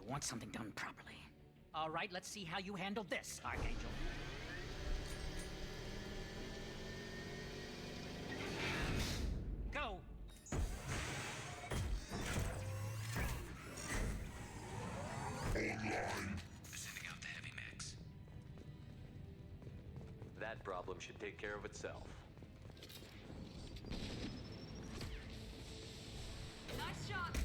Want something done properly. All right, let's see how you handle this, Archangel. Go! Sending out the heavy mix. That problem should take care of itself. Nice shot!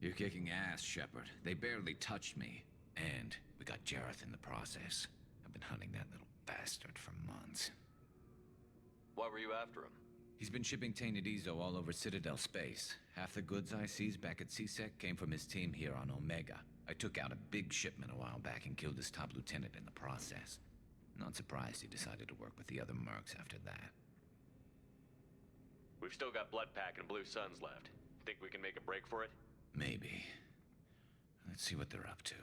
You're kicking ass, Shepard. They barely touched me. And we got Jareth in the process. I've been hunting that little bastard for months. Why were you after him? He's been shipping tainted Ezo all over Citadel space. Half the goods I seized back at CSEC came from his team here on Omega. I took out a big shipment a while back and killed his top lieutenant in the process. Not surprised he decided to work with the other mercs after that. We've still got Bloodpack and Blue Suns left. Think we can make a break for it? Maybe. Let's see what they're up to.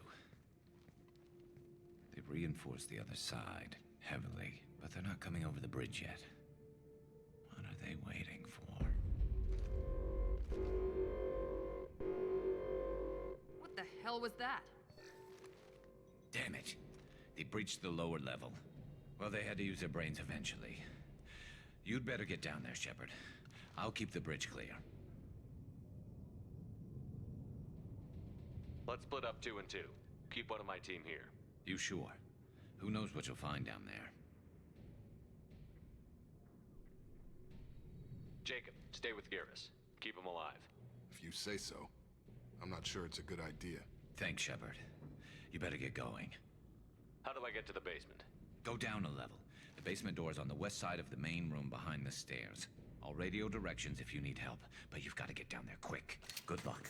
They've reinforced the other side, heavily, but they're not coming over the bridge yet. What are they waiting for? What the hell was that? Damn it. They breached the lower level. Well, they had to use their brains eventually. You'd better get down there, Shepard. I'll keep the bridge clear. Let's split up 2 and 2. Keep one of my team here. You sure? Who knows what you'll find down there? Jacob, stay with Garrus. Keep him alive. If you say so. I'm not sure it's a good idea. Thanks, Shepard. You better get going. How do I get to the basement? Go down a level. The basement door's on the west side of the main room behind the stairs. I'll radio directions if you need help, but you've got to get down there quick. Good luck.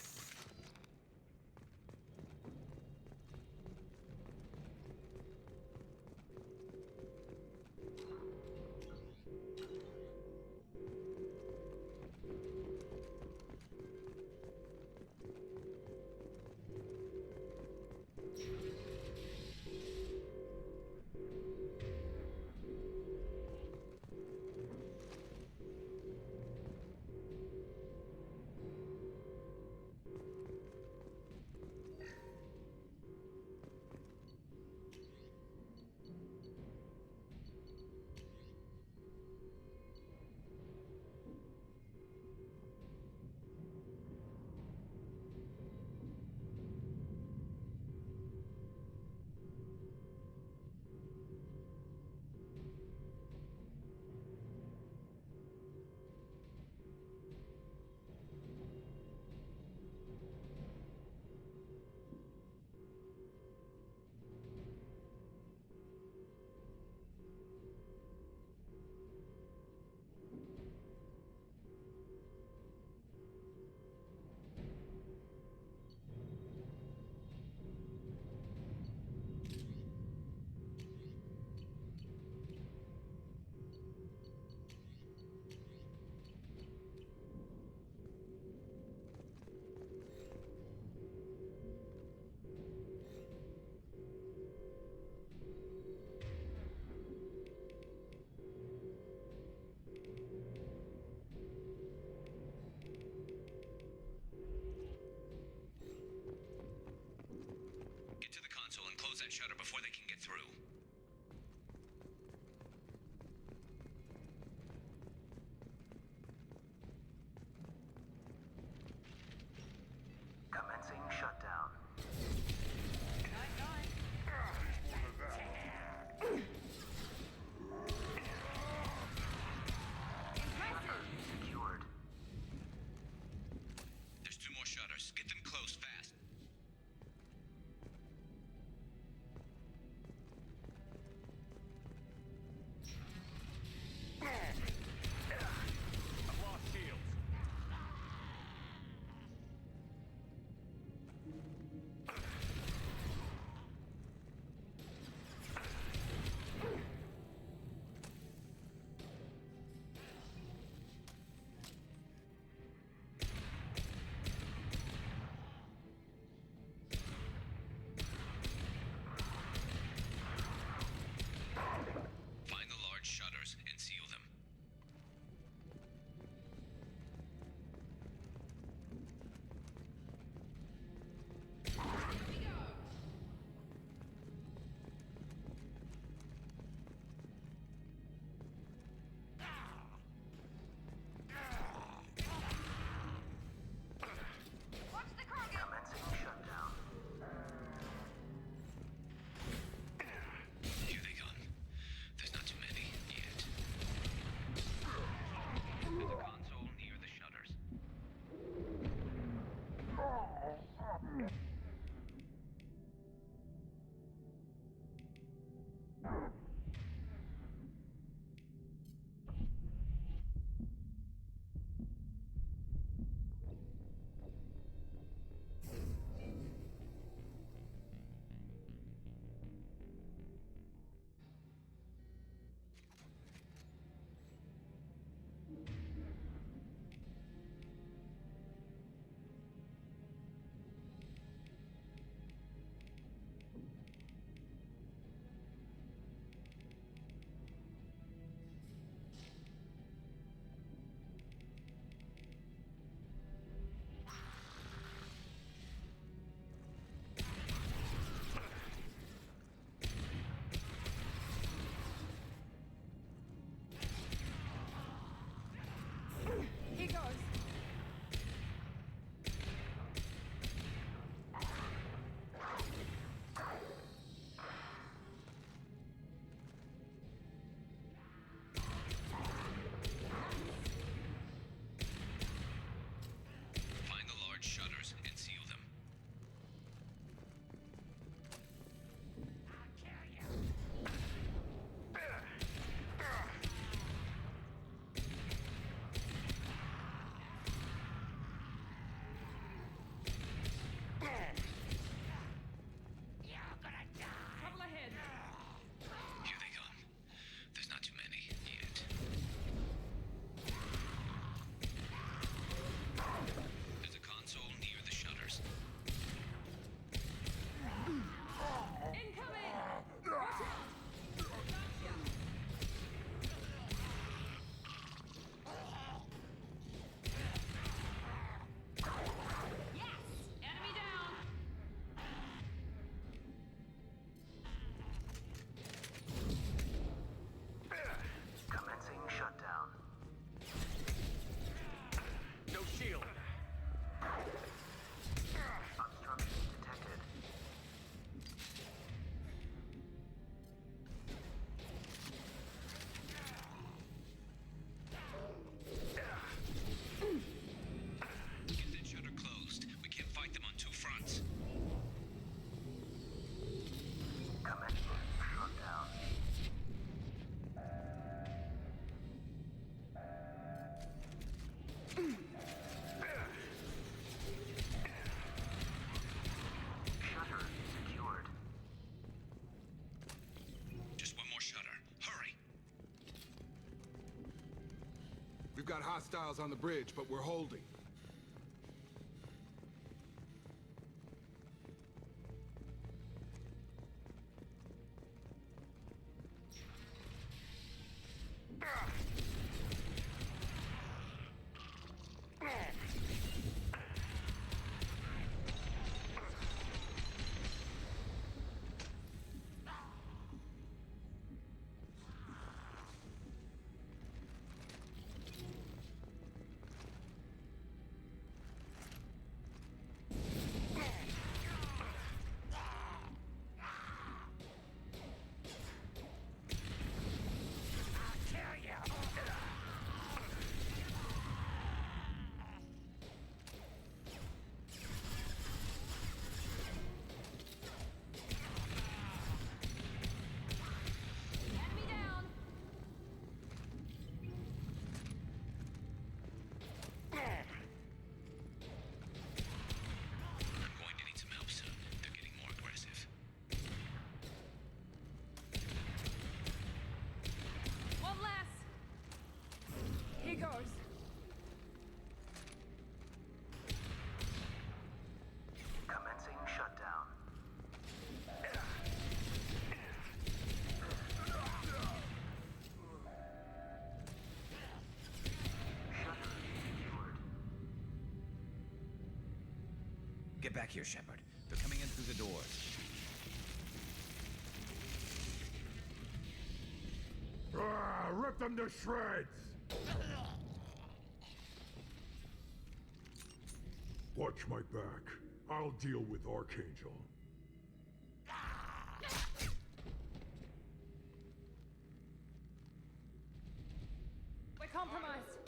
Get to the console and close that shutter before they can get through. Commencing shutdown. Secured. There's 2 more shutters. Get them closed fast. Here goes. Find the large shutters and seal them. Trouble ahead. Here they come. There's not too many yet. There's a console near the shutters. Incoming! Watch out! Yes! Enemy down! Commencing shutdown. No shield. Obstruction detected. Get that shutter closed. We can't fight them on two fronts. Commencing shutdown. Shutter secured. Just one more shutter. Hurry! We've got hostiles on the bridge, but we're holding. Enemy down! I'm going to need some help soon. They're getting more aggressive. One less! Here goes. Commencing shutdown. Shutter secured. Get back here, Shepard. They're coming in through the doors. Rip them to shreds! Watch my back. I'll deal with Archangel. We're compromised.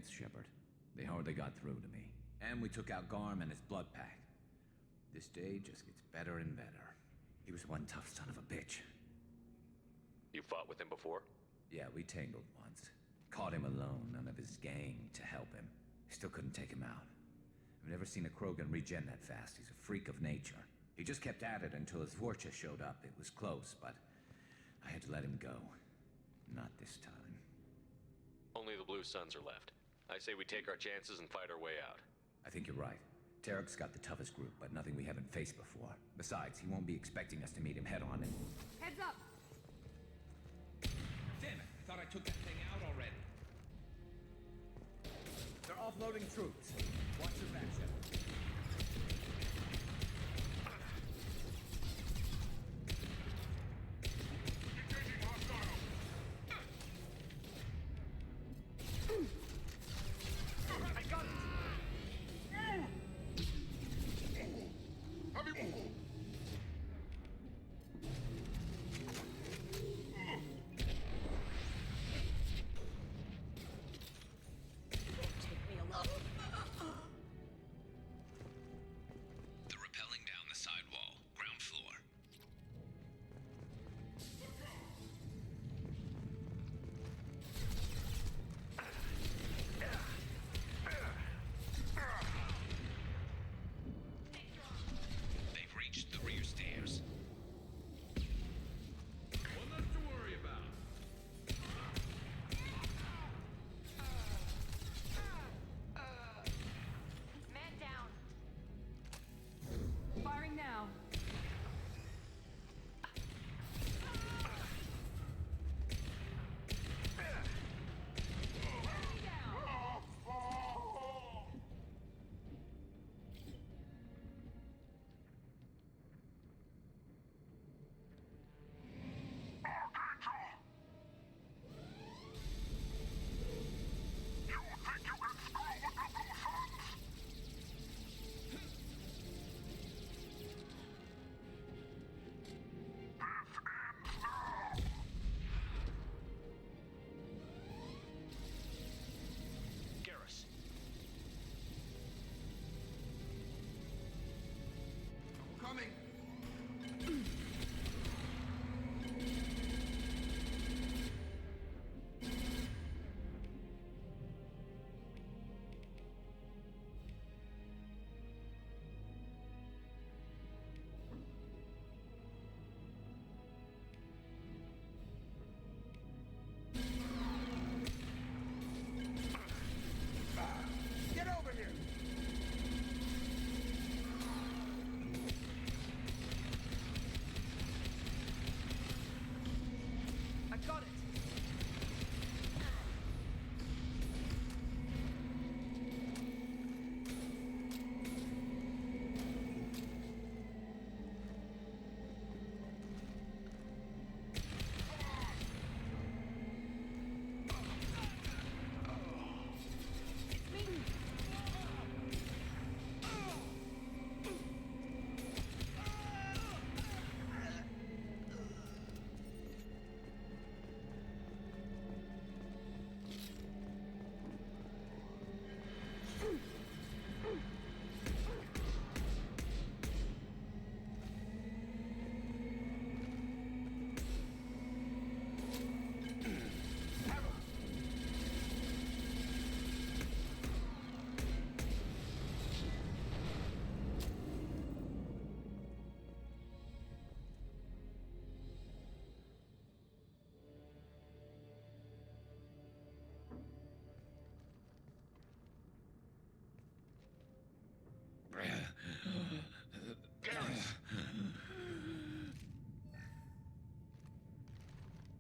chance, Shepard. They hardly got through to me. And we took out Garm and his blood pack. This day just gets better and better. He was one tough son of a bitch. You fought with him before? Yeah, we tangled once. Caught him alone, none of his gang to help him. Still couldn't take him out. I've never seen a Krogan regen that fast. He's a freak of nature. He just kept at it until his Vorcha showed up. It was close, but I had to let him go. Not this time. Only the Blue Suns are left. I say we take our chances and fight our way out. I think you're right. Tarek's got the toughest group, but nothing we haven't faced before. Besides, he won't be expecting us to meet him head-on and... Heads up! Damn it! I thought I took that thing out already. They're offloading troops. Watch your back, Shepard.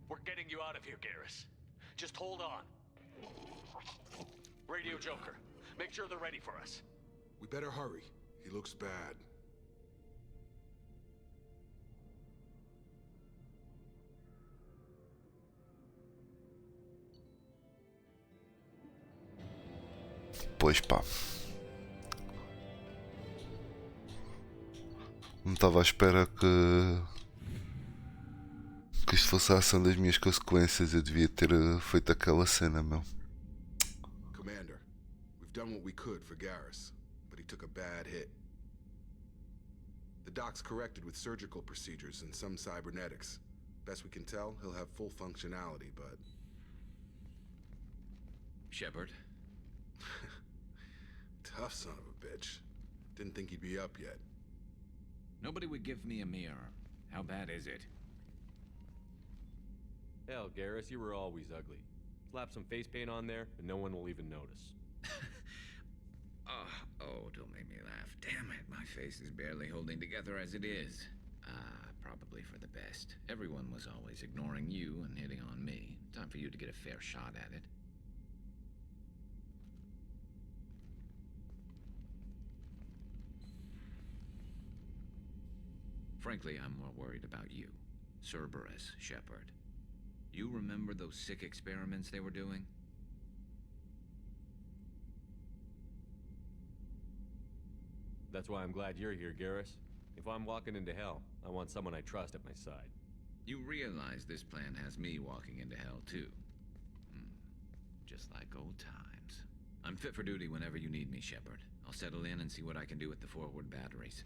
We're getting you out of here, Garrus. Just hold on. Radio Joker, make sure they're ready for us. We better hurry. He looks bad. Pois pá. Não estava à espera que isto fosse a ação das minhas consequências. Eu devia ter feito aquela cena, meu. Commander, We've done what we could for Garrus, but he took a bad hit. The doc's corrected with surgical procedures and some cybernetics. Best we can tell, he'll have full functionality, but... Shepard? Tough son of a bitch. Didn't think he'd be up yet. Nobody would give me a mirror. How bad is it? Hell, Garrus, you were always ugly. Slap some face paint on there, and no one will even notice. Oh, don't make me laugh. Damn it, my face is barely holding together as it is. Probably for the best. Everyone was always ignoring you and hitting on me. Time for you to get a fair shot at it. Frankly, I'm more worried about you. Cerberus, Shepard. You remember those sick experiments they were doing? That's why I'm glad you're here, Garrus. If I'm walking into hell, I want someone I trust at my side. You realize this plan has me walking into hell, too. Just like old times. I'm fit for duty whenever you need me, Shepard. I'll settle in and see what I can do with the forward batteries.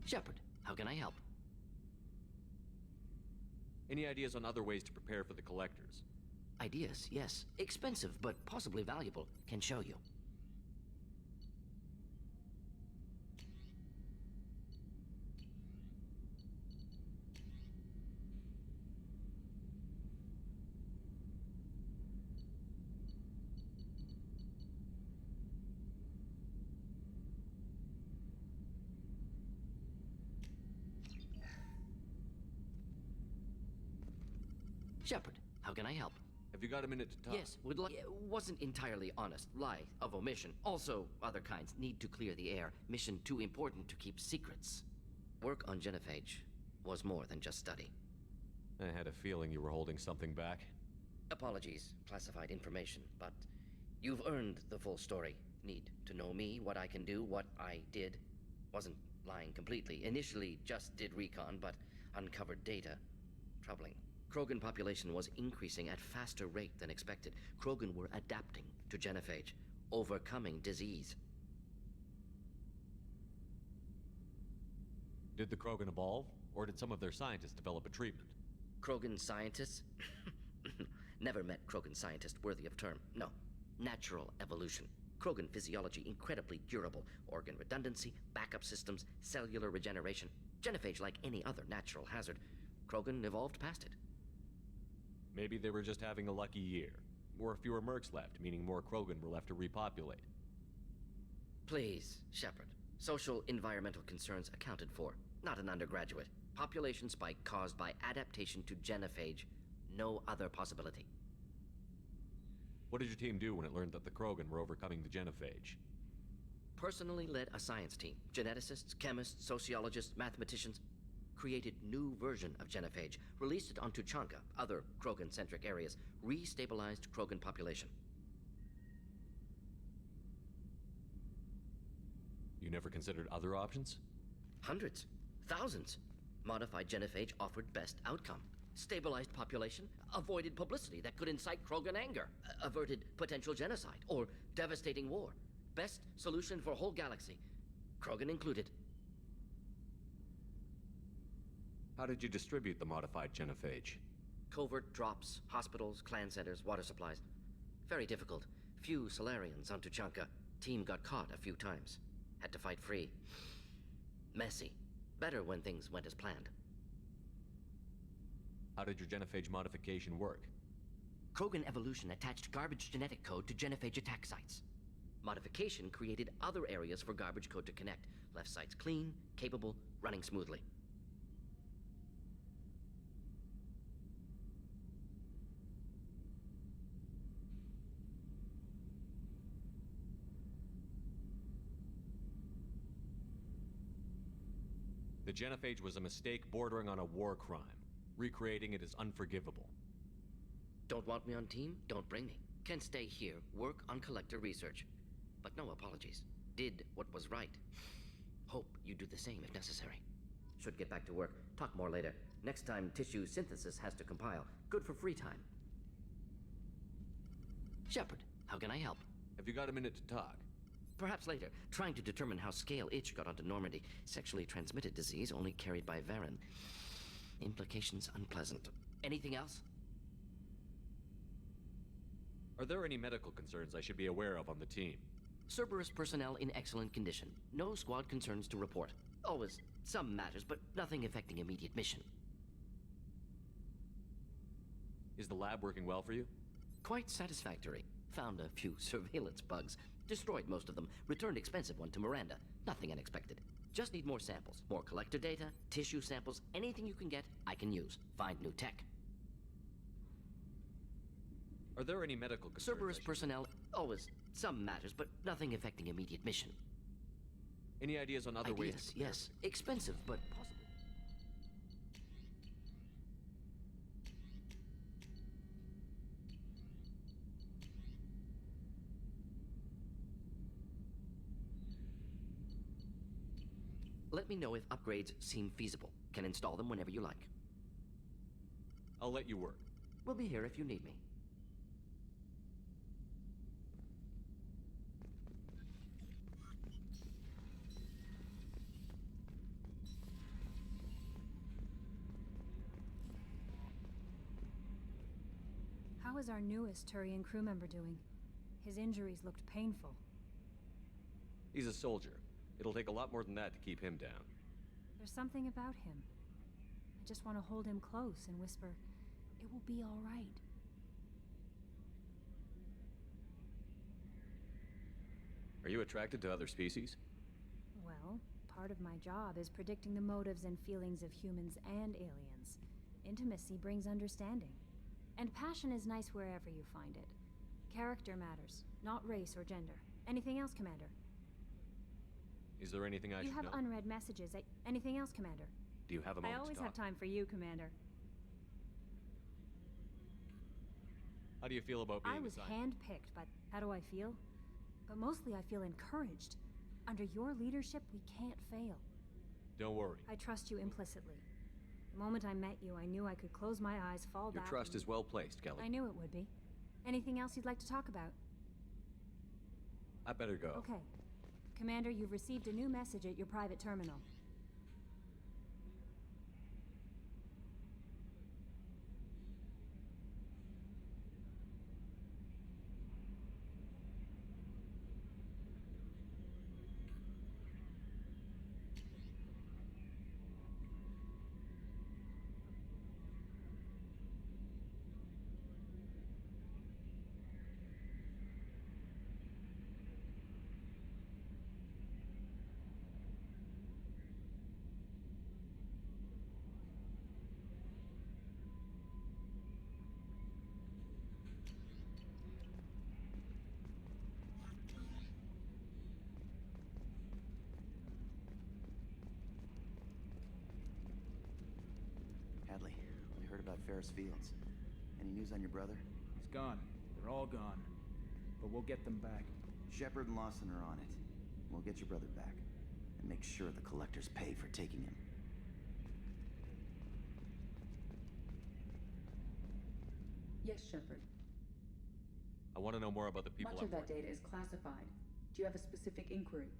Shepard, how can I help? Any ideas on other ways to prepare for the Collectors? Ideas, yes. Expensive, but possibly valuable. Can show you. Shepard, how can I help? Have you got a minute to talk? Yes, would like. Wasn't entirely honest. Lie of omission. Also, other kinds need to clear the air. Mission too important to keep secrets. Work on Genophage was more than just study. I had a feeling you were holding something back. Apologies, classified information, but you've earned the full story. Need to know me, what I can do, what I did. Wasn't lying completely. Initially just did recon, but uncovered data. Troubling. Krogan population was increasing at faster rate than expected. Krogan were adapting to Genophage, overcoming disease. Did the Krogan evolve, or did some of their scientists develop a treatment? Krogan scientists? Never met Krogan scientist worthy of term. No. Natural evolution. Krogan physiology incredibly durable. Organ redundancy, backup systems, cellular regeneration. Genophage like any other natural hazard. Krogan evolved past it. Maybe they were just having a lucky year. Or fewer mercs left, meaning more Krogan were left to repopulate. Please, Shepard. Social environmental concerns accounted for. Not an undergraduate. Population spike caused by adaptation to Genophage. No other possibility. What did your team do when it learned that the Krogan were overcoming the Genophage? Personally led a science team. Geneticists, chemists, sociologists, mathematicians. Created new version of Genophage. Released it on Tuchanka, other Krogan-centric areas. Restabilized Krogan population. You never considered other options? Hundreds. Thousands. Modified Genophage offered best outcome. stabilized population, avoided publicity that could incite Krogan anger, averted potential genocide, or devastating war. Best solution for whole galaxy, Krogan included. How did you distribute the modified genophage? Covert drops, hospitals, clan centers, water supplies. Very difficult. Few Solarians on Tuchanka. Team got caught a few times. Had to fight free. Messy. Better when things went as planned. How did your genophage modification work? Krogan evolution attached garbage genetic code to genophage attack sites. Modification created other areas for garbage code to connect. Left sites clean, capable, running smoothly. The genophage was a mistake bordering on a war crime. Recreating it is unforgivable. Don't want me on team? Don't bring me. Can stay here, work on collector research. But no apologies. Did what was right. Hope you do the same if necessary. Should get back to work. Talk more later. Next time, tissue synthesis has to compile. Good for free time. Shepard, how can I help? Have you got a minute to talk? Perhaps later. Trying to determine how Scale Itch got onto Normandy. Sexually transmitted disease only carried by Varen. Implications unpleasant. Anything else? Are there any medical concerns I should be aware of on the team? Cerberus personnel in excellent condition. No squad concerns to report. Always some matters, but nothing affecting immediate mission. Is the lab working well for you? Quite satisfactory. Found a few surveillance bugs. Destroyed most of them. Returned expensive one to Miranda. Nothing unexpected. Just need more samples. More collector data, tissue samples, anything you can get, I can use. Find new tech. Are there any medical concerns? Cerberus personnel, always some matters, but nothing affecting immediate mission. Any ideas on other ways? Yes. Expensive, but possible. Let me know if upgrades seem feasible. Can install them whenever you like. I'll let you work. We'll be here if you need me. How is our newest Turian crew member doing? His injuries looked painful. He's a soldier. It'll take a lot more than that to keep him down. There's something about him. I just want to hold him close and whisper, "It will be all right." Are you attracted to other species? Well, part of my job is predicting the motives and feelings of humans and aliens. Intimacy brings understanding. And passion is nice wherever you find it. Character matters, not race or gender. Anything else, Commander? Is there anything I You should have know? unread messages. Anything else, Commander? Do you have a moment I always to have talk? time for you, Commander. How do you feel about being I was assigned? handpicked, but how do I feel? But mostly I feel encouraged. Under your leadership, we can't fail. Don't worry. I trust you implicitly. The moment I met you, I knew I could close my eyes, fall Your back. trust and- is well placed, Kelly. I knew it would be. Anything else you'd like to talk about? I better go. Okay. Commander, you've received a new message at your private terminal. Hadley, we heard about Ferris Fields. Any news on your brother? He's gone. They're all gone. But we'll get them back. Shepard and Lawson are on it. We'll get your brother back. And make sure the collectors pay for taking him. Yes, Shepard. I want to know more about the people Much I'm of that working data is classified. Do you have a specific inquiry? with.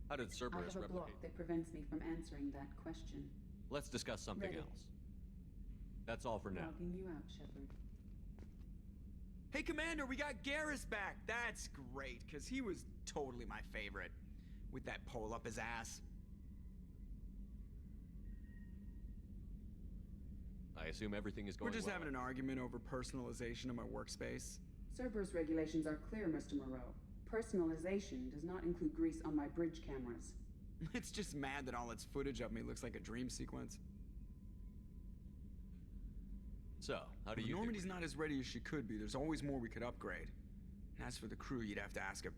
How did I Cerberus have a block replicate? that prevents me from answering that question. Let's discuss something Ready. else. That's all for now. Logging you out, Shepard. Hey, Commander, we got Garrus back. That's great, because he was totally my favorite. With that pole up his ass. I assume everything is going We're just well. having an argument over personalization of my workspace. Cerberus regulations are clear, Mr. Moreau. Personalization does not include grease on my bridge cameras. It's just mad that all its footage of me looks like a dream sequence. So, how do you Normandy's not as ready as she could be. There's always more we could upgrade. And as for the crew, you'd have to ask a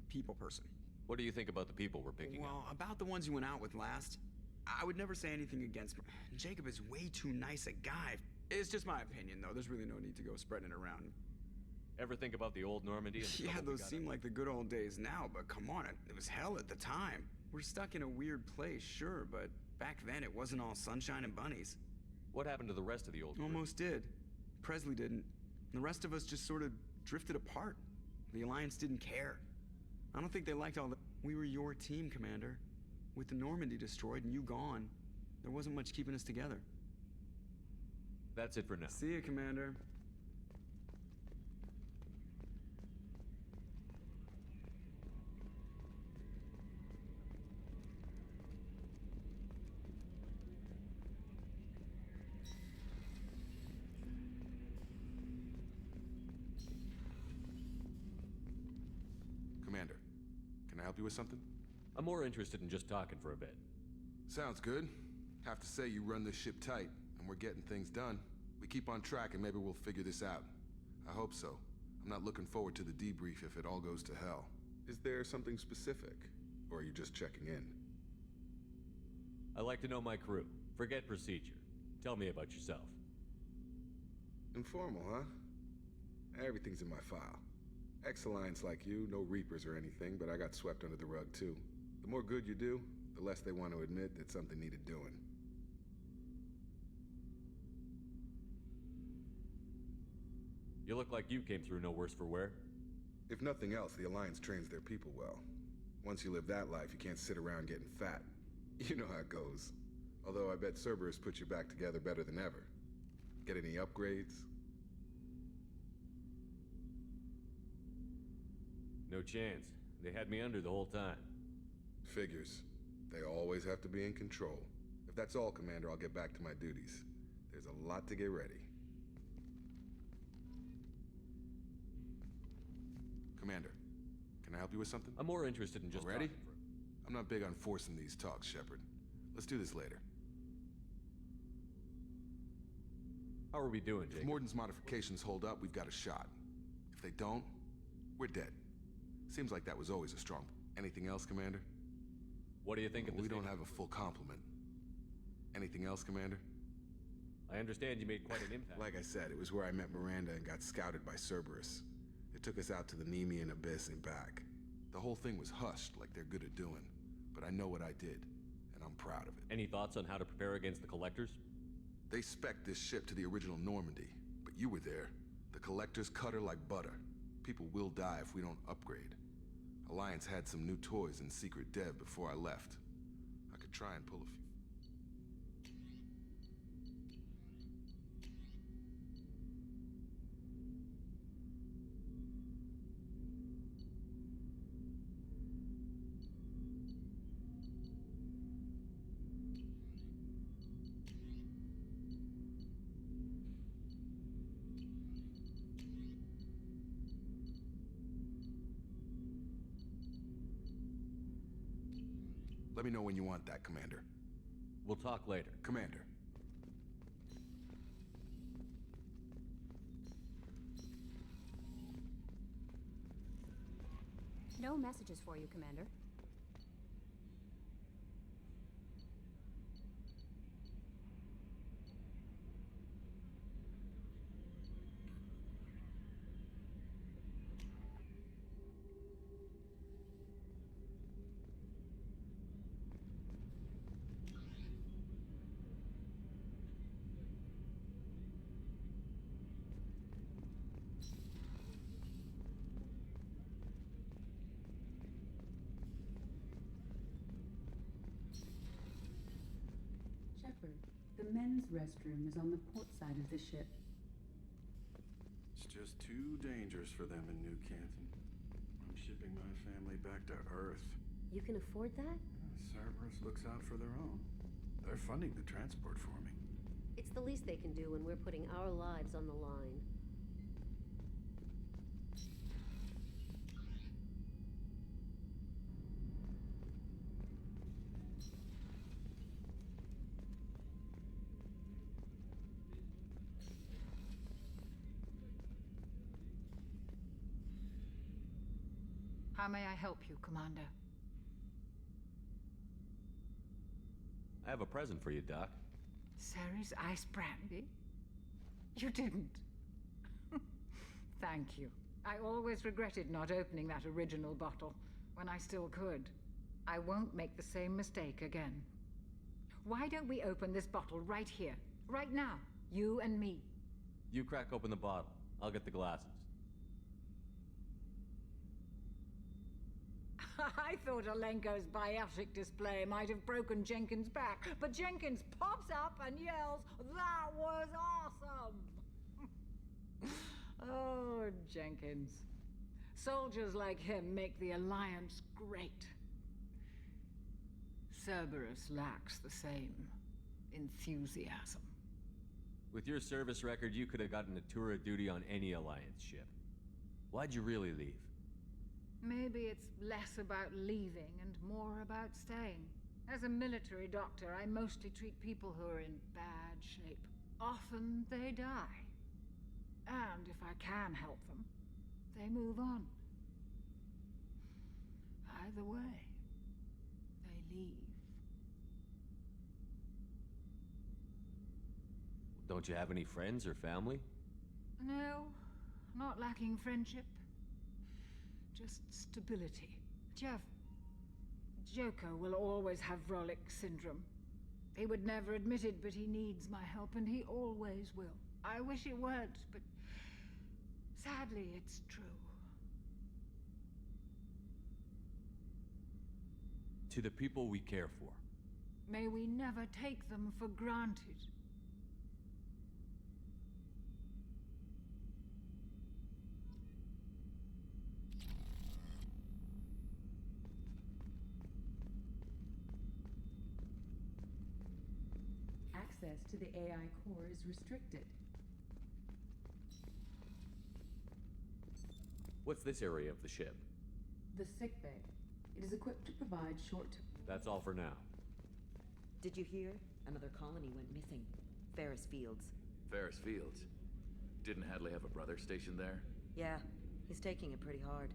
people person. What do you think about the people we're picking up? Well, about the ones you went out with last, I would never say anything against them. Jacob is way too nice a guy. It's just my opinion, though. There's really no need to go spreading it around. Ever think about the old Normandy? And the Yeah, trouble we those got seem in? like the good old days now, but come on, it was hell at the time. We're stuck in a weird place, sure, but back then it wasn't all sunshine and bunnies. What happened to the rest of the old crew? Almost did. Presley didn't. The rest of us just sort of drifted apart. The Alliance didn't care. I don't think they liked all the... We were your team, Commander. With the Normandy destroyed and you gone, there wasn't much keeping us together. That's it for now. See you, Commander. Commander, can I help you with something? I'm more interested in just talking for a bit. Sounds good. Have to say you run this ship tight, and we're getting things done. We keep on track and maybe we'll figure this out. I hope so. I'm not looking forward to the debrief if it all goes to hell. Is there something specific? Or are you just checking in? I like to know my crew. Forget procedure. Tell me about yourself. Informal, huh? Everything's in my file. Ex-Alliance like you, no Reapers or anything, but I got swept under the rug too. The more good you do, the less they want to admit that something needed doing. You look like you came through no worse for wear. If nothing else, the Alliance trains their people well. Once you live that life, you can't sit around getting fat. You know how it goes. Although I bet Cerberus put you back together better than ever. Get any upgrades? No chance. They had me under the whole time. Figures. They always have to be in control. If that's all, Commander, I'll get back to my duties. There's a lot to get ready. Commander, can I help you with something? I'm more interested in just Ready? talking for... I'm not big on forcing these talks, Shepard. Let's do this later. How are we doing, If Jacob? Morden's modifications hold up, we've got a shot. If they don't, we're dead. Seems like that was always a strong... Anything else, Commander? What do you think of this? We don't have a full complement. Anything else, Commander? I understand you made quite an impact. Like I said, it was where I met Miranda and got scouted by Cerberus. It took us out to the Nemean Abyss and back. The whole thing was hushed like they're good at doing. But I know what I did, and I'm proud of it. Any thoughts on how to prepare against the Collectors? They spec'd this ship to the original Normandy, but you were there. The Collectors cut her like butter. People will die if we don't upgrade. Alliance had some new toys in secret dev before I left. I could try and pull a few. Let me know when you want that, Commander. We'll talk later. Commander. No messages for you, Commander. Shepard. The men's restroom is on the port side of the ship. It's just too dangerous for them in New Canton. I'm shipping my family back to Earth. You can afford that? Cerberus looks out for their own. They're funding the transport for me. It's the least they can do when we're putting our lives on the line. How may I help you, Commander? I have a present for you, Doc. Ceres ice brandy? You didn't. Thank you. I always regretted not opening that original bottle when I still could. I won't make the same mistake again. Why don't we open this bottle right here, right now, you and me? You crack open the bottle. I'll get the glasses. I thought Alenko's biotic display might have broken Jenkins' back, but Jenkins pops up and yells, "That was awesome!" Oh, Jenkins. Soldiers like him make the Alliance great. Cerberus lacks the same enthusiasm. With your service record, you could have gotten a tour of duty on any Alliance ship. Why'd you really leave? Maybe it's less about leaving and more about staying. As a military doctor, I mostly treat people who are in bad shape. Often they die. And if I can help them, they move on. Either way, they leave. Don't you have any friends or family? No, not lacking friendship. Just stability. Jeff, Joko will always have Vrolic syndrome. He would never admit it, but he needs my help, and he always will. I wish it weren't, but sadly, it's true. To the people we care for. May we never take them for granted. Access to the AI core is restricted. What's this area of the ship? The sick bay. It is equipped to provide short... That's all for now. Did you hear? Another colony went missing. Ferris Fields. Ferris Fields? Didn't Hadley have a brother stationed there? Yeah, he's taking it pretty hard.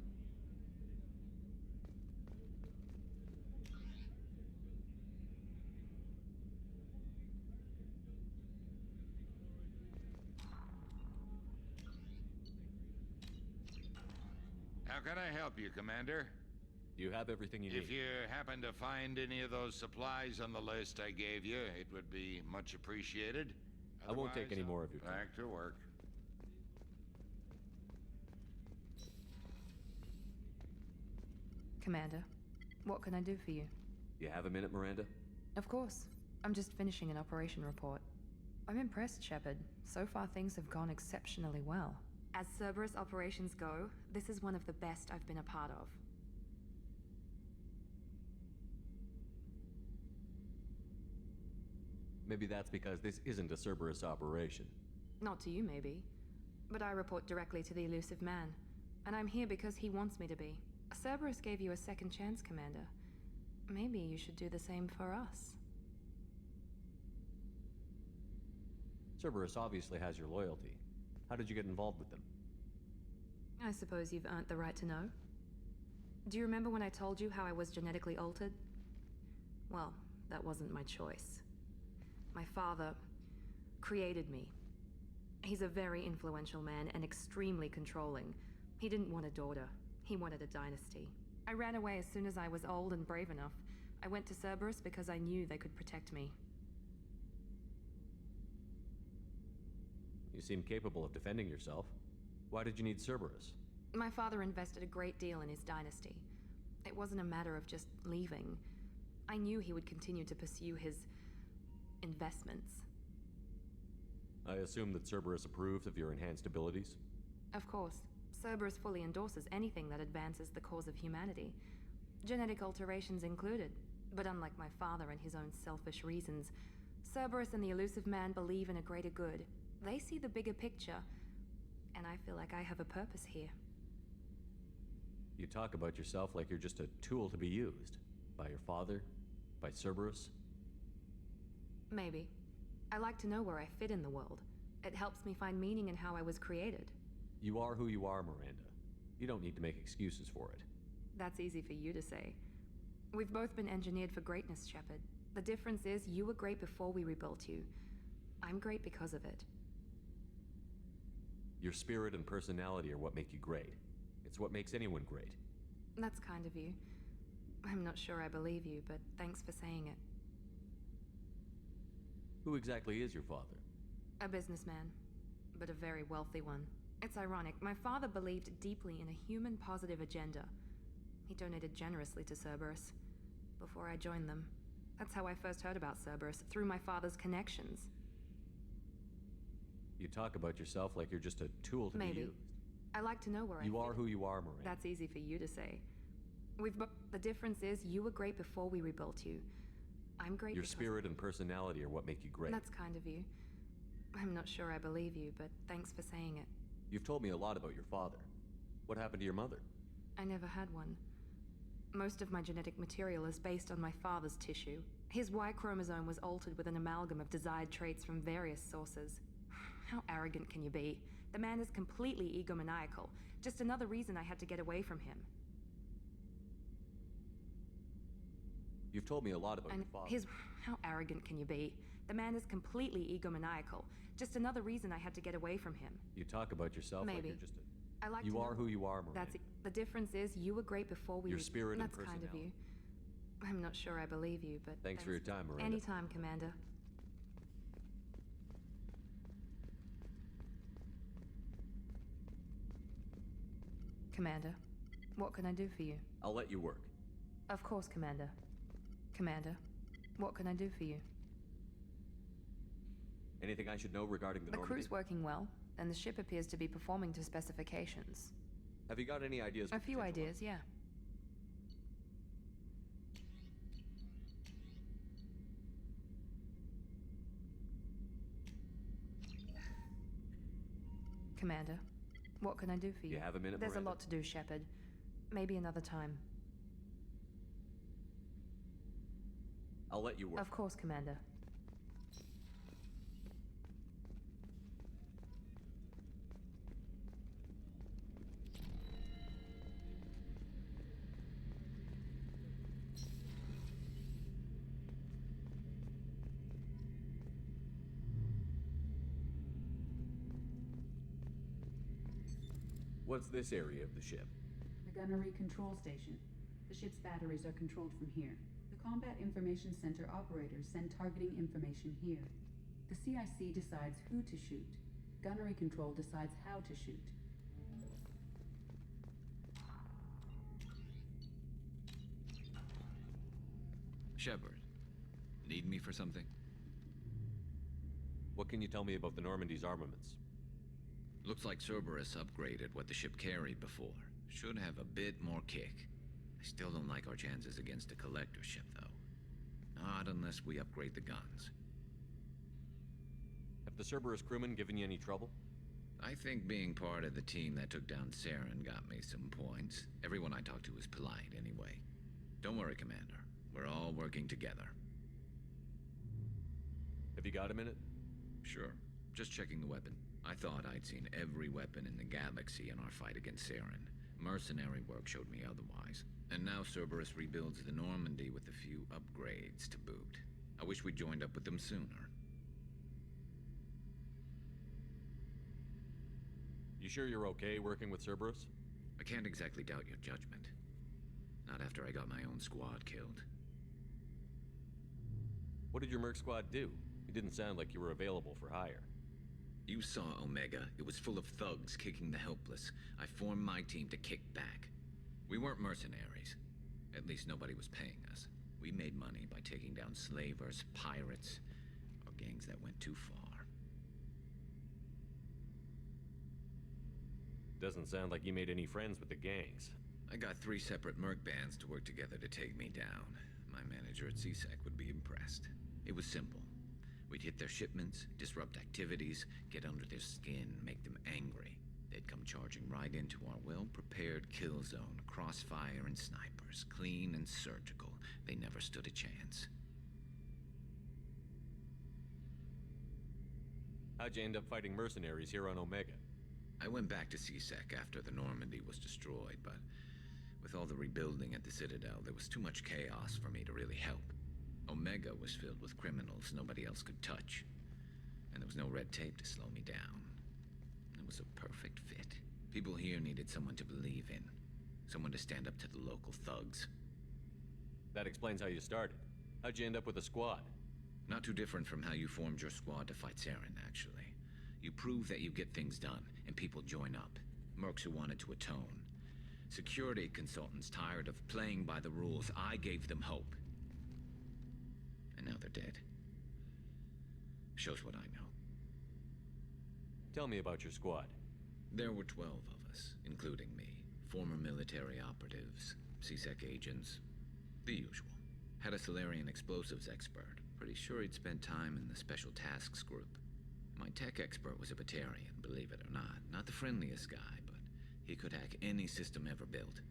How can I help you, Commander? You have everything you need. If you happen to find any of those supplies on the list I gave you, it would be much appreciated. I won't take any more of your time. Back to work. Commander, what can I do for you? You have a minute, Miranda? Of course. I'm just finishing an operation report. I'm impressed, Shepard. So far, things have gone exceptionally well. As Cerberus operations go, this is one of the best I've been a part of. Maybe that's because this isn't a Cerberus operation. Not to you, maybe. But I report directly to the Elusive Man. And I'm here because he wants me to be. Cerberus gave you a second chance, Commander. Maybe you should do the same for us. Cerberus obviously has your loyalty. How did you get involved with them? I suppose you've earned the right to know. Do you remember when I told you how I was genetically altered? Well, that wasn't my choice. My father created me. He's a very influential man and extremely controlling. He didn't want a daughter. He wanted a dynasty. I ran away as soon as I was old and brave enough. I went to Cerberus because I knew they could protect me. You seem capable of defending yourself. Why did you need Cerberus? My father invested a great deal in his dynasty. It wasn't a matter of just leaving. I knew he would continue to pursue his investments. I assume that Cerberus approves of your enhanced abilities? Of course, Cerberus fully endorses anything that advances the cause of humanity, genetic alterations included. But unlike my father and his own selfish reasons, Cerberus and the Elusive Man believe in a greater good. They see the bigger picture, and I feel like I have a purpose here. You talk about yourself like you're just a tool to be used. By your father? By Cerberus? Maybe. I like to know where I fit in the world. It helps me find meaning in how I was created. You are who you are, Miranda. You don't need to make excuses for it. That's easy for you to say. We've both been engineered for greatness, Shepard. The difference is you were great before we rebuilt you. I'm great because of it. Your spirit and personality are what make you great. It's what makes anyone great. That's kind of you. I'm not sure I believe you, but thanks for saying it. Who exactly is your father? A businessman, but a very wealthy one. It's ironic. My father believed deeply in a human-positive agenda. He donated generously to Cerberus before I joined them. That's how I first heard about Cerberus, through my father's connections. You talk about yourself like you're just a tool to be Maybe. used. I like to know where I You fit. are who you are, Miranda. That's easy for you to say. The difference is you were great before we rebuilt you. I'm great Your because spirit and personality are what make you great. That's kind of you. I'm not sure I believe you, but thanks for saying it. You've told me a lot about your father. What happened to your mother? I never had one. Most of my genetic material is based on my father's tissue. His Y chromosome was altered with an amalgam of desired traits from various sources. How arrogant can you be? The man is completely egomaniacal. Just another reason I had to get away from him. You've told me a lot about your father. How arrogant can you be? The man is completely egomaniacal. Just another reason I had to get away from him. You talk about yourself like Maybe. you're just a... I like You to are know- who you are, Miranda. That's the difference is you were great before we. Your spirit and That's kind of you. I'm not sure I believe you, but Thanks for your time, Miranda. Anytime, Commander. Commander, what can I do for you? I'll let you work. Of course, Commander. Commander, what can I do for you? Anything I should know regarding the The Normandy? crew's working well, and the ship appears to be performing to specifications. Have you got any ideas? A few ideas, yeah. Commander, what can I do for you? You have a minute, There's Miranda? a lot to do, Shepard. Maybe another time. I'll let you work. Of course, Commander. What's this area of the ship? The gunnery control station. The ship's batteries are controlled from here. The Combat Information Center operators send targeting information here. The CIC decides who to shoot. Gunnery control decides how to shoot. Shepard, need me for something? What can you tell me about the Normandy's armaments? Looks like Cerberus upgraded what the ship carried before. Should have a bit more kick. I still don't like our chances against a collector ship, though. Not unless we upgrade the guns. Have the Cerberus crewmen given you any trouble? I think being part of the team that took down Saren got me some points. Everyone I talked to was polite, anyway. Don't worry, Commander. We're all working together. Have you got a minute? Sure. Just checking the weapon. I thought I'd seen every weapon in the galaxy in our fight against Saren. Mercenary work showed me otherwise. And now Cerberus rebuilds the Normandy with a few upgrades to boot. I wish we'd joined up with them sooner. You sure you're okay working with Cerberus? I can't exactly doubt your judgment. Not after I got my own squad killed. What did your merc squad do? It didn't sound like you were available for hire. You saw Omega. It was full of thugs kicking the helpless. I formed my team to kick back. We weren't mercenaries. At least nobody was paying us. We made money by taking down slavers, pirates. gangs that went too far. Doesn't sound like you made any friends with the gangs. I got 3 separate merc bands to work together to take me down. My manager at CSEC would be impressed. It was simple. We'd hit their shipments, disrupt activities, get under their skin, make them angry. They'd come charging right into our well-prepared kill zone, crossfire and snipers, clean and surgical. They never stood a chance. How'd you end up fighting mercenaries here on Omega? I went back to CSEC after the Normandy was destroyed, but with all the rebuilding at the Citadel, there was too much chaos for me to really help. Omega was filled with criminals nobody else could touch, and there was no red tape to slow me down. It was a perfect fit. People here needed someone to believe in, someone to stand up to the local thugs. That explains how you started. How'd you end up with a squad? Not too different from how you formed your squad to fight Saren, actually. You prove that you get things done, and people join up. Mercs who wanted to atone. Security consultants tired of playing by the rules. I gave them hope. And now they're dead. Shows what I know. Tell me about your squad. There were 12 of us, including me. Former military operatives, CSEC agents, the usual. Had a Solarian explosives expert. Pretty sure he'd spent time in the Special Tasks Group. My tech expert was a Batarian, believe it or not. Not the friendliest guy, but he could hack any system ever built.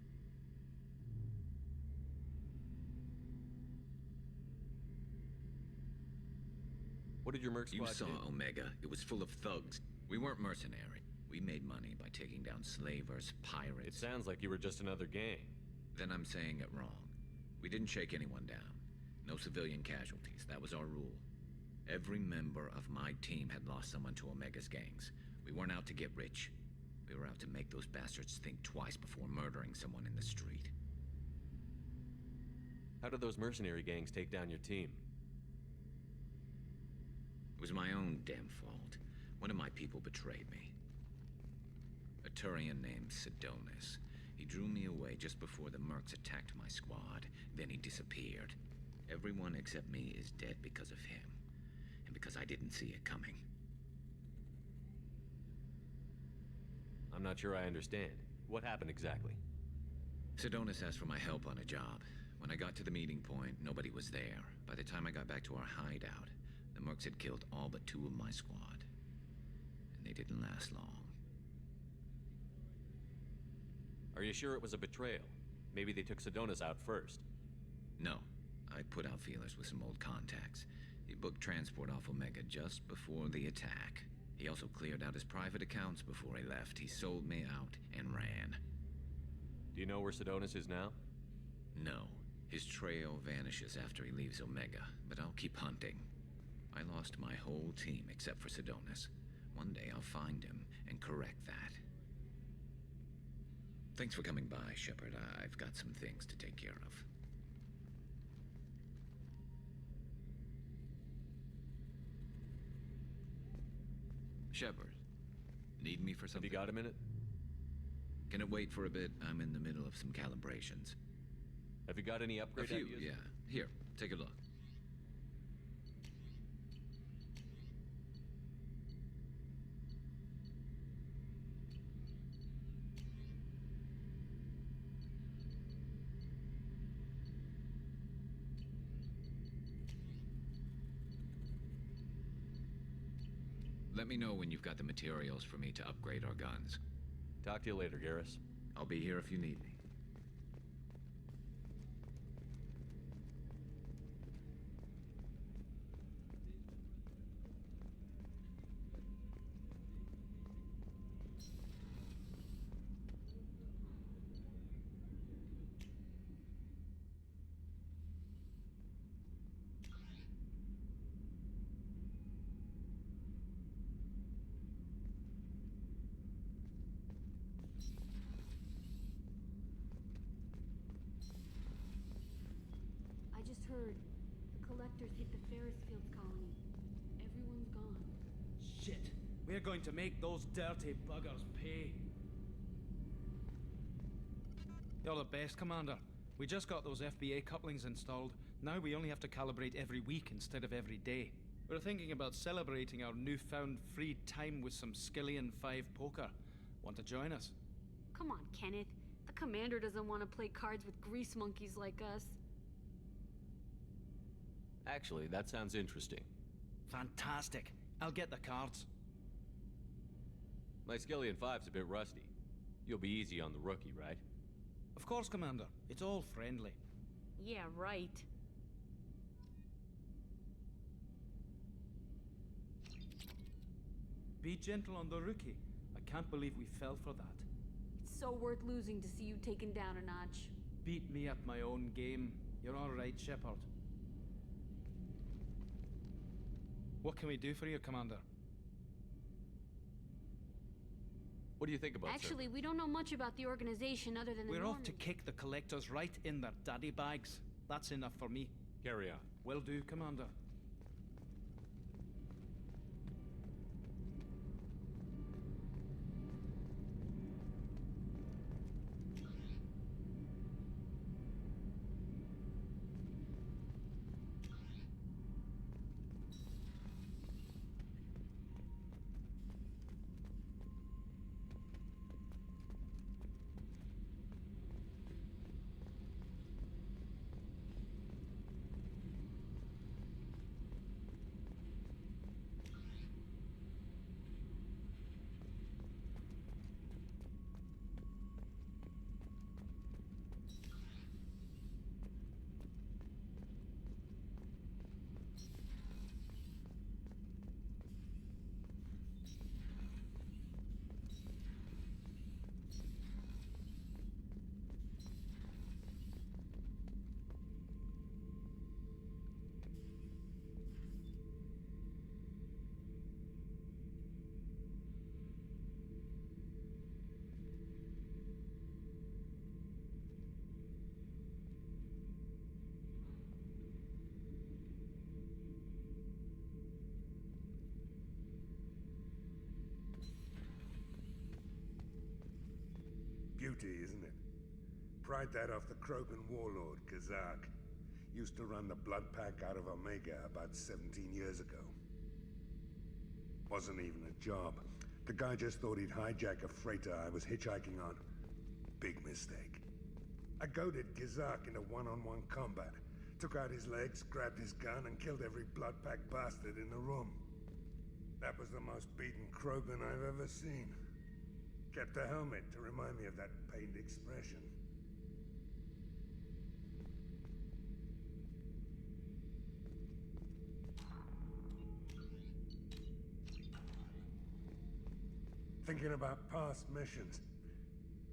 What did your merc squad You saw do? Omega. It was full of thugs. We weren't mercenary. We made money by taking down slavers, pirates. It sounds like you were just another gang. Then I'm saying it wrong. We didn't shake anyone down. No civilian casualties. That was our rule. Every member of my team had lost someone to Omega's gangs. We weren't out to get rich. We were out to make those bastards think twice before murdering someone in the street. How did those mercenary gangs take down your team? It was my own damn fault. One of my people betrayed me. A Turian named Sidonis. He drew me away just before the mercs attacked my squad. Then he disappeared. Everyone except me is dead because of him. And because I didn't see it coming. I'm not sure I understand. What happened exactly? Sidonis asked for my help on a job. When I got to the meeting point, nobody was there. By the time I got back to our hideout, the mercs had killed all but 2 of my squad. And they didn't last long. Are you sure it was a betrayal? Maybe they took Sidonis out first. No. I put out feelers with some old contacts. He booked transport off Omega just before the attack. He also cleared out his private accounts before he left. He sold me out and ran. Do you know where Sidonis is now? No. His trail vanishes after he leaves Omega, but I'll keep hunting. I lost my whole team except for Sidonis. One day I'll find him and correct that. Thanks for coming by, Shepard. I've got some things to take care of. Shepard, need me for something? Have you got a minute? Can it wait for a bit? I'm in the middle of some calibrations. Have you got any upgrade A few, ideas? yeah. Here, take a look. Let me know when you've got the materials for me to upgrade our guns. Talk to you later, Garrus. I'll be here if you need me. I just heard the collectors hit the Ferris Fields colony. Everyone's gone. Shit! We're going to make those dirty buggers pay. You're the best, Commander. We just got those FBA couplings installed. Now we only have to calibrate every week instead of every day. We're thinking about celebrating our newfound free time with some Skillian 5 poker. Want to join us? Come on, Kenneth. The commander doesn't want to play cards with grease monkeys like us. Actually, that sounds interesting. Fantastic. I'll get the cards. My Skillian 5's a bit rusty. You'll be easy on the rookie, right? Of course, Commander. It's all friendly. Yeah, right. Be gentle on the rookie. I can't believe we fell for that. It's so worth losing to see you taken down a notch. Beat me at my own game. You're all right, Shepard. What can we do for you, Commander? What do you think about Actually, we don't know much about the organization other than the We're off Normandy. to kick the collectors right in their daddy bags. That's enough for me. Carry on. Will do, Commander. Beauty, isn't it? Pried that off the Krogan warlord, Kazak. Used to run the Blood Pack out of Omega about 17 years ago. Wasn't even a job. The guy just thought he'd hijack a freighter I was hitchhiking on. Big mistake. I goaded Kazak into one-on-one combat. Took out his legs, grabbed his gun, and killed every Blood Pack bastard in the room. That was the most beaten Krogan I've ever seen. Kept a helmet to remind me of that pained expression. Thinking about past missions.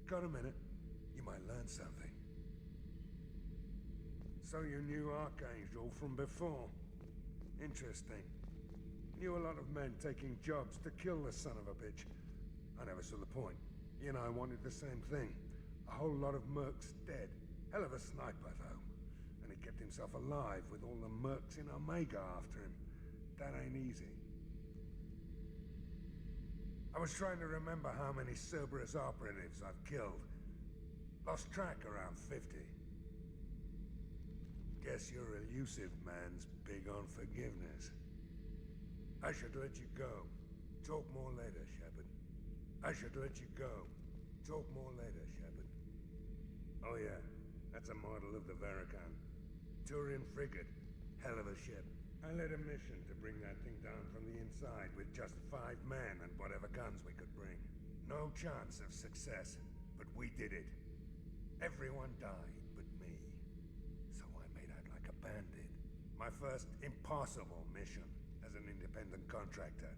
Got a minute? You might learn something. So you knew Archangel from before. Interesting. Knew a lot of men taking jobs to kill the son of a bitch. I never saw the point. He and I wanted the same thing. A whole lot of mercs dead. Hell of a sniper, though. And he kept himself alive with all the mercs in Omega after him. That ain't easy. I was trying to remember how many Cerberus operatives I've killed. Lost track around 50. Guess your elusive man's big on forgiveness. I should let you go. Talk more later, Shepard. I should let you go. Talk more later, Shepard. Oh yeah, that's a model of the Varakan. Turian frigate. Hell of a ship. I led a mission to bring that thing down from the inside with just 5 men and whatever guns we could bring. No chance of success, but we did it. Everyone died but me. So I made out like a bandit. My first impossible mission as an independent contractor.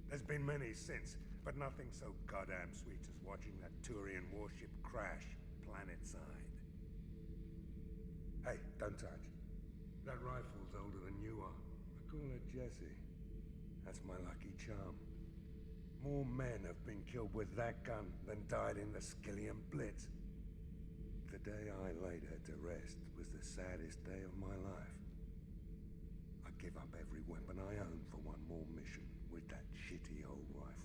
There's been many since, but nothing so goddamn sweet as watching that Turian warship crash planet-side. Hey, don't touch. That rifle's older than you are. I call her Jessie. That's my lucky charm. More men have been killed with that gun than died in the Skillian Blitz. The day I laid her to rest was the saddest day of my life. I'd give up every weapon I own for one more mission with that shitty old rifle.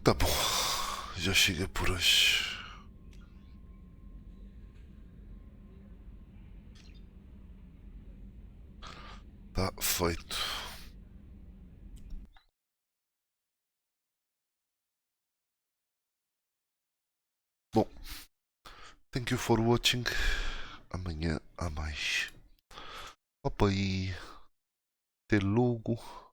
Tá bom, já chega por hoje. Tá feito. Bom, thank you for watching. Amanhã há mais. Opa aí. Até logo.